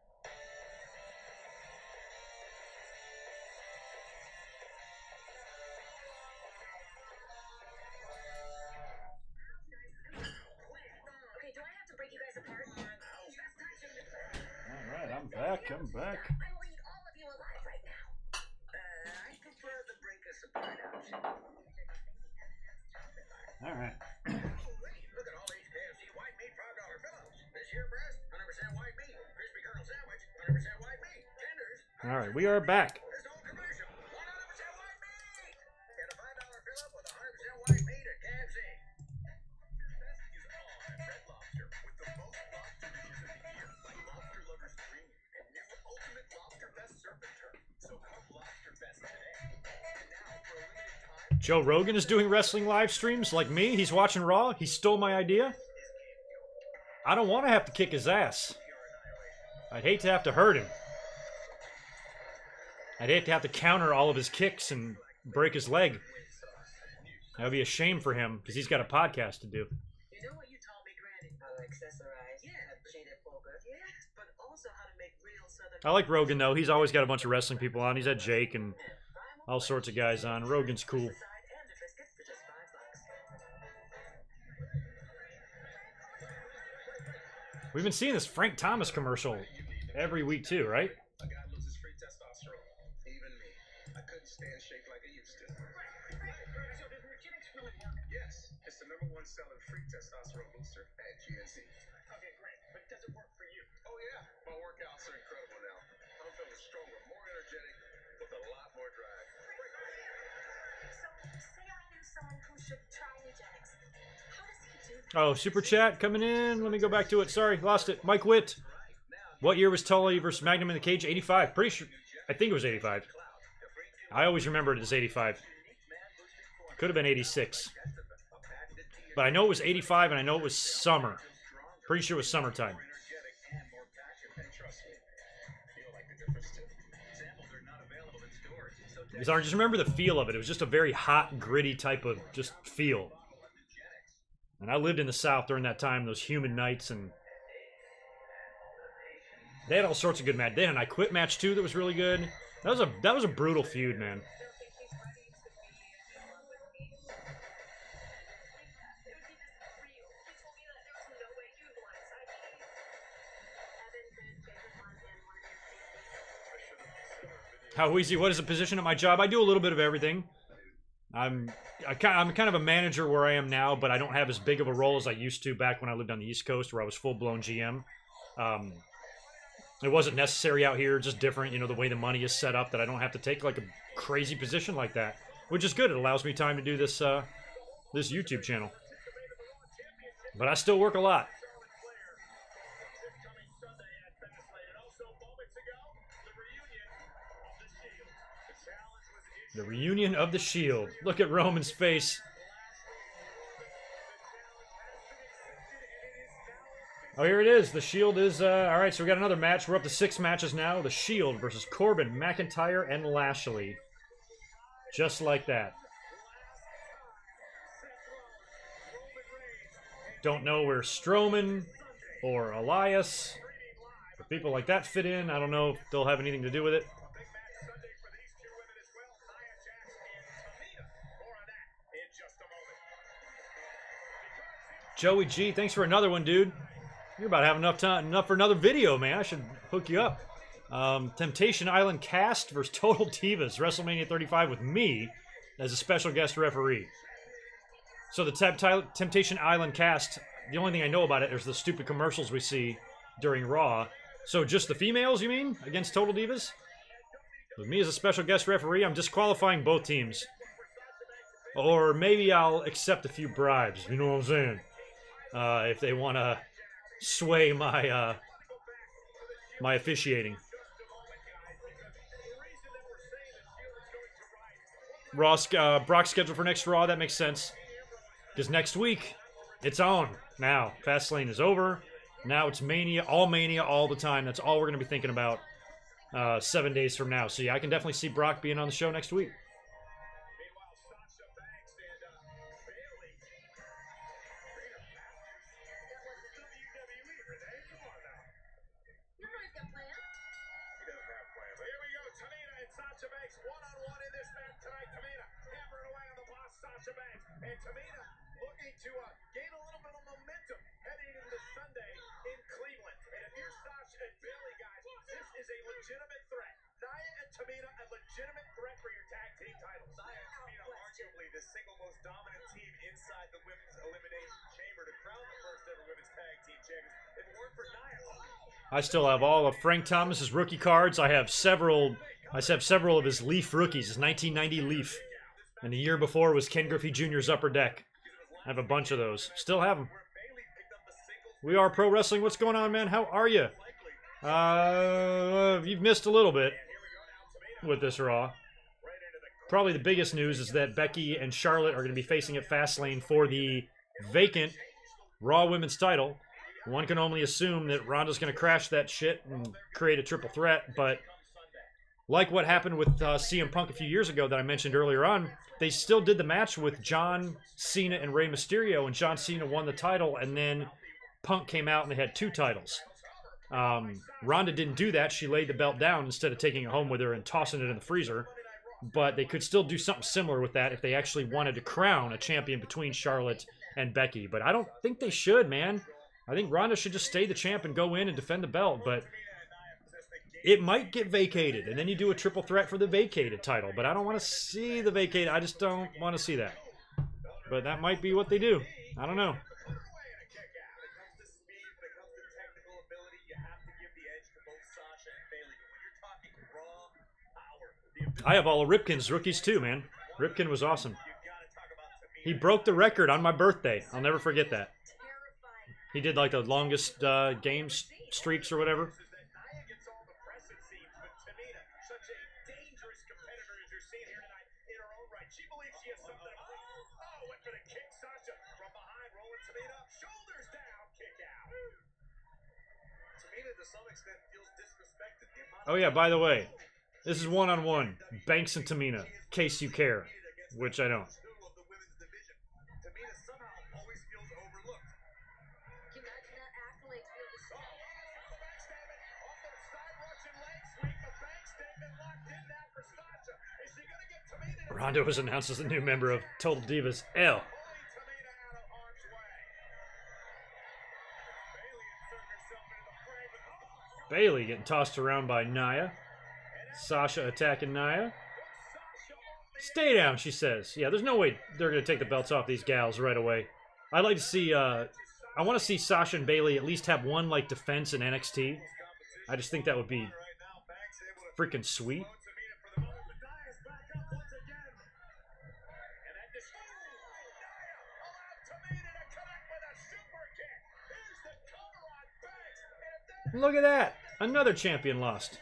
Okay, do I have to break you guys apart? All right, I'm back. I'm back. I will eat all of you alive right now. I prefer the break us apart option. All right. Look at all these KFC white meat $5 pillows. This here breast, 100% white meat. Crispy Colonel sandwich, 100% white meat. Tenders. All right, we are back. This old commercial, 100% white meat. Get a $5 fill up with 100% white meat at KFC. Best is on Red Lobster with the most lobster dishes of the year, like Lobster Lovers Green and new Ultimate Lobster Best Serpent Turn. So come Lobster Best today. And now, for a limited time, Joe Rogan is doing wrestling live streams like me. He's watching Raw. He stole my idea. I don't want to have to kick his ass. I'd hate to have to hurt him. I'd hate to have to counter all of his kicks and break his leg. That would be a shame for him because he's got a podcast to do. You know what you taught me, Granny? How to accessorize. Yeah. Shaded poker. Yeah. But also how to make real Southern. I like Rogan, though. He's always got a bunch of wrestling people on. He's had Jake and all sorts of guys on. Rogan's cool. Side and a biscuit for just $5. We've been seeing this Frank Thomas commercial every week, too, right? a guy loses free testosterone. Even me. I couldn't stand shape like I used to. Yes, it's the #1 selling free testosterone booster at GNC. Okay, great. But does it work for you? Oh yeah, my workouts are incredible now. I'm feeling stronger, more energetic, with a lot more drive. So, say I knew someone who should try eugenics. How does he do that? Oh, Super Chat coming in. Let me go back to it. Sorry, lost it. Mike Witt. What year was Tully versus Magnum in the cage? 85. Pretty sure. I think it was 85. I always remember it as 85. Could have been 86. But I know it was 85 and I know it was summer. Pretty sure it was summertime. Energetic and more passion. And trust me, feel like the difference too. Samples are not available in stores, so Because I just remember the feel of it. It was just a very hot, gritty type of just feel. And I lived in the South during that time, those humid nights, and they had all sorts of good matches. They had an I Quit match too that was really good. That was a brutal feud, man. How easy? What is the position at my job? I do a little bit of everything. I'm kind of a manager where I am now, but I don't have as big of a role as I used to back when I lived on the East Coast, where I was full-blown GM. It wasn't necessary out here, just different, you know, the way the money is set up, that I don't have to take like a crazy position like that, which is good. It allows me time to do this this YouTube channel. But I still work a lot. The reunion of the Shield. Look at Roman's face. Oh, here it is. The Shield is, alright, so we got another match. We're up to 6 matches now. The Shield versus Corbin, McIntyre, and Lashley. Just like that. Don't know where Strowman or Elias or people like that fit in. I don't know if they'll have anything to do with it. Joey G, thanks for another one, dude. You're about to have enough for another video, man. I should hook you up. Temptation Island Cast versus Total Divas, WrestleMania 35 with me as a special guest referee. So the Temptation Island Cast, the only thing I know about it is the stupid commercials we see during Raw. So just the females, you mean, against Total Divas? With me as a special guest referee, I'm disqualifying both teams. Or maybe I'll accept a few bribes, you know what I'm saying? If they want to sway my my officiating. Brock's scheduled for next Raw, that makes sense. Because next week, it's on. Now, Fastlane is over. Now it's Mania all the time. That's all we're going to be thinking about 7 days from now. So yeah, I can definitely see Brock being on the show next week. One-on-one in this match tonight. Tamina hammering away on the boss, Sasha Banks. And Tamina looking to gain a little bit of momentum heading into Sunday in Cleveland. And if you're Sasha and Bayley, guys, this is a legitimate threat. Nia and Tamina, a legitimate threat for your tag team titles. Nia and Tamina, arguably the single most dominant team inside the women's elimination chamber to crown the first ever women's tag team champions. If it weren't for Nia, I still have all of Frank Thomas's rookie cards. I have several of his Leaf rookies, his 1990 Leaf. And the year before was Ken Griffey Jr.'s Upper Deck. I have a bunch of those. Still have them. We Are Pro Wrestling. What's going on, man? How are you? You've missed a little bit with this Raw. Probably the biggest news is that Becky and Charlotte are going to be facing at Fastlane for the vacant Raw Women's title. One can only assume that Ronda's going to crash that shit and create a triple threat, but like what happened with CM Punk a few years ago that I mentioned earlier on, they still did the match with John Cena and Rey Mysterio, and John Cena won the title, and then Punk came out and they had 2 titles. Ronda didn't do that. She laid the belt down instead of taking it home with her and tossing it in the freezer. But they could still do something similar with that if they actually wanted to crown a champion between Charlotte and Becky. But I don't think they should, man. I think Ronda should just stay the champ and go in and defend the belt. But it might get vacated, and then you do a triple threat for the vacated title. But I don't want to see the vacated. I just don't want to see that. But that might be what they do. I don't know. I have all of Ripken's rookies too, man. Ripken was awesome. He broke the record on my birthday. I'll never forget that. He did like the longest game streaks or whatever. Oh yeah, by the way, this is one-on-one. Banks and Tamina, in case you care, which I don't. Ronda was announced as a new member of Total Divas L. Bayley getting tossed around by Nia. Sasha attacking Nia. Stay down, she says. Yeah, there's no way they're going to take the belts off these gals right away. I'd like to see, I want to see Sasha and Bayley at least have one, like, defense in NXT. I just think that would be freaking sweet. Look at that! Another champion lost.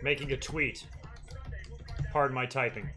Making a tweet. Pardon my typing.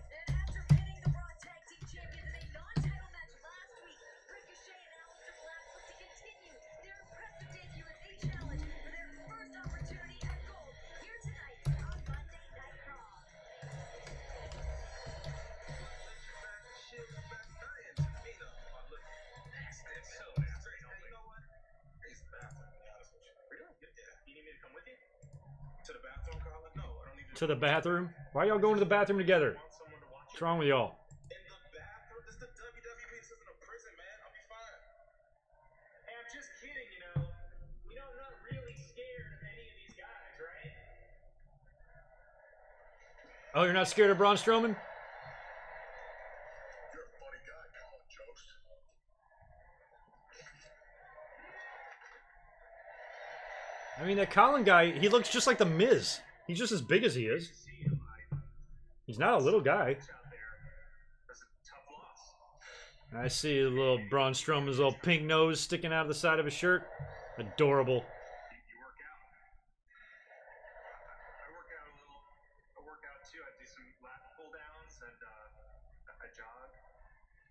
To the bathroom? Why y'all going to the bathroom together? Want someone to watch What's wrong with y'all? In the bathroom? This is the WWE. This isn't a prison, man. I'll be fine. Hey, I'm just kidding, you know. You know, I'm not really scared of any of these guys, right? Oh, you're not scared of Braun Strowman? You're a funny guy, Colin Jost. I mean, that Colin guy, he looks just like the Miz. He's just as big as he is. See him. He's not a little guy. Out there. That's a tough loss. I see a little Braun Strowman's little pink nose sticking out of the side of his shirt. Adorable. You work out. I work out a little. I work out too. I do some lat pull downs and I jog.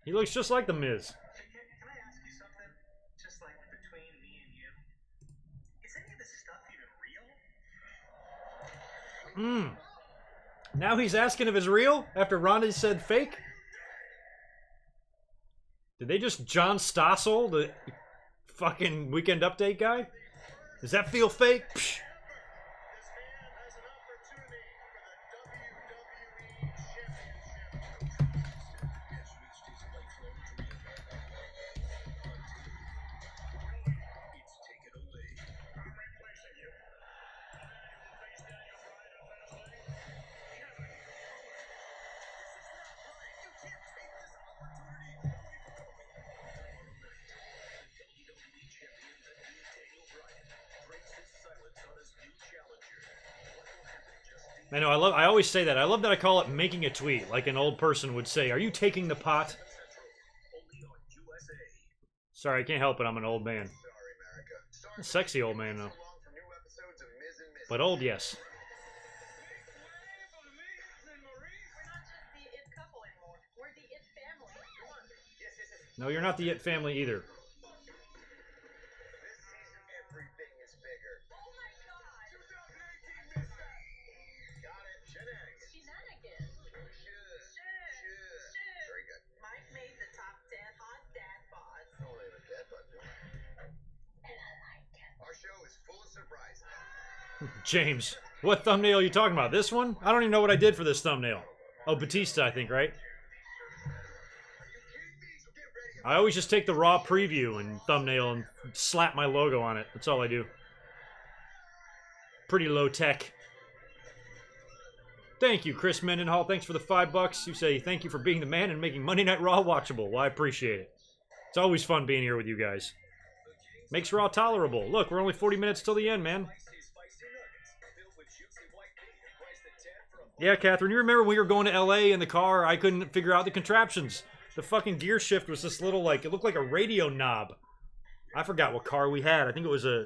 He looks just like the Miz. Hey, can I ask you something? Just like between me and you. Is any of this stuff even real? Now he's asking if it's real after Ronda said fake? Did they just John Stossel, the fucking Weekend Update guy? Does that feel fake? Psh. This man has an opportunity for the WWE Championship. I'm replacing you. I know, I always say that. I love that I call it making a tweet, like an old person would say. Are you taking the pot? Sorry, I can't help it. I'm an old man. Sorry, America. Sorry A sexy old man, though. so long for new episodes of Miz and Miz. But old, yes. We're not just the it couple anymore. We're the it family. No, you're not the It family either. This season, everything is bigger. Oh my god! 2018 Miz Fest. Got it. Shenanigans. Shenanigans. Should. Very good. Mike made the top 10 hot dad bods. Don't leave a dead bud, do it. And I like it. Our show is full of surprises. James, what thumbnail are you talking about? This one? I don't even know what I did for this thumbnail. Oh, Batista, I think, right? I always just take the raw preview and thumbnail and slap my logo on it. That's all I do. Pretty low tech. Thank you, Chris Mendenhall. Thanks for the $5. You say thank you for being the man and making Monday Night Raw watchable. Well, I appreciate it. It's always fun being here with you guys. Makes Raw tolerable. Look, we're only 40 minutes till the end, man. Yeah, Catherine, you remember when we were going to LA in the car? I couldn't figure out the contraptions. The fucking gear shift was this little, like, it looked like a radio knob. I forgot what car we had. I think it was a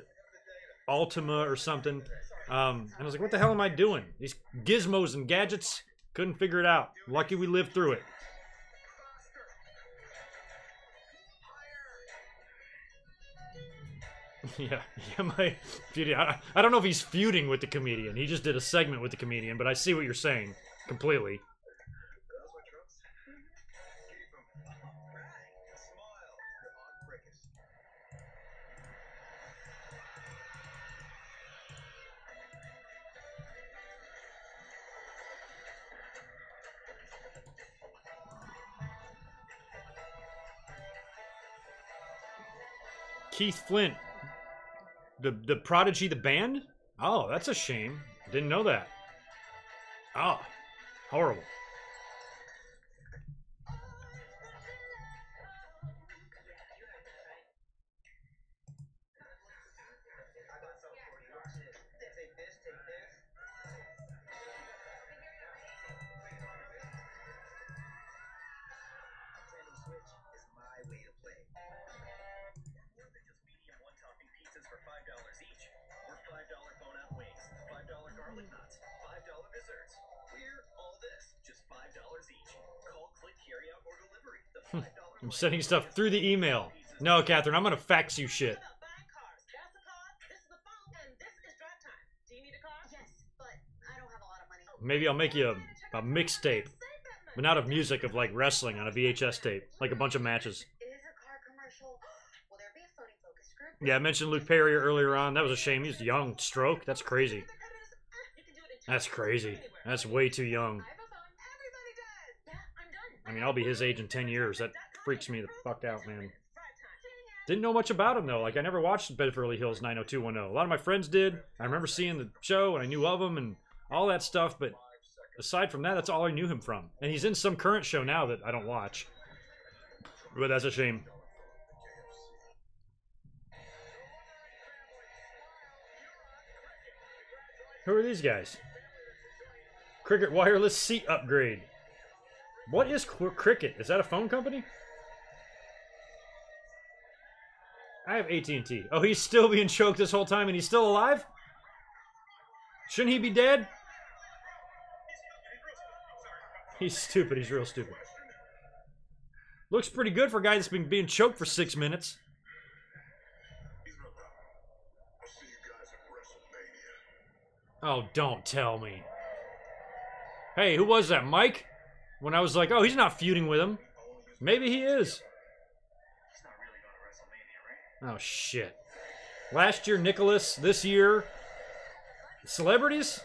Altima or something. And I was like, what the hell am I doing? These gizmos and gadgets, couldn't figure it out. Lucky we lived through it. Yeah, I don't know if he's feuding with the comedian. He just did a segment with the comedian, but I see what you're saying completely. Those my trunks? Keep 'em. Right. Smile. You're on frickus. Keith Flint. The Prodigy, the band? Oh, that's a shame. Didn't know that. Oh, horrible. Take this, take this. Nintendo Switch is my way to play. More than just medium one-topping pizzas for $5 each. We're $5 bone-out wings, $5 garlic knots, $5 desserts. We're all this, just $5 each. Call, click, carry out, or delivery. The $5 I'm sending stuff through the email. No, Catherine, I'm gonna fax you shit. What about buying cars? That's the car, this is the phone, and this is drive time. Do you need a car? Yes, but I don't have a lot of money. Maybe I'll make you a mixtape, but not of music, of like wrestling on a VHS tape, like a bunch of matches. It is a car commercial. Will there be a Sony focus group? Yeah, I mentioned Luke Perry earlier on. That was a shame. He's young, stroke. That's crazy. You can do it in That's crazy. That's way too young. I mean, I'll be his age in 10 years. That freaks me the fuck out, man. Didn't know much about him, though. Like, I never watched Beverly Hills 90210. A lot of my friends did. I remember seeing the show, and I knew of him and all that stuff, but aside from that, that's all I knew him from. And he's in some current show now that I don't watch. But that's a shame. Who are these guys? Cricket wireless seat upgrade. What is Cricket? Is that a phone company? I have AT&T. Oh, he's still being choked this whole time and he's still alive? Shouldn't he be dead? He's stupid. He's real stupid. Looks pretty good for a guy that's been being choked for 6 minutes. Oh, don't tell me. Hey, who was that, Mike? When I was like, oh, he's not feuding with him. Maybe he is. Oh, shit. Last year, Nicholas. This year, celebrities?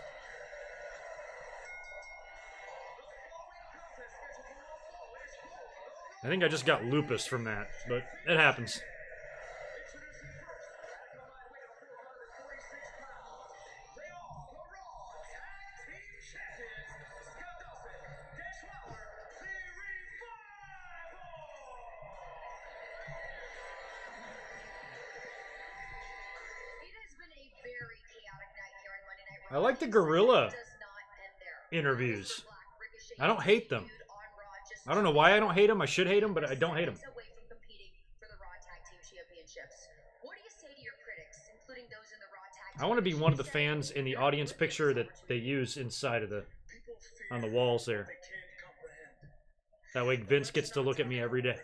I think I just got lupus from that, but it happens. I like the gorilla interviews. I don't hate them. I don't know why I don't hate them. I should hate them, but I don't hate them. I want to be one of the fans in the audience picture that they use inside of on the walls there. That way Vince gets to look at me every day.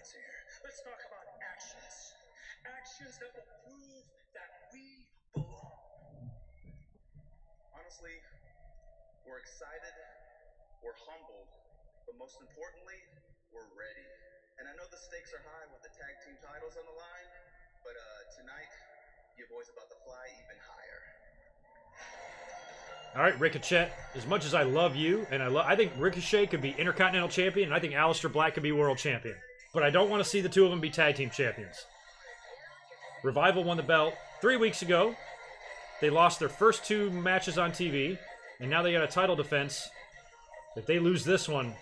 Let's talk about actions. Actions that will prove that we belong. Honestly, we're excited, we're humbled, but most importantly, we're ready. And I know the stakes are high with the tag team titles on the line, but tonight, your boy's about to fly even higher. All right, Ricochet. As much as I love you, and I think Ricochet could be Intercontinental Champion, and I think Aleister Black could be World Champion. But I don't want to see the two of them be Tag Team Champions. Revival won the belt 3 weeks ago. They lost their first 2 matches on TV, and now they got a title defense. If they lose this one...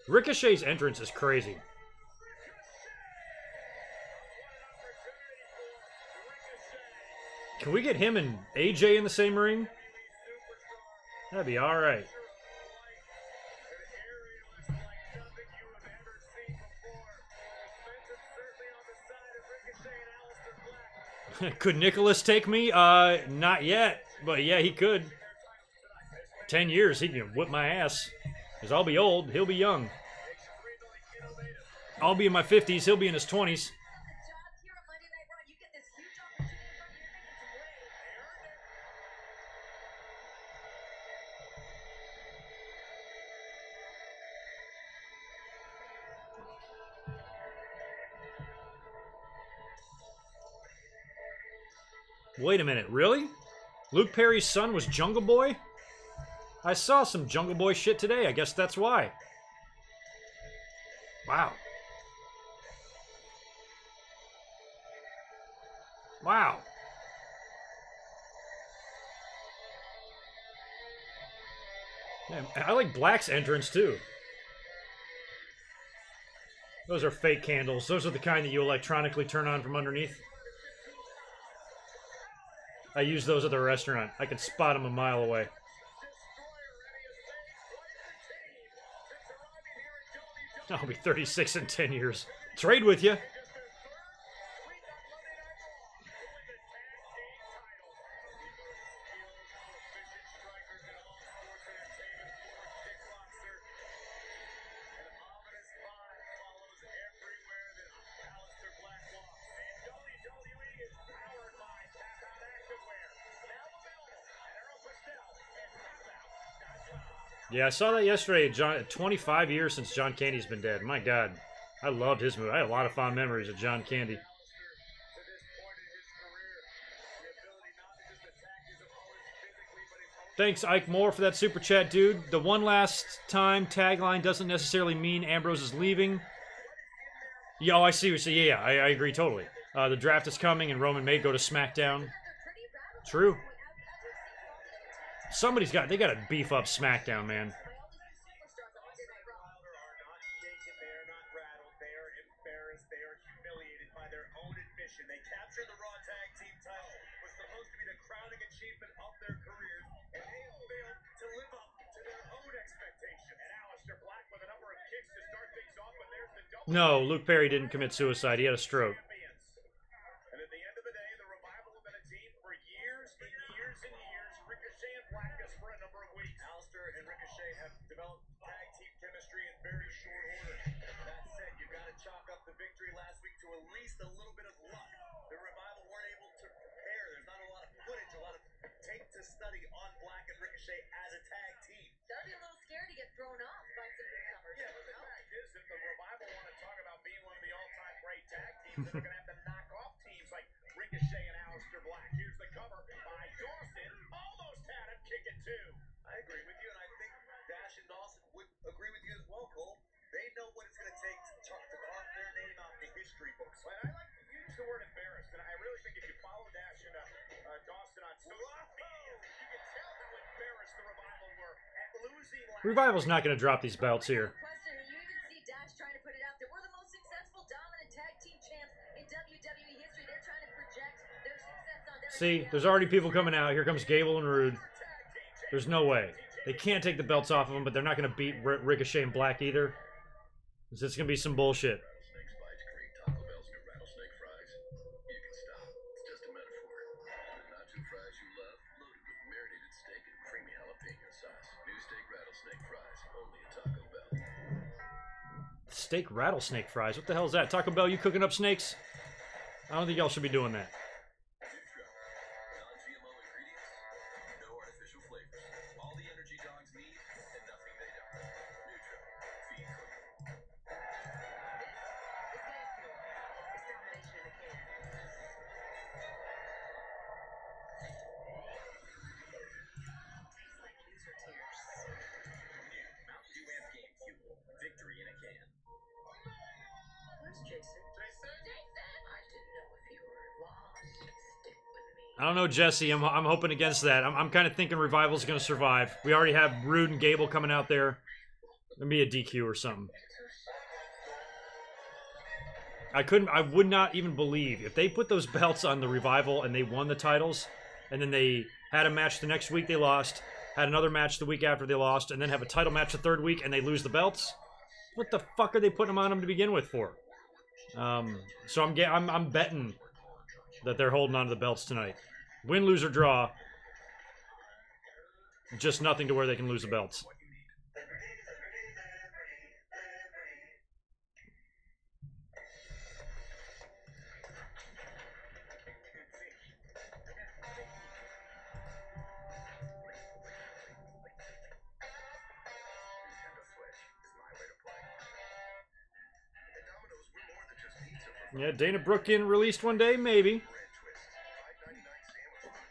Ricochet's entrance is crazy. Can we get him and AJ in the same ring? That'd be alright. Could Nicholas take me? Not yet. But yeah, he could. 10 years, he can whip my ass. Because I'll be old, he'll be young. I'll be in my 50s, he'll be in his 20s. Wait a minute, really? Luke Perry's son was Jungle Boy? I saw some Jungle Boy shit today, I guess that's why. Wow. Wow. Man, I like Black's entrance too. Those are fake candles. Those are the kind that you electronically turn on from underneath. I use those at the restaurant. I can spot them a mile away. I'll be 36 in 10 years. Trade with you. Yeah, I saw that yesterday. 25 years since John Candy's been dead. My God. I loved his movie. I had a lot of fond memories of John Candy. Thanks, Ike Moore, for that super chat, dude. The one last time tagline doesn't necessarily mean Ambrose is leaving. Yeah, oh, I see what you're saying. Yeah, I agree totally. The draft is coming, and Roman may go to SmackDown. True. Somebody's got... They got to beef up SmackDown, man. They captured the Raw Tag Team title. Was supposed to be the crowning achievement of their careers, and they have failed to live up to their own expectations. And Aleister Black with a number of kicks to start things off, but there's the double. No, Luke Perry didn't commit suicide. He had a stroke. And at the end of the day, the Revival have been a team for years and years and years. Ricochet and Blackus for a number of weeks. Aleister and Ricochet have developed tag team chemistry in very short order. That said, you got to chalk up the victory last week to at least a little bit of luck. The Revival weren't able to prepare. There's not a lot of footage, a lot of tape to study on Black and Ricochet as a tag team. Gotta be a little scared to get thrown off by some newcomers. Yeah, but the fact is, if the Revival want to talk about being one of the all-time great tag teams, then they're going to have to knock off teams like Ricochet and Aleister Black. Here's the cover by Dawson. Almost had him kick it, too. I agree with you, and I think Dash and Dawson would agree with you as well, Cole. They know what it's going to take to carve their name out in the history books. But I like to use the word embarrassed, and I really think if you follow Dash and Dawson on social media, you can tell how embarrassed the Revival were at losing last Revival's not going to drop these belts here. Question, and you even see Dash trying to put it out there. We're the most successful dominant tag team champs in WWE history. They're trying to project their success on WWE. See, there's already people coming out. Here comes Gable and Rude. There's no way. They can't take the belts off of them, but they're not going to beat Ricochet and Black either. This is going to be some bullshit. Rattlesnake spice create Taco Bell's new rattlesnake fries. You can stop. It's just a metaphor. The nacho fries you love, loaded with marinated steak and creamy jalapeno sauce. New steak rattlesnake fries, only at Taco Bell. Steak rattlesnake fries? What the hell is that? Taco Bell, you cooking up snakes? I don't think y'all should be doing that. Nutra. Non-GMO ingredients, no artificial flavors. All the energy dogs need and nothing they don't. Nutra. Feed clean. Mountain Dew Amp Game Fuel. Victory in a can. Where's Jason? I didn't know if you were lost. Stick with me. I don't know, Jesse. I'm hoping against that. I'm kind of thinking Revival's going to survive. We already have Rude and Gable coming out there. Maybe a DQ or something. I would not even believe if they put those belts on the Revival and they won the titles, and then they had a match the next week they lost, had another match the week after they lost, and then have a title match the third week and they lose the belts. What the fuck are they putting them on them to begin with for? So I'm betting that they're holding on to the belts tonight. Win, lose, or draw. Just nothing to where they can lose the belts. Yeah, Dana Brooke getting released one day, maybe.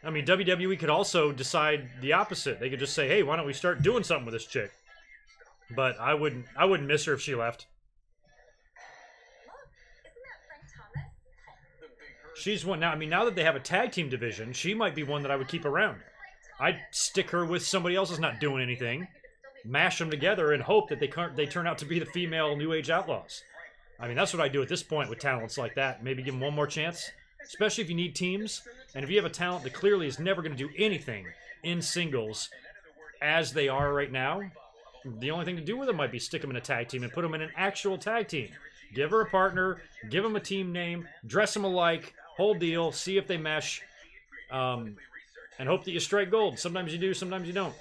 I mean, WWE could also decide the opposite. They could just say, "Hey, why don't we start doing something with this chick?" But I wouldn't miss her if she left. Look, isn't that Frank Thomas? She's one now. I mean, now that they have a tag team division, she might be one that I would keep around. I'd stick her with somebody else that's not doing anything, mash them together, and hope that they turn out to be the female New Age Outlaws. I mean, that's what I do at this point with talents like that. Maybe give them one more chance, especially if you need teams. And if you have a talent that clearly is never going to do anything in singles as they are right now, the only thing to do with them might be stick them in a tag team and put them in an actual tag team. Give her a partner, give them a team name, dress them alike, whole deal, see if they mesh, and hope that you strike gold. Sometimes you do, sometimes you don't.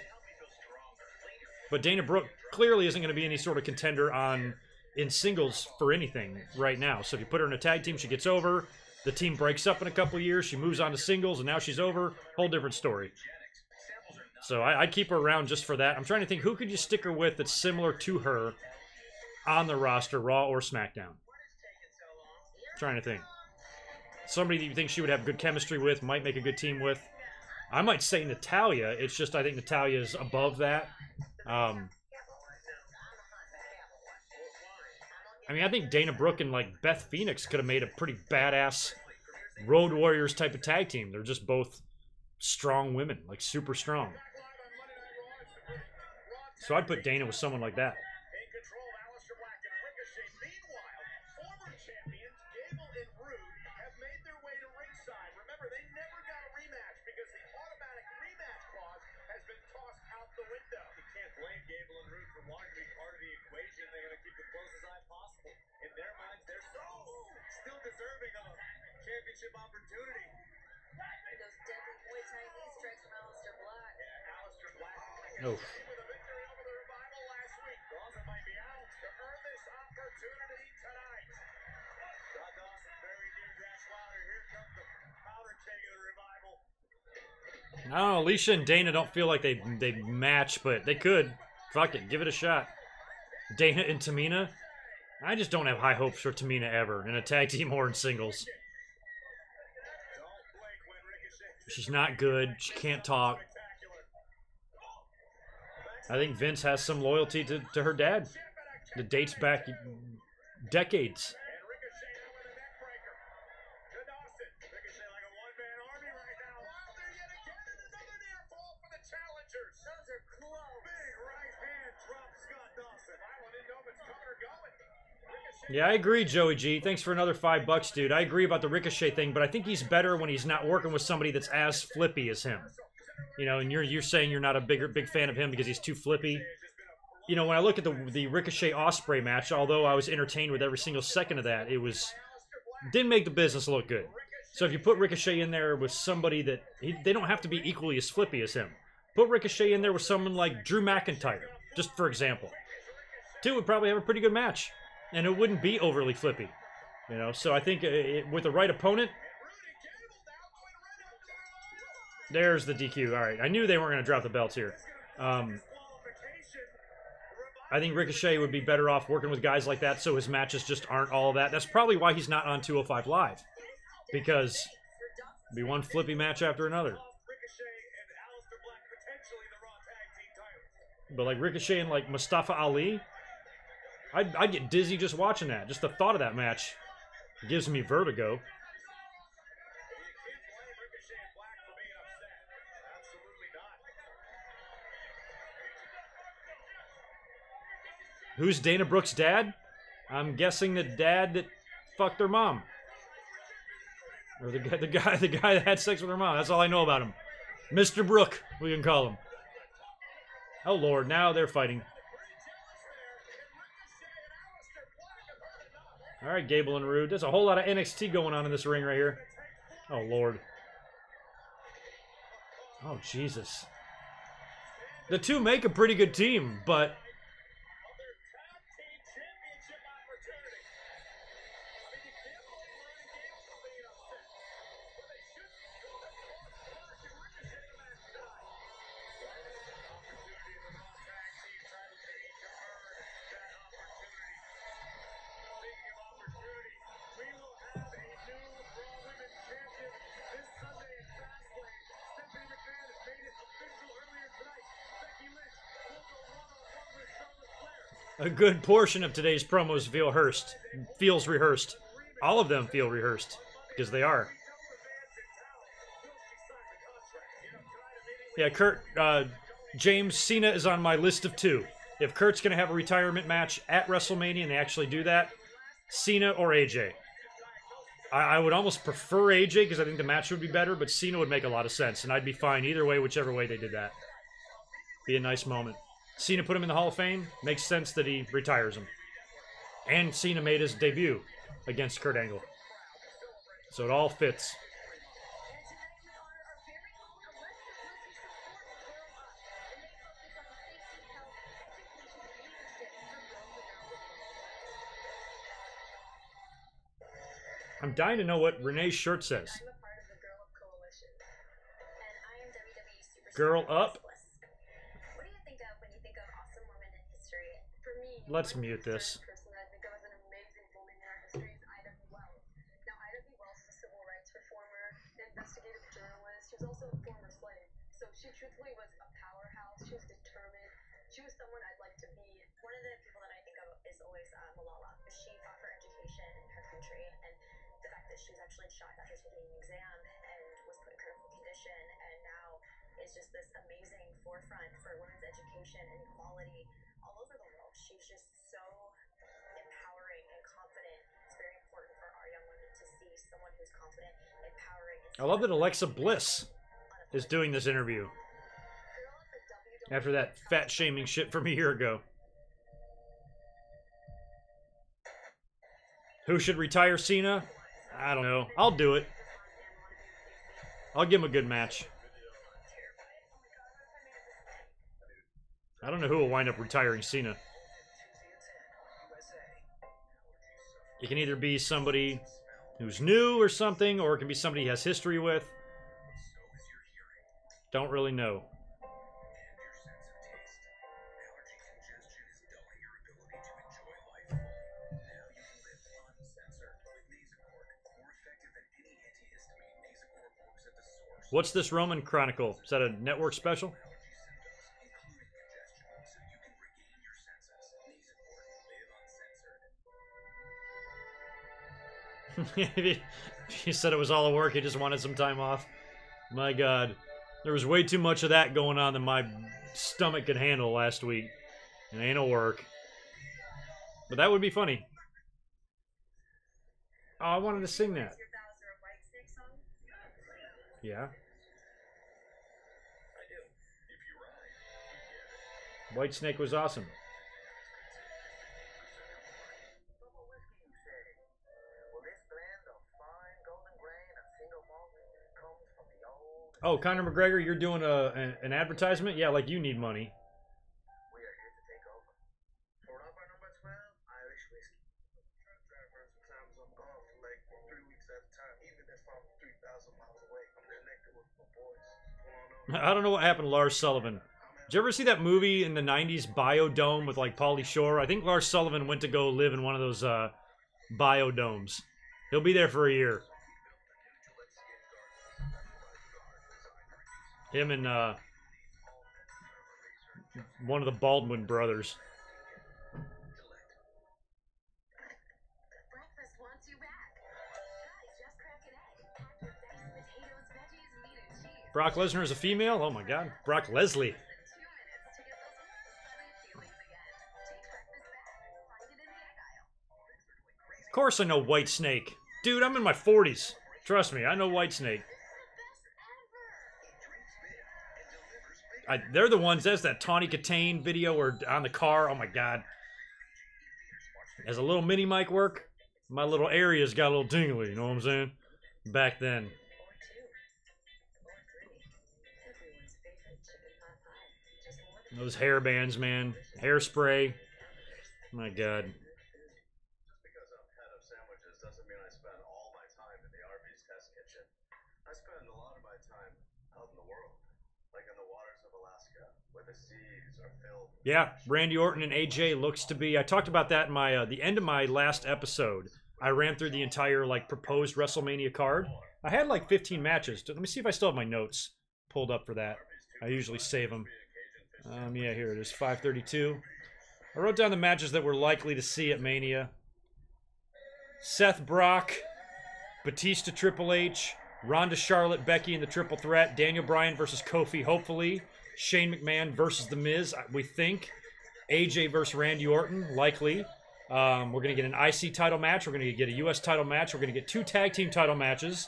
But Dana Brooke clearly isn't going to be any sort of contender in singles for anything right now. So if you put her in a tag team, she gets over. The team breaks up in a couple of years. She moves on to singles, and now she's over. Whole different story. So I'd keep her around just for that. I'm trying to think, who could you stick her with that's similar to her on the roster, Raw or SmackDown? I'm trying to think. Somebody that you think she would have good chemistry with, might make a good team with. I might say Natalia. It's just I think Natalia is above that. I mean, I think Dana Brooke and like Beth Phoenix could have made a pretty badass Road Warriors type of tag team. They're just both strong women, like super strong. So I'd put Dana with someone like that. Championship opportunity. Those deadly Muay Thai knee strikes from Aleister Black. Yeah, Aleister Black. Oh. With a victory over the Revival last week. Dawson might be out to earn this opportunity tonight. Rod Dawson very near Dash Louder. Here comes the powder keg of the Revival. I don't know. Alicia and Dana don't feel like they match, but they could. Fuck it, give it a shot. Dana and Tamina. I just don't have high hopes for Tamina ever in a tag team or in singles. She's not good. She can't talk. I think Vince has some loyalty to her dad. That dates back decades. Yeah, I agree, Joey G. Thanks for another $5, dude. I agree about the Ricochet thing, but I think he's better when he's not working with somebody that's as flippy as him. You know, and you're saying you're not a big fan of him because he's too flippy. You know, when I look at the Ricochet Ospreay match, although I was entertained with every single second of that, didn't make the business look good. So if you put Ricochet in there with somebody that they don't have to be equally as flippy as him. Put Ricochet in there with someone like Drew McIntyre, just for example. Two would probably have a pretty good match. And it wouldn't be overly flippy, you know. So I think with the right opponent, there's the DQ. All right, I knew they weren't going to drop the belts here. I think Ricochet would be better off working with guys like that, so his matches just aren't all that. That's probably why he's not on 205 Live, because it'd be one flippy match after another. But like Ricochet and like Mustafa Ali. I'd get dizzy just watching that. Just the thought of that match gives me vertigo. Who's Dana Brooke's dad? I'm guessing the dad that fucked their mom. Or the guy that had sex with her mom. That's all I know about him. Mr. Brooke, we can call him. Oh Lord, now they're fighting. All right, Gable and Rude. There's a whole lot of NXT going on in this ring right here. Oh, Lord. Oh, Jesus. The two make a pretty good team, but... A good portion of today's promos feels rehearsed. All of them feel rehearsed, because they are. Yeah, Kurt, James Cena is on my list of two. If Kurt's going to have a retirement match at WrestleMania and they actually do that, Cena or AJ. I would almost prefer AJ because I think the match would be better, but Cena would make a lot of sense, and I'd be fine either way, whichever way they did that. Be a nice moment. Cena put him in the Hall of Fame. Makes sense that he retires him. And Cena made his debut against Kurt Angle. So it all fits. I'm dying to know what Renee's shirt says. I'm a part of the Girl Up Coalition, and I am WWE Superstar. Girl Up? What do you think of when you think of awesome women in history? For me, Let's one mute this. person that I think of as an amazing woman in our history is Ida B. Wells. Now, Ida B. Wells was a civil rights reformer, an investigative journalist. She was also a former slave. She truthfully was a powerhouse. She was determined. She was someone I'd like to be. One of the people that I think of is always Malala. She fought for education in her country, and the fact that she was actually shot after taking an exam and was put in critical condition, and now is just this amazing forefront for women's education and equality all over the world. She's just so empowering and confident. It's very important for our young women to see someone who's confident, empowering. I love that Alexa Bliss is doing this interview after that fat shaming shit from a year ago. Who should retire Cena? I don't know. I'll do it. I'll give him a good match. I don't know who will wind up retiring Cena. It can either be somebody who's new or something, or it can be somebody he has history with. Don't really know. What's this Roman Chronicle? Is that a network special? He said it was all a work. He just wanted some time off. My God. There was way too much of that going on than my stomach could handle last week. It ain't a work. But that would be funny. Oh, I wanted to sing that. Yeah. Whitesnake was awesome. Oh, Conor McGregor, you're doing an advertisement? Yeah, like you need money. We are here to take over. For Europa number 12, Irish whiskey. Sometimes I'm gone for like 3 weeks at a time, even if I'm 3,000 miles away. I'm connected with my boys. I don't know what happened to Lars Sullivan. Did you ever see that movie in the 90s, Biodome, with like Pauly Shore? I think Lars Sullivan went to go live in one of those biodomes. He'll be there for a year. Him and one of the Baldwin brothers. Breakfast wants you back. Guys, just crack an egg. Pack your rice, potatoes, veggies, meat, and cheese. Brock Lesnar is a female? Oh my God. Brock Leslie. 2 minutes to get those fuzzy feelings again. Take breakfast back. Find it in the egg aisle. Of course I know Whitesnake. Dude, I'm in my 40s. Trust me, I know Whitesnake. They're the ones, that's that Tawny Katane video or on the car. Oh my God. As a little mini mic work, my little area's got a little tingly, you know what I'm saying? Back then. Or 2. Or 3. Everyone's favorite chicken pot pie. Just more than Those hair bands, man. Hairspray. My God. Just because I'm head of sandwiches doesn't mean I spend all my time in the Arby's test kitchen. I spend a lot of my time out in the world, like in the waters of Alaska, where the seas are filled. Yeah, Randy Orton and AJ looks to be. I talked about that in my the end of my last episode. I ran through the entire like proposed WrestleMania card. I had like 15 matches. Let me see if I still have my notes pulled up for that. I usually save them. Yeah, here it is, 532. I wrote down the matches that we're likely to see at Mania. Seth Brock, Batista Triple H, Ronda Charlotte Becky in the triple threat, Daniel Bryan versus Kofi, hopefully. Shane McMahon versus The Miz, we think. AJ versus Randy Orton, likely. We're going to get an IC title match. We're going to get a US title match. We're going to get 2 tag team title matches.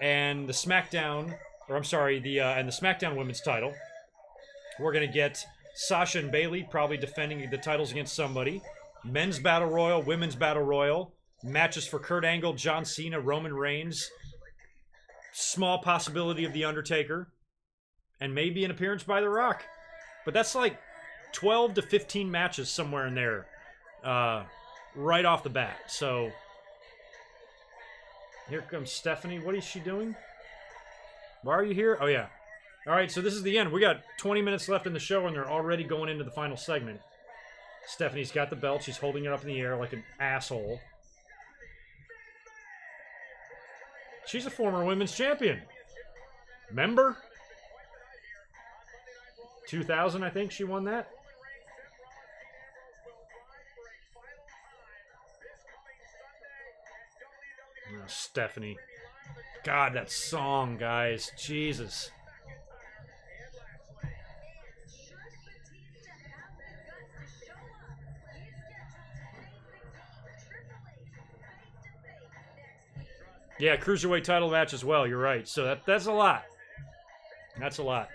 And the SmackDown, or I'm sorry, and the SmackDown women's title. We're going to get Sasha and Bayley probably defending the titles against somebody. Men's Battle Royal, Women's Battle Royal. Matches for Kurt Angle, John Cena, Roman Reigns. Small possibility of The Undertaker. And maybe an appearance by The Rock. But that's like 12 to 15 matches somewhere in there. Right off the bat. So, here comes Stephanie. What is she doing? Why are you here? Oh, yeah. All right, so this is the end. We got 20 minutes left in the show, and they're already going into the final segment. Stephanie's got the belt. She's holding it up in the air like an asshole. She's a former women's champion. Remember? 2000, I think she won that. Oh, Stephanie. God, that song, guys. Jesus. Yeah, cruiserweight title match as well. You're right. So that's a lot. That's a lot.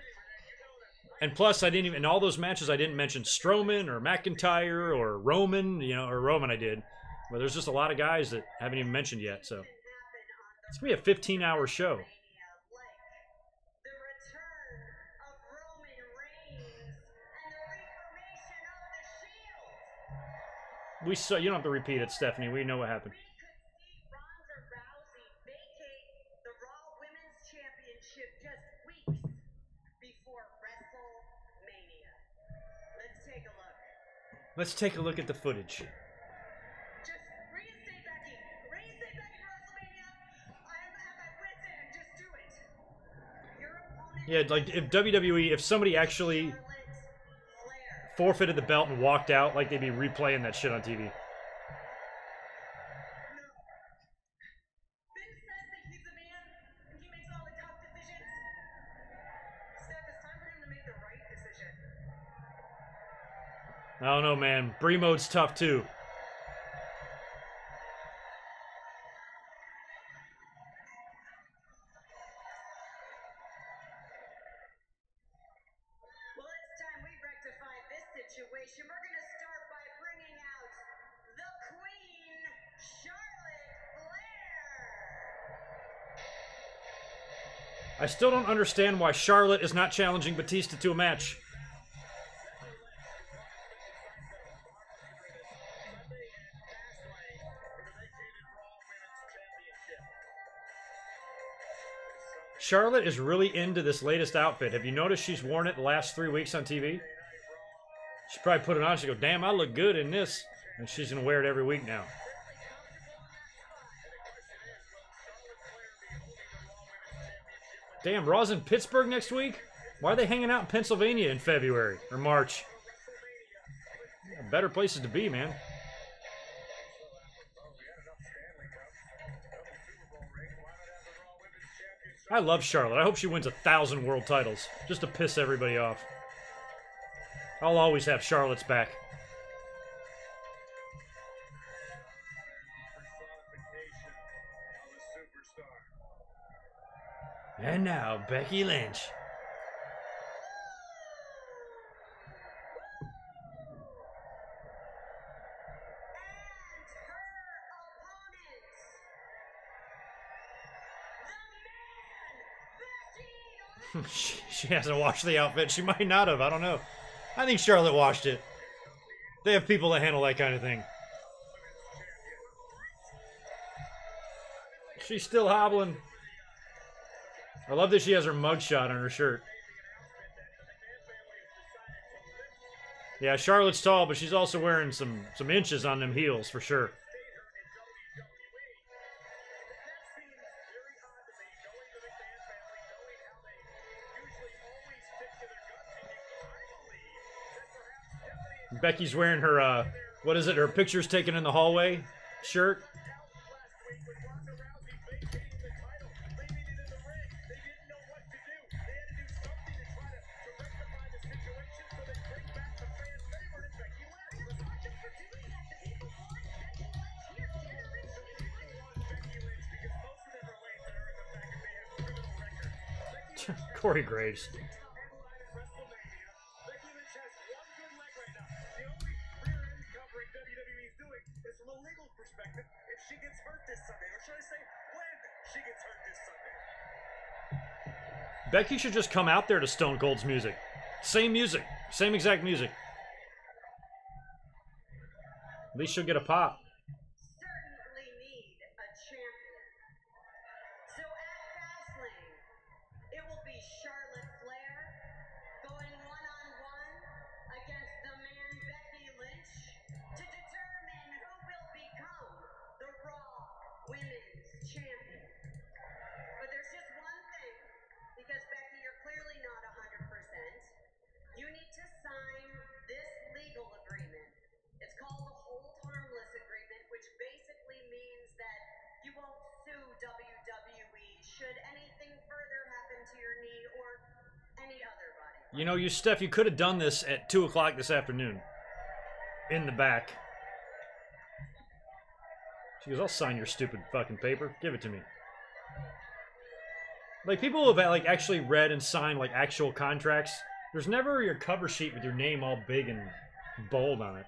And plus, I didn't even in all those matches I didn't mention Strowman or McIntyre or Roman. You know, or Roman I did. But there's just a lot of guys that haven't even mentioned yet. So it's gonna be a 15-hour show. We saw. You don't have to repeat it, Stephanie. We know what happened. Let's take a look at the footage. Just reinstate Becky. Reinstate Becky for WrestleMania. I have my wits in. Just do it. Your opponent. Yeah, like if WWE, if somebody actually forfeited the belt and walked out, like they'd be replaying that shit on TV. Vince says that he's a man and he makes all the tough decisions. Steph, it's time for him to make the right decision. I don't know, man. Brie mode's tough too. Well, it's time we rectify this situation. We're going to start by bringing out the Queen, Charlotte Flair. I still don't understand why Charlotte is not challenging Batista to a match. Charlotte is really into this latest outfit. Have you noticed she's worn it the last 3 weeks on TV? She probably put it on. She go, damn, I look good in this. And she's going to wear it every week now. Damn, Raw's in Pittsburgh next week? Why are they hanging out in Pennsylvania in February or March? Better places to be, man. I love Charlotte. I hope she wins 1,000 world titles just to piss everybody off. I'll always have Charlotte's back. And now, Becky Lynch. She hasn't washed the outfit. She might not have. I don't know. I think Charlotte washed it. They have people that handle that kind of thing. She's still hobbling. I love that she has her mugshot on her shirt. Yeah, Charlotte's tall, but she's also wearing some inches on them heels for sure. Becky's wearing her, what is it, her pictures taken in the hallway shirt. Corey Graves. Becky should just come out there to Stone Cold's music. Same music. Same exact music. At least she'll get a pop. Certainly need a champion. So at Fastlane, it will be Charlotte Flair going one-on-one against the man Becky Lynch to determine who will become the Raw Women's Champion. But there's just one thing, because Becky, you're clearly not 100%. You You know, Steph, you could have done this at 2 o'clock this afternoon. In the back. She goes, I'll sign your stupid fucking paper. Give it to me. Like, people who have, like, actually read and signed, like, actual contracts, there's never your cover sheet with your name all big and bold on it.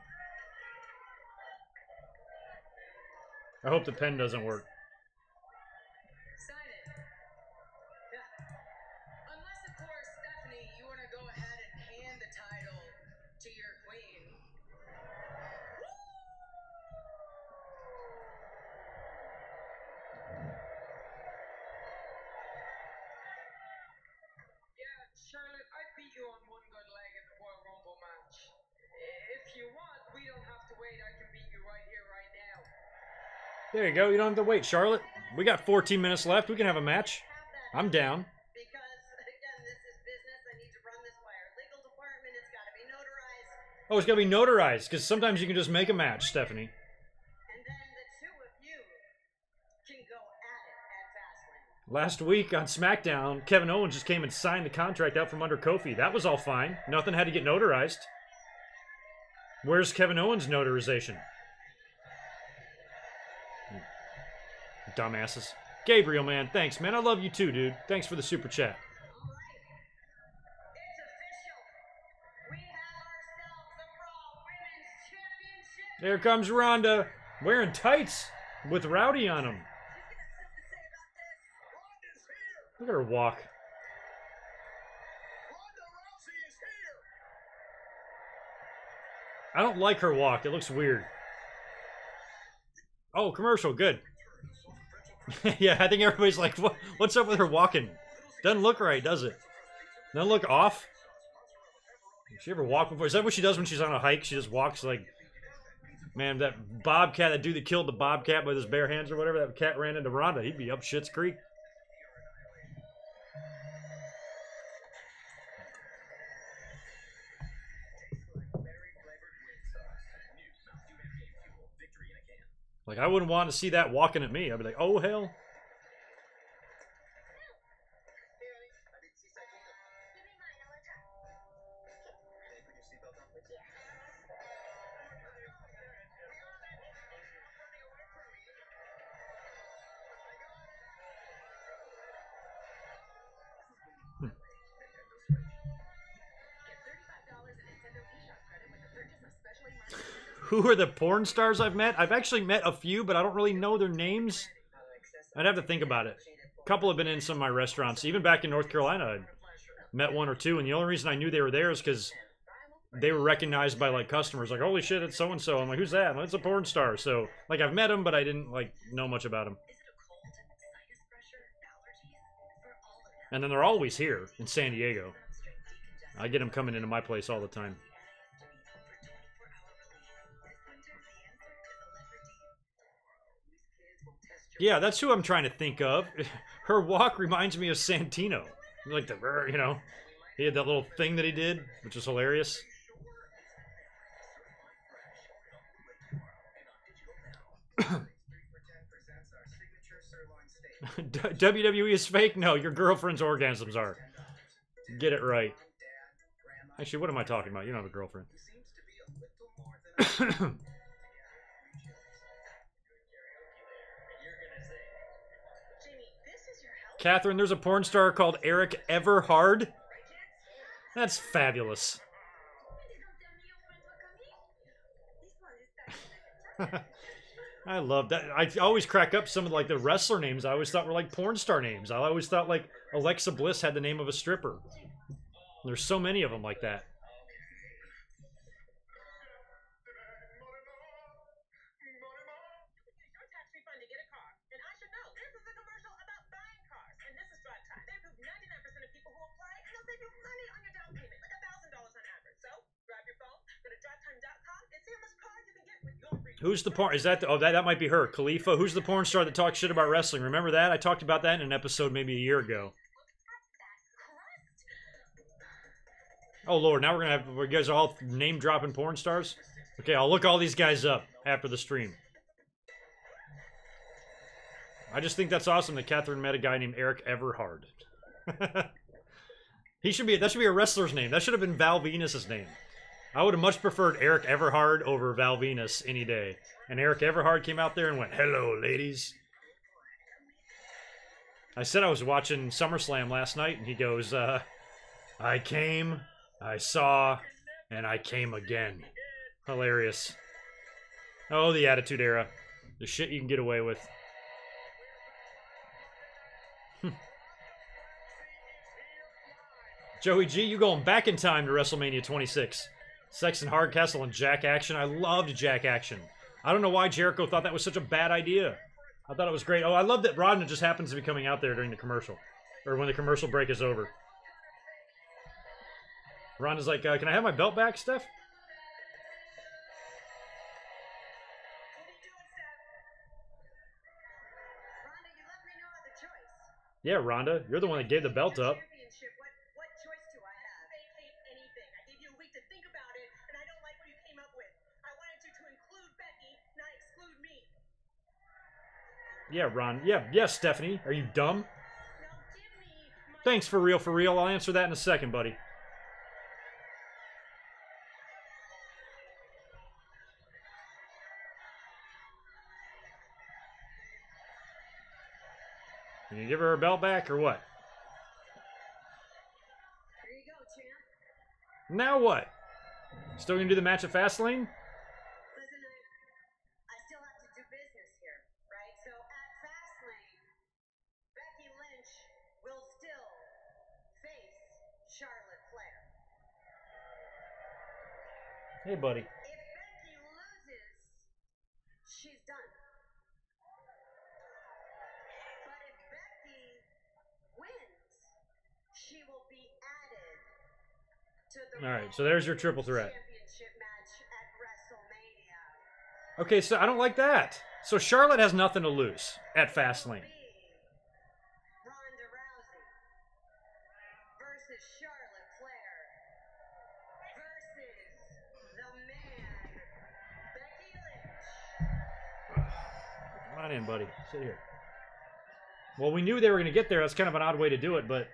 I hope the pen doesn't work. Sign it. Yeah. Unless, of course, Stephanie, you want to go ahead and hand the title to your queen. Yeah, Charlotte, I beat you on one good leg in the Royal Rumble match. If you want, we don't have to wait. I can beat you right here, right now. There you go. You don't have to wait, Charlotte. We got 14 minutes left. We can have a match. I'm down. Because, again, this is business. I need to run this by our legal department. It's got to be notarized. Oh, it's got to be notarized, because sometimes you can just make a match, Stephanie. And then the two of you can go at it at Fastlane. Last week on SmackDown, Kevin Owens just came and signed the contract out from under Kofi. That was all fine. Nothing had to get notarized. Where's Kevin Owens' notarization? Dumbasses. Gabriel, man, thanks, man. I love you too, dude. Thanks for the super chat. All right. It's official. We have ourselves a Raw Women's Championship. There comes Ronda, wearing tights with Rowdy on them. She's got something to say about this. Ronda's here. Look at her walk. Ronda Rousey is here. I don't like her walk. It looks weird. Oh, commercial. Good. Yeah, I think everybody's like, what's up with her walking? Doesn't look right, does it? Doesn't look off? Did she ever walk before? Is that what she does when she's on a hike? She just walks like... Man, that bobcat, that dude that killed the bobcat with his bare hands or whatever, that cat ran into Ronda. He'd be up Schitt's Creek. Like, I wouldn't want to see that walking at me. I'd be like, oh, hell. Who are the porn stars I've met? I've actually met a few, but I don't really know their names. I'd have to think about it. A couple have been in some of my restaurants. Even back in North Carolina, I met one or two, and the only reason I knew they were there is because they were recognized by, like, customers. Like, holy shit, it's so-and-so. I'm like, who's that? Well, it's a porn star. So, like, I've met them, but I didn't, like, know much about them. And then they're always here in San Diego. I get them coming into my place all the time. Yeah, that's who I'm trying to think of. Her walk reminds me of Santino. Like the, you know, he had that little thing that he did, which is hilarious. WWE is fake? No, your girlfriend's orgasms are. Get it right. Actually, what am I talking about? You don't have a girlfriend. Catherine, there's a porn star called Eric Everhard. That's fabulous. I love that. I always crack up some of like the wrestler names I always thought were like porn star names. I always thought like Alexa Bliss had the name of a stripper. There's so many of them like that. Who's the porn? Is that the, oh that might be her, Khalifa? Who's the porn star that talks shit about wrestling? Remember that? I talked about that in an episode maybe a year ago. Oh Lord, now we're gonna have you guys are all name dropping porn stars. Okay, I'll look all these guys up after the stream. I just think that's awesome that Catherine met a guy named Eric Everhard. He should be. That should be a wrestler's name. That should have been Val Venus's name. I would have much preferred Eric Everhard over Val Venus any day. And Eric Everhard came out there and went, "Hello, ladies." I said I was watching SummerSlam last night, and he goes, "I came, I saw, and I came again." Hilarious. Oh, the Attitude Era. The shit you can get away with. Joey G, you going back in time to WrestleMania 26. Sexton Hardcastle and Jack Action. I loved Jack Action. I don't know why Jericho thought that was such a bad idea. I thought it was great. Oh, I love that Rodman just happens to be coming out there during the commercial. Or when the commercial break is over. Ronda's like, can I have my belt back, Steph? What are you doing, Steph? Rhonda, you left me no other choice. Yeah, Ronda. You're the one that gave the belt up. Championship. What choice do I have? Vacate anything. I gave you a week to think about it, and I don't like what you came up with. I wanted you to include Becky, not exclude me. Yeah, Ron. Yeah, Stephanie. Are you dumb? Now give me my... Thanks for real, for real. I'll answer that in a second, buddy. Can you give her belt back or what? Here you go, champ. Now what? Still gonna do the match at Fastlane? Listen, I still have to do business here, right? So at Fastlane, Becky Lynch will still face Charlotte Flair. Hey, buddy. If Becky loses, she's done. But if Becky wins, she will be added to the All right, so there's your triple threat. championship match at WrestleMania. Okay, so I don't like that. So Charlotte has nothing to lose at Fastlane. Be Ronda Rousey versus Charlotte Flair versus the man Becky Lynch. Come on in, buddy. Sit here. Well, we knew they were going to get there. That's kind of an odd way to do it, but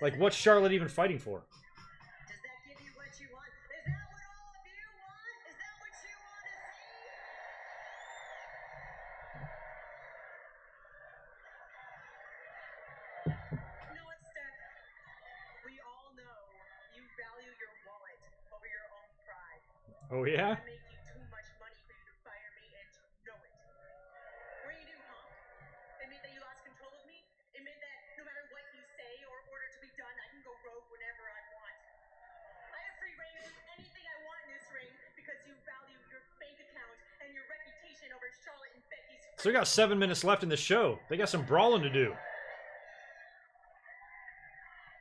like, what's Charlotte even fighting for? Does that give you what you want? Is that what all of you want? Is that what you want to see? You know what, Steph? We all know you value your wallet over your own pride. Oh, yeah? I make you too much money for you to fire me, and you know it. What do you do, huh? Admit that you lost control of me? Admit that no matter what you say or order to be done, I can go rogue whenever I want. I have free reign to do anything I want in this ring because you value your bank account and your reputation over Charlotte and Becky's. So we got 7 minutes left in the show. They got some brawling to do.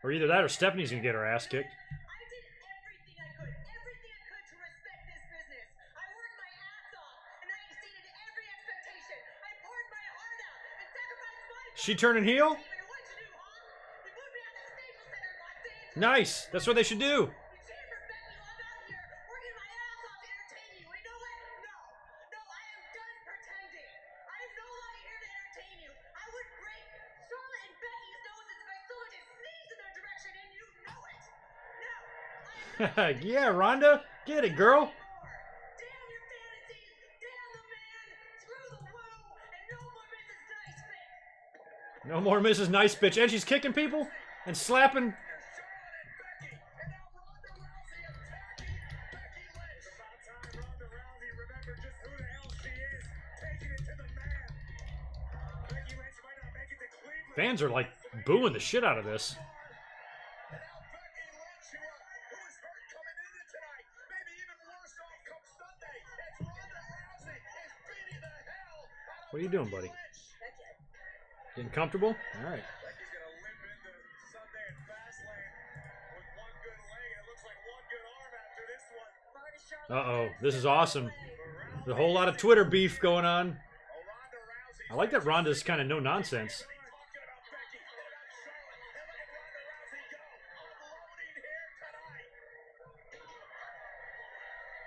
Or either that or Stephanie's going to get her ass kicked. I did everything I could to respect this business. I worked my ass off, and I exceeded every expectation. I poured my heart out and sacrificed my She turning heel? And what'd you do, huh? You put me at the Staples Center in Los Angeles. Nice. That's what they should do. You cheered for Becky while I'm out here working my ass off to entertain you. And you know what? No, I am done pretending. I am no longer here to entertain you. I would break Charlotte and Becky's noses if I so much as sneezed in their direction, and you know it. No, I am Yeah, Rhonda. Get it, girl. more. Damn your fantasies. Damn the man. Screw the woo. And no more Mrs. Nice Bitch. No more Mrs. Nice Bitch. And she's kicking people and slapping. Fans are like booing the shit out of this. What are you doing, buddy? Getting comfortable? All right. Becky's gonna limp into Sunday at Fastlane with one good leg, and it looks like one good arm after this one. Uh-oh. This is awesome. There's a whole lot of Twitter beef going on. I like that Rhonda's kind of no nonsense. Talking about Becky, and about Charlotte, and look at Ronda Rousey go. Unloading here tonight.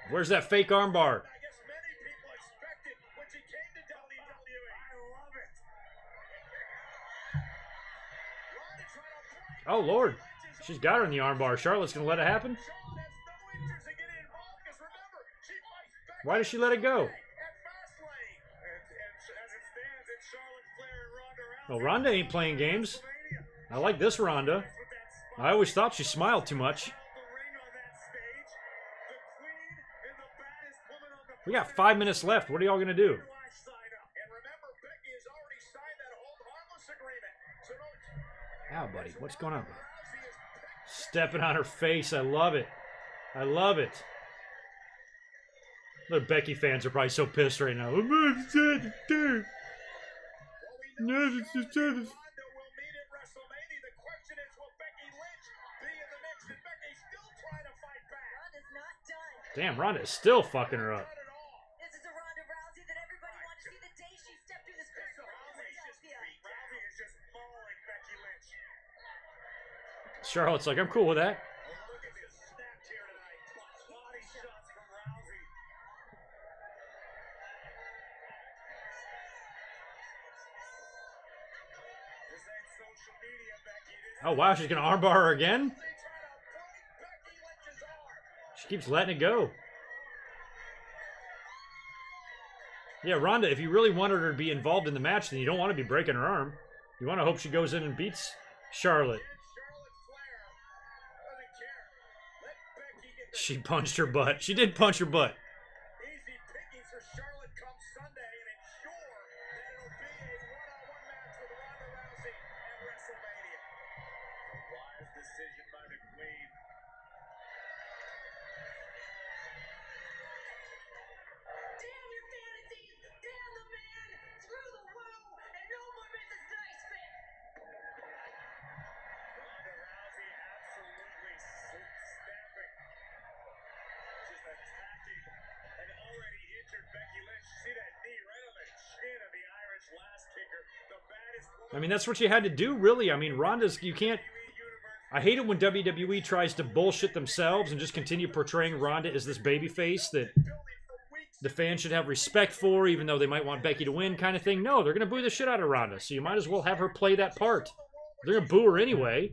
Where's that fake armbar? I guess many people expected when she came to WWE. I love it. Ronda trying to break Oh, Lord. She's got her in the armbar. Charlotte's going to let it happen? Charlotte has no interest in getting involved because remember, she fights Becky Why does she let it go? at Fastlane. And as it stands, it's Charlotte Flair and Ronda Rousey. Well, Ronda ain't playing games. I like this Ronda. I always thought she smiled too much. We got 5 minutes left. What are y'all going to do? Ow, buddy. What's going on? Stepping on her face. I love it. I love it. The Becky fans are probably so pissed right now. Damn, Ronda is still fucking her up. This is a Ronda Rousey that everybody wanted to see the day she stepped through this crystal Philadelphia. Rousey is just mauling Becky Lynch. Charlotte's like, I'm cool with that. Look at this snapped here tonight. Body shots from Rousey. This ain't social media, Becky. This Oh, wow, she's going to armbar her again? is trying to break Becky Lynch's arm. She keeps letting it go. Yeah, Ronda, if you really wanted her to be involved in the match, then you don't want to be breaking her arm. You want to hope she goes in and beats Charlotte. Charlotte Flair doesn't care. Let Becky get the She punched her butt. She did punch her butt. easy pickings for Charlotte come Sunday and ensure that it'll be a one-on-one match with Ronda Rousey at WrestleMania. A wise decision by the Queen. Damn your fantasies! Damn the man! Screw the woo! And no more Mrs. Nice Fit! Ronda Rousey absolutely snapping. Just attacking an already injured Becky Lynch. See that knee right on the chin of the Irish last kicker. The baddest woman I mean, that's what you had to do, really. I mean, Ronda's, you can't... I hate it when WWE tries to bullshit themselves and just continue portraying Ronda as this babyface that the fans should have respect for, even though they might want Becky to win kind of thing. No, they're going to boo the shit out of Ronda, so you might as well have her play that part. They're going to boo her anyway.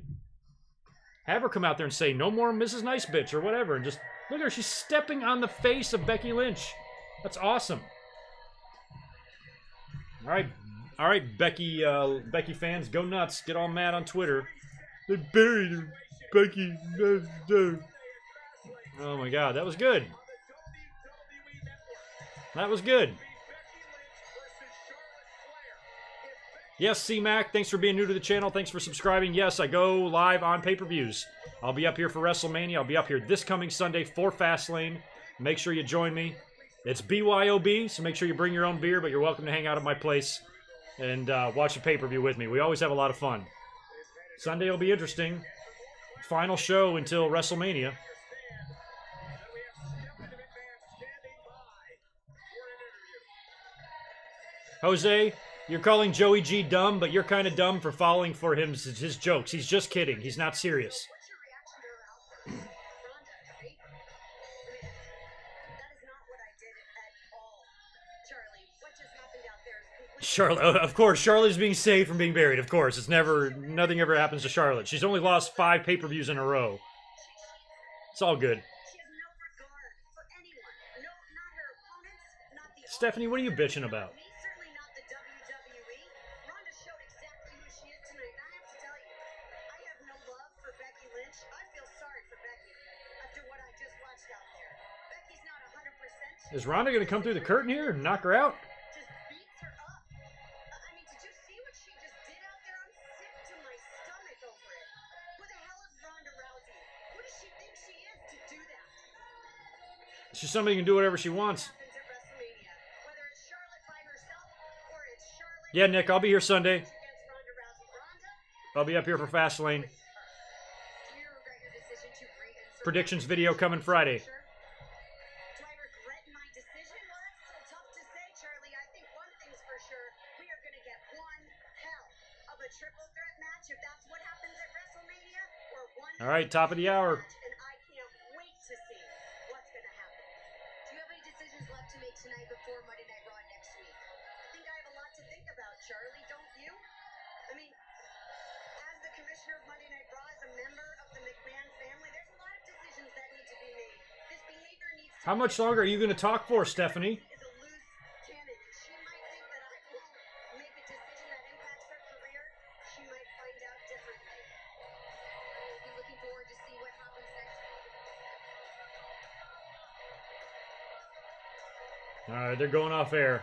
Have her come out there and say, no more Mrs. Nice Bitch or whatever, and just, look at her, she's stepping on the face of Becky Lynch. That's awesome. All right, Becky fans, go nuts. Get all mad on Twitter. They buried her, Becky. Oh my God, that was good. That was good. Yes, C-Mac, thanks for being new to the channel. Thanks for subscribing. Yes, I go live on pay-per-views. I'll be up here for WrestleMania. I'll be up here this coming Sunday for Fastlane. Make sure you join me. It's BYOB, so make sure you bring your own beer, but you're welcome to hang out at my place and watch the pay-per-view with me. We always have a lot of fun. Sunday will be interesting. Final show until WrestleMania. Jose, you're calling Joey G dumb, but you're kind of dumb for falling for his jokes. He's just kidding. He's not serious. What's your reaction to her outburst? Ronda, right? I mean, that is not what I did at all. Charlie, what just happened out there is completely... Charlotte, of course, Charlotte's being saved from being buried. Of course, nothing ever happens to Charlotte. She's only lost 5 pay-per-views in a row. It's all good. She has no regard for anyone. No, not her opponents, not the Stephanie, what are you bitching about? me, certainly not the WWE. Ronda showed exactly who she is tonight, and I have to tell you, I have no love for Becky Lynch. I feel sorry for Becky after what I just watched out there. Becky's not 100%. Is Ronda going to come through the curtain here and knock her out? Just beats her up. I mean, did you see what she just did out there? I'm sick to my stomach over it. Who the hell is Ronda Rousey? Who does she think she is to do that? She's somebody who can do whatever she wants. Happens at WrestleMania. Whether it's Charlotte by herself or it's Charlotte Yeah, Nick, I'll be here Sunday. against Ronda Rousey. Ronda, I'll be up here for Fastlane. do you regret your decision to reinsert Predictions video coming Friday. Sure. Do I regret my decision? Well, that's so tough to say, Charlie. I think one thing's for sure. We are going to get one hell of a triple threat match if that's what happens at WrestleMania. Or one All right, top of the hour. match, and I can't wait to see what's going to happen. Do you have any decisions left to make tonight before Monday Night Raw next week? I think I have a lot to think about, Charlie. Don't you? I mean, as the commissioner of Monday Night Raw, as a member of the McMahon family, there's a lot of decisions that need to be made. This behavior needs to How much longer are you going to talk for, Stephanie? is a loose cannon. She might think that I won't make a decision that impacts her career. She might find out differently. I'll be looking forward to see what happens next. All right, they're going off air.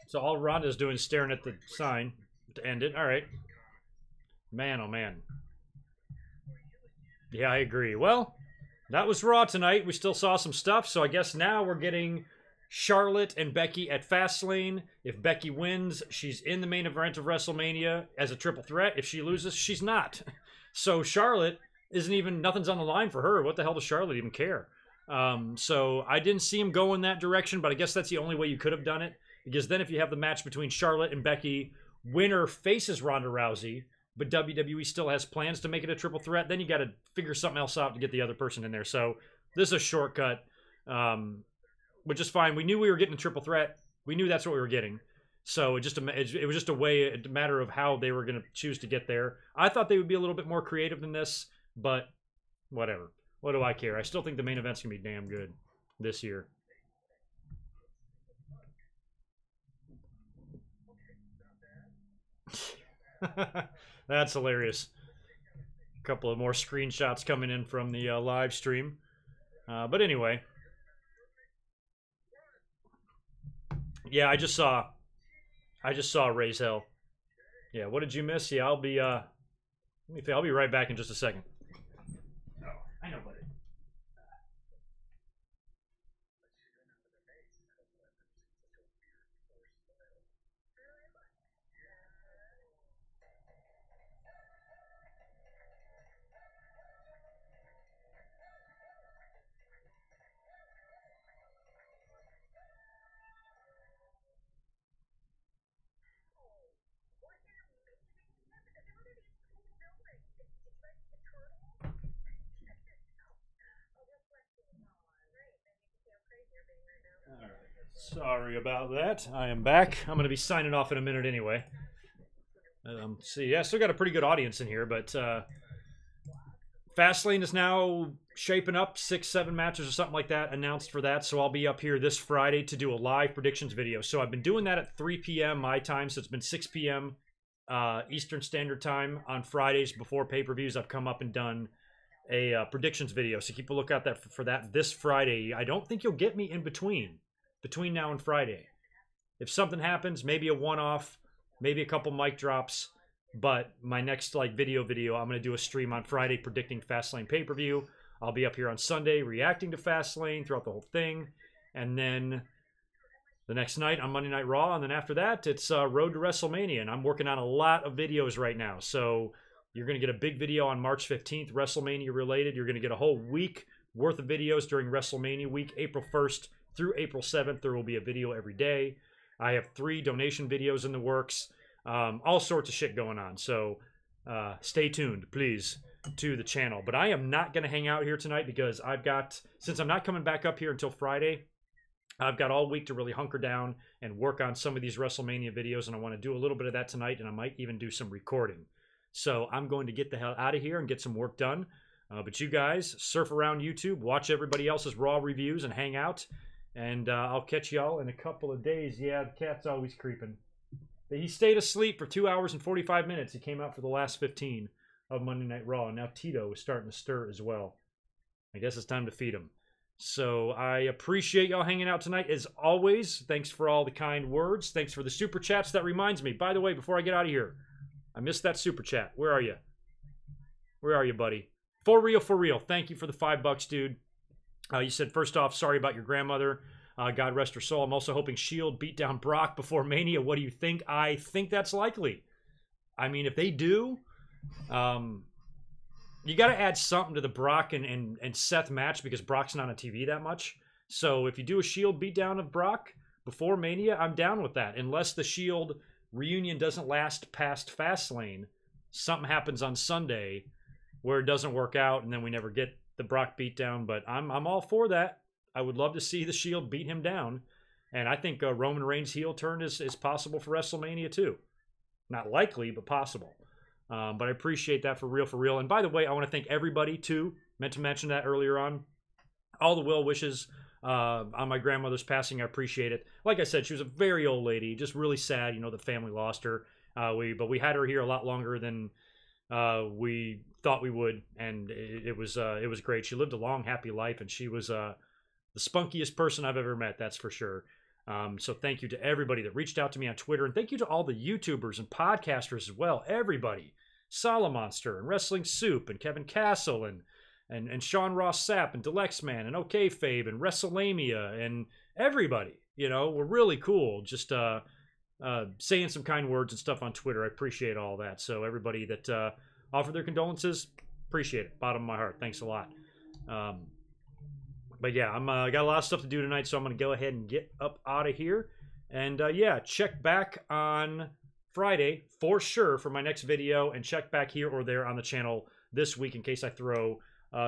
So all Ronda's doing is staring at the sign to end it. All right. Man, oh man. Yeah, I agree. Well, that was Raw tonight. We still saw some stuff, so I guess now we're getting Charlotte and Becky at Fastlane. If Becky wins, she's in the main event of WrestleMania as a triple threat. If she loses, she's not. So Charlotte isn't even, nothing's on the line for her. What the hell does Charlotte even care? So I didn't see him go in that direction, but I guess that's the only way you could have done it. Because then if you have the match between Charlotte and Becky, winner faces Ronda Rousey, but WWE still has plans to make it a triple threat, then you got to figure something else out to get the other person in there. So this is a shortcut, which is fine. We knew we were getting a triple threat. We knew that's what we were getting. So it was just a matter of how they were going to choose to get there. I thought they would be a little bit more creative than this, but whatever. What do I care? I still think the main event's going to be damn good this year. That's hilarious. A couple of more screenshots coming in from the live stream. But anyway. Yeah, I just saw Raise Hell. Yeah, what did you miss? Yeah, I'll be right back in just a second. Oh, I know, buddy. Sorry about that. I am back. I'm going to be signing off in a minute anyway. See, yeah, still got a pretty good audience in here, but Fastlane is now shaping up 6-7 matches or something like that announced for that. So I'll be up here this Friday to do a live predictions video. So I've been doing that at 3 p.m. my time. So it's been 6 p.m. Eastern Standard Time on Fridays before pay-per-views. I've come up and done a predictions video. So keep a lookout for that this Friday. I don't think you'll get me in between now and Friday. If something happens, maybe a one-off, maybe a couple mic drops, but my next video, I'm going to do a stream on Friday predicting Fastlane pay-per-view. I'll be up here on Sunday reacting to Fastlane throughout the whole thing, and then the next night on Monday Night Raw, and then after that, it's Road to WrestleMania, and I'm working on a lot of videos right now, so you're going to get a big video on March 15th, WrestleMania related. You're going to get a whole week worth of videos during WrestleMania week, April 1st through April 7th. There will be a video every day. I have 3 donation videos in the works. All sorts of shit going on. So stay tuned, please, to the channel. But I am not going to hang out here tonight because since I'm not coming back up here until Friday, I've got all week to really hunker down and work on some of these WrestleMania videos. And I want to do a little bit of that tonight. And I might even do some recording. So I'm going to get the hell out of here and get some work done. But you guys, surf around YouTube, watch everybody else's Raw reviews and hang out. And I'll catch y'all in a couple of days. Yeah, the cat's always creeping. He stayed asleep for 2 hours and 45 minutes. He came out for the last 15 of Monday Night Raw. And now Tito is starting to stir as well. I guess it's time to feed him. So I appreciate y'all hanging out tonight. As always, thanks for all the kind words. Thanks for the super chats. That reminds me, by the way, before I get out of here, I missed that super chat. Where are you? Where are you, buddy? For real, for real. Thank you for the $5, dude. You said, first off, sorry about your grandmother. God rest her soul. I'm also hoping Shield beat down Brock before Mania. What do you think? I think that's likely. I mean, if they do, you got to add something to the Brock and Seth match because Brock's not on TV that much. So if you do a Shield beatdown of Brock before Mania, I'm down with that. Unless the Shield reunion doesn't last past Fastlane, something happens on Sunday where it doesn't work out and then we never get the Brock beatdown. But I'm all for that. I would love to see the Shield beat him down. And I think Roman Reigns' heel turn is possible for WrestleMania too. Not likely, but possible. But I appreciate that for real, for real. And by the way, I want to thank everybody, too. Meant to mention that earlier on. All the well wishes on my grandmother's passing. I appreciate it. Like I said, she was a very old lady. Just really sad, you know, the family lost her. But we had her here a lot longer than we thought we would. And it was great. She lived a long, happy life. And she was the spunkiest person I've ever met, that's for sure. So thank you to everybody that reached out to me on Twitter. And thank you to all the YouTubers and podcasters as well. Everybody. Salamonster and Wrestling Soup and Kevin Castle and Sean Ross Sapp and Deluxe Man and OK Fabe and WrestleMania and everybody. You know, we're really cool. Just saying some kind words and stuff on Twitter. I appreciate all that. So everybody that offered their condolences, appreciate it. Bottom of my heart. Thanks a lot. But yeah, I got a lot of stuff to do tonight, so I'm going to go ahead and get up out of here. And yeah, check back on Friday for sure for my next video, and check back here or there on the channel this week in case I throw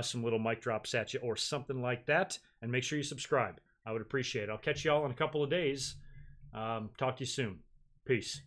some little mic drops at you or something like that. And make sure you subscribe. I would appreciate it. I'll catch y'all in a couple of days. Talk to you soon. Peace.